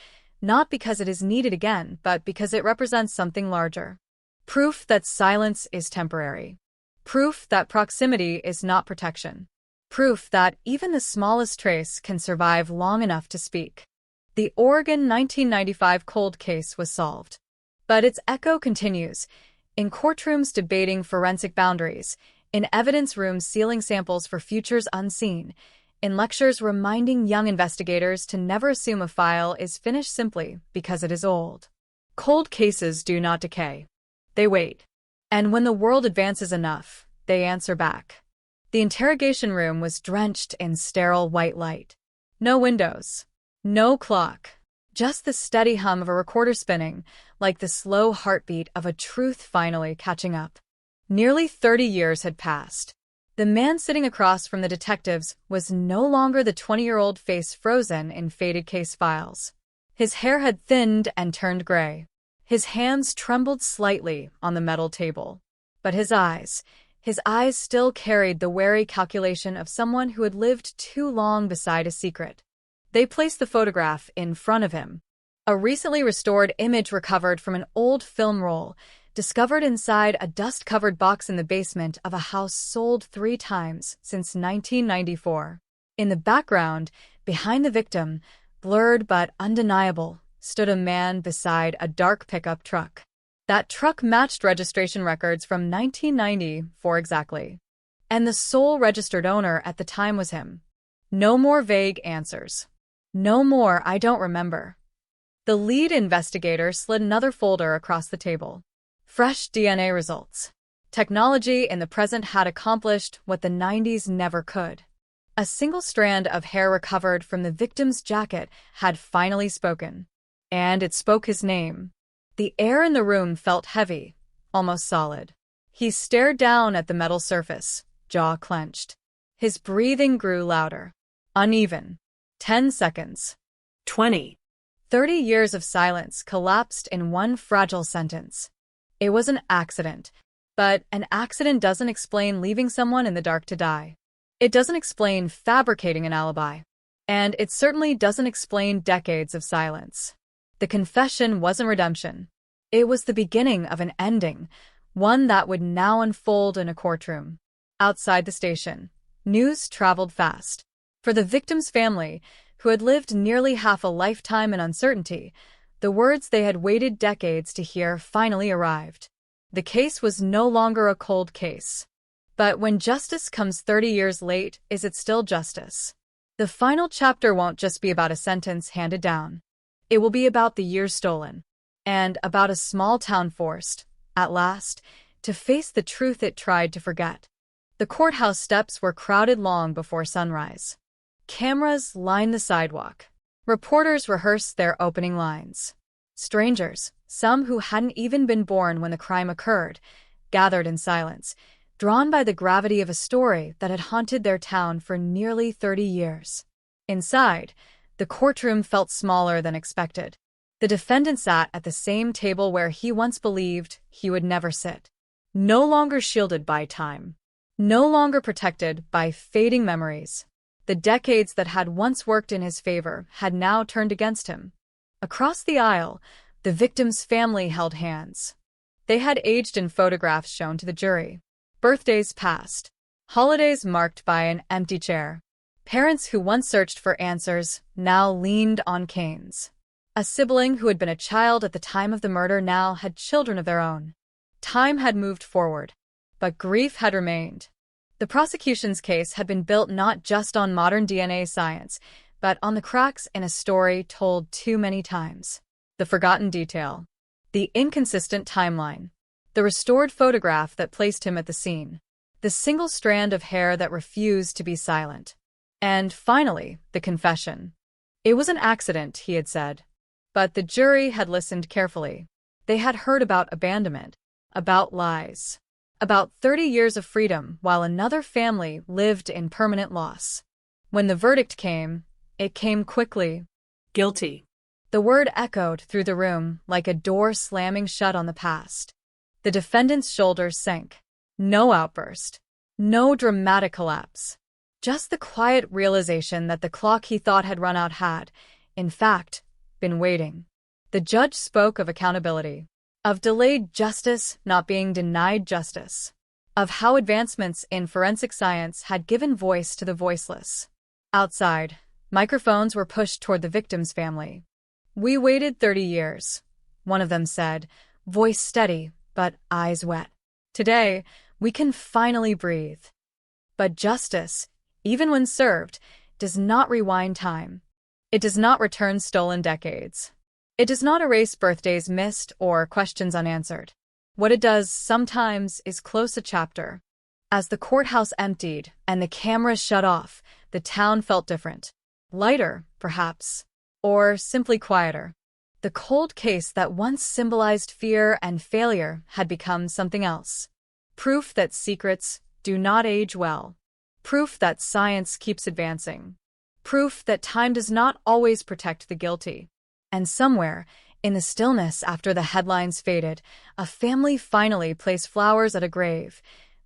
not because it is needed again, but because it represents something larger. Proof that silence is temporary. Proof that proximity is not protection. Proof that even the smallest trace can survive long enough to speak. The Oregon 1995 cold case was solved. But its echo continues, in courtrooms debating forensic boundaries, in evidence rooms sealing samples for futures unseen, in lectures reminding young investigators to never assume a file is finished simply because it is old. Cold cases do not decay. They wait. And when the world advances enough, they answer back. The interrogation room was drenched in sterile white light. No windows. No clock. Just the steady hum of a recorder spinning, like the slow heartbeat of a truth finally catching up. Nearly 30 years had passed. The man sitting across from the detectives was no longer the 20-year-old face frozen in faded case files. His hair had thinned and turned gray. His hands trembled slightly on the metal table. But his eyes still carried the wary calculation of someone who had lived too long beside a secret. They placed the photograph in front of him. A recently restored image recovered from an old film roll, discovered inside a dust-covered box in the basement of a house sold 3 times since 1994. In the background, behind the victim, blurred but undeniable, stood a man beside a dark pickup truck. That truck matched registration records from 1994 exactly. And the sole registered owner at the time was him. No more vague answers. No more "I don't remember." The lead investigator slid another folder across the table. Fresh DNA results. Technology in the present had accomplished what the 90s never could. A single strand of hair recovered from the victim's jacket had finally spoken. And it spoke his name. The air in the room felt heavy, almost solid. He stared down at the metal surface, jaw clenched. His breathing grew louder. Uneven. 10 seconds. 20. 30 years of silence collapsed in one fragile sentence. It was an accident, but an accident doesn't explain leaving someone in the dark to die. It doesn't explain fabricating an alibi. And it certainly doesn't explain decades of silence. The confession wasn't redemption. It was the beginning of an ending, one that would now unfold in a courtroom. Outside the station, news traveled fast. For the victim's family, who had lived nearly half a lifetime in uncertainty, the words they had waited decades to hear finally arrived. The case was no longer a cold case. But when justice comes 30 years late, is it still justice? The final chapter won't just be about a sentence handed down. It will be about the years stolen, and about a small town forced, at last, to face the truth it tried to forget. The courthouse steps were crowded long before sunrise. Cameras lined the sidewalk. Reporters rehearsed their opening lines. Strangers, some who hadn't even been born when the crime occurred, gathered in silence, drawn by the gravity of a story that had haunted their town for nearly 30 years. Inside, the courtroom felt smaller than expected. The defendant sat at the same table where he once believed he would never sit. No longer shielded by time. No longer protected by fading memories. The decades that had once worked in his favor had now turned against him. Across the aisle, the victim's family held hands. They had aged in photographs shown to the jury. Birthdays passed. Holidays marked by an empty chair. Parents who once searched for answers now leaned on canes. A sibling who had been a child at the time of the murder now had children of their own. Time had moved forward, but grief had remained. The prosecution's case had been built not just on modern DNA science, but on the cracks in a story told too many times. The forgotten detail. The inconsistent timeline. The restored photograph that placed him at the scene. The single strand of hair that refused to be silent. And finally, the confession. It was an accident, he had said. But the jury had listened carefully. They had heard about abandonment, about lies, about 30 years of freedom while another family lived in permanent loss. When the verdict came, it came quickly. Guilty. The word echoed through the room like a door slamming shut on the past. The defendant's shoulders sank. No outburst. No dramatic collapse. Just the quiet realization that the clock he thought had run out had, in fact, been waiting. The judge spoke of accountability, of delayed justice not being denied justice, of how advancements in forensic science had given voice to the voiceless. Outside, microphones were pushed toward the victim's family. "We waited 30 years," one of them said, voice steady but eyes wet. "Today, we can finally breathe." But justice, even when served, does not rewind time. It does not return stolen decades. It does not erase birthdays missed or questions unanswered. What it does sometimes is close a chapter. As the courthouse emptied and the cameras shut off, the town felt different. Lighter, perhaps, or simply quieter. The cold case that once symbolized fear and failure had become something else. Proof that secrets do not age well. Proof that science keeps advancing. Proof that time does not always protect the guilty. And somewhere, in the stillness after the headlines faded, a family finally placed flowers at a grave,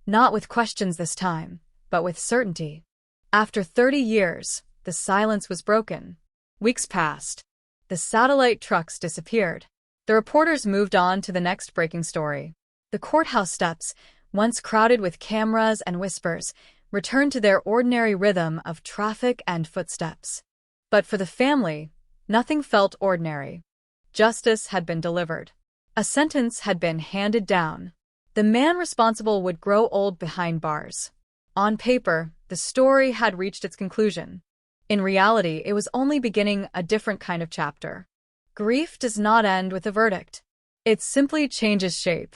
not with questions this time, but with certainty. After 30 years, the silence was broken. Weeks passed. The satellite trucks disappeared. The reporters moved on to the next breaking story. The courthouse steps, once crowded with cameras and whispers, returned to their ordinary rhythm of traffic and footsteps. But for the family, nothing felt ordinary. Justice had been delivered. A sentence had been handed down. The man responsible would grow old behind bars. On paper, the story had reached its conclusion. In reality, it was only beginning a different kind of chapter. Grief does not end with a verdict. It simply changes shape.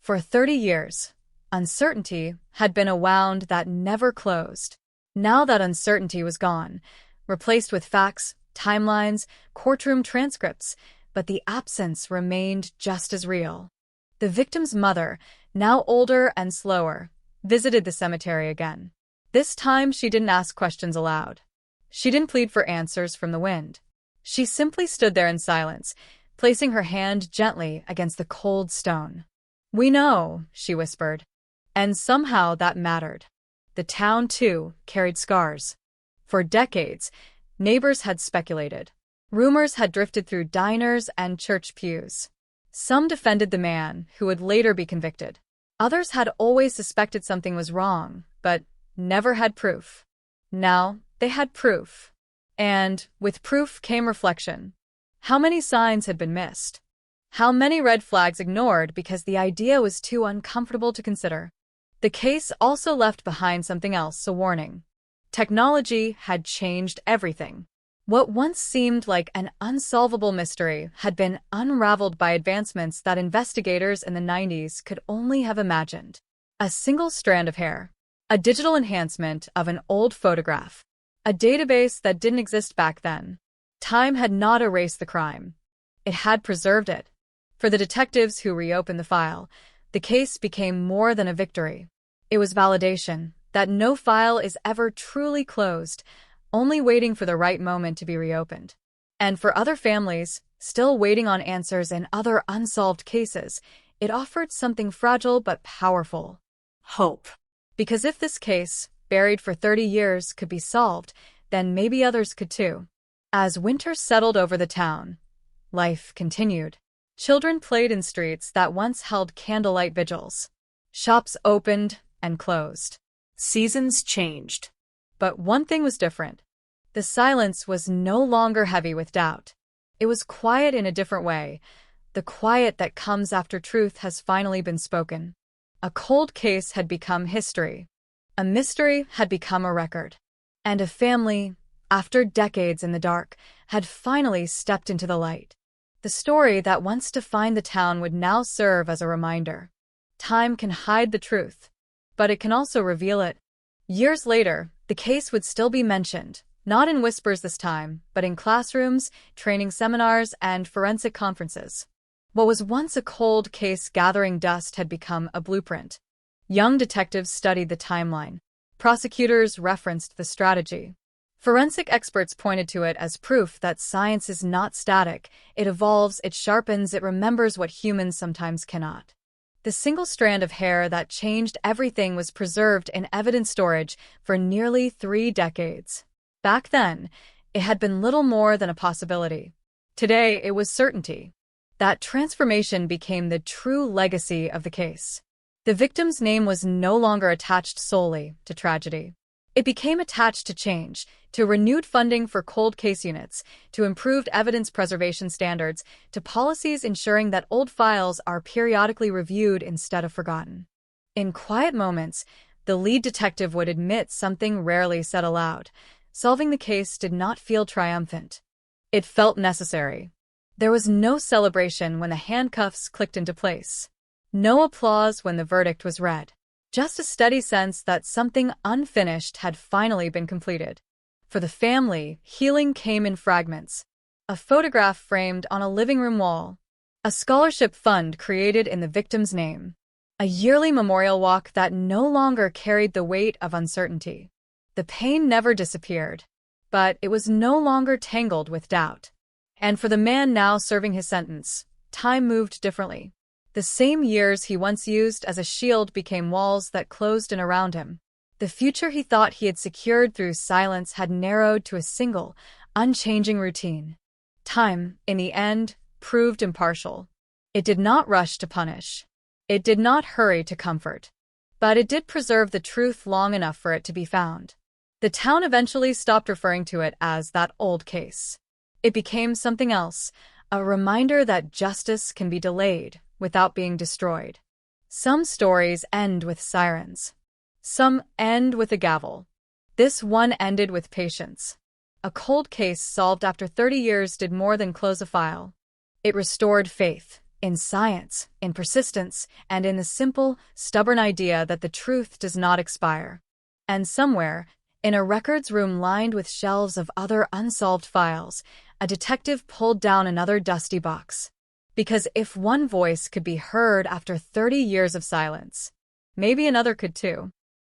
For 30 years, uncertainty had been a wound that never closed. Now that uncertainty was gone, replaced with facts, timelines, courtroom transcripts, but the absence remained just as real. The victim's mother, now older and slower, visited the cemetery again. This time, she didn't ask questions aloud. She didn't plead for answers from the wind. She simply stood there in silence, placing her hand gently against the cold stone. "We know," she whispered. And somehow that mattered. The town, too, carried scars. For decades, neighbors had speculated. Rumors had drifted through diners and church pews. Some defended the man, who would later be convicted. Others had always suspected something was wrong, but never had proof. Now, they had proof. And with proof came reflection. How many signs had been missed? How many red flags ignored because the idea was too uncomfortable to consider? The case also left behind something else, a warning. Technology had changed everything. What once seemed like an unsolvable mystery had been unraveled by advancements that investigators in the 90s could only have imagined. A single strand of hair, a digital enhancement of an old photograph, a database that didn't exist back then. Time had not erased the crime. It had preserved it. For the detectives who reopened the file, the case became more than a victory. It was validation that no file is ever truly closed, only waiting for the right moment to be reopened. And for other families, still waiting on answers in other unsolved cases, it offered something fragile but powerful: hope. Because if this case, buried for 30 years, could be solved, then maybe others could too. As winter settled over the town, life continued. Children played in streets that once held candlelight vigils. Shops opened and closed. Seasons changed. But one thing was different. The silence was no longer heavy with doubt. It was quiet in a different way, the quiet that comes after truth has finally been spoken. A cold case had become history. A mystery had become a record. And a family, after decades in the dark, had finally stepped into the light. The story that once defined the town would now serve as a reminder. Time can hide the truth, but it can also reveal it. Years later, the case would still be mentioned, not in whispers this time, but in classrooms, training seminars, and forensic conferences. What was once a cold case gathering dust had become a blueprint. Young detectives studied the timeline. Prosecutors referenced the strategy. Forensic experts pointed to it as proof that science is not static. It evolves, it sharpens, it remembers what humans sometimes cannot. The single strand of hair that changed everything was preserved in evidence storage for nearly 3 decades. Back then, it had been little more than a possibility. Today, it was certainty. That transformation became the true legacy of the case. The victim's name was no longer attached solely to tragedy. It became attached to change, to renewed funding for cold case units, to improved evidence preservation standards, to policies ensuring that old files are periodically reviewed instead of forgotten. In quiet moments, the lead detective would admit something rarely said aloud. Solving the case did not feel triumphant. It felt necessary. There was no celebration when the handcuffs clicked into place. No applause when the verdict was read. Just a steady sense that something unfinished had finally been completed. For the family, healing came in fragments. A photograph framed on a living room wall. A scholarship fund created in the victim's name. A yearly memorial walk that no longer carried the weight of uncertainty. The pain never disappeared, but it was no longer tangled with doubt. And for the man now serving his sentence, time moved differently. The same years he once used as a shield became walls that closed in around him. The future he thought he had secured through silence had narrowed to a single, unchanging routine. Time, in the end, proved impartial. It did not rush to punish. It did not hurry to comfort. But it did preserve the truth long enough for it to be found. The town eventually stopped referring to it as that old case. It became something else, a reminder that justice can be delayed without being destroyed. Some stories end with sirens. Some end with a gavel. This one ended with patience. A cold case solved after 30 years did more than close a file. It restored faith in science, in persistence, and in the simple, stubborn idea that the truth does not expire. And somewhere, in a records room lined with shelves of other unsolved files, a detective pulled down another dusty box. Because if one voice could be heard after 30 years of silence, maybe another could too.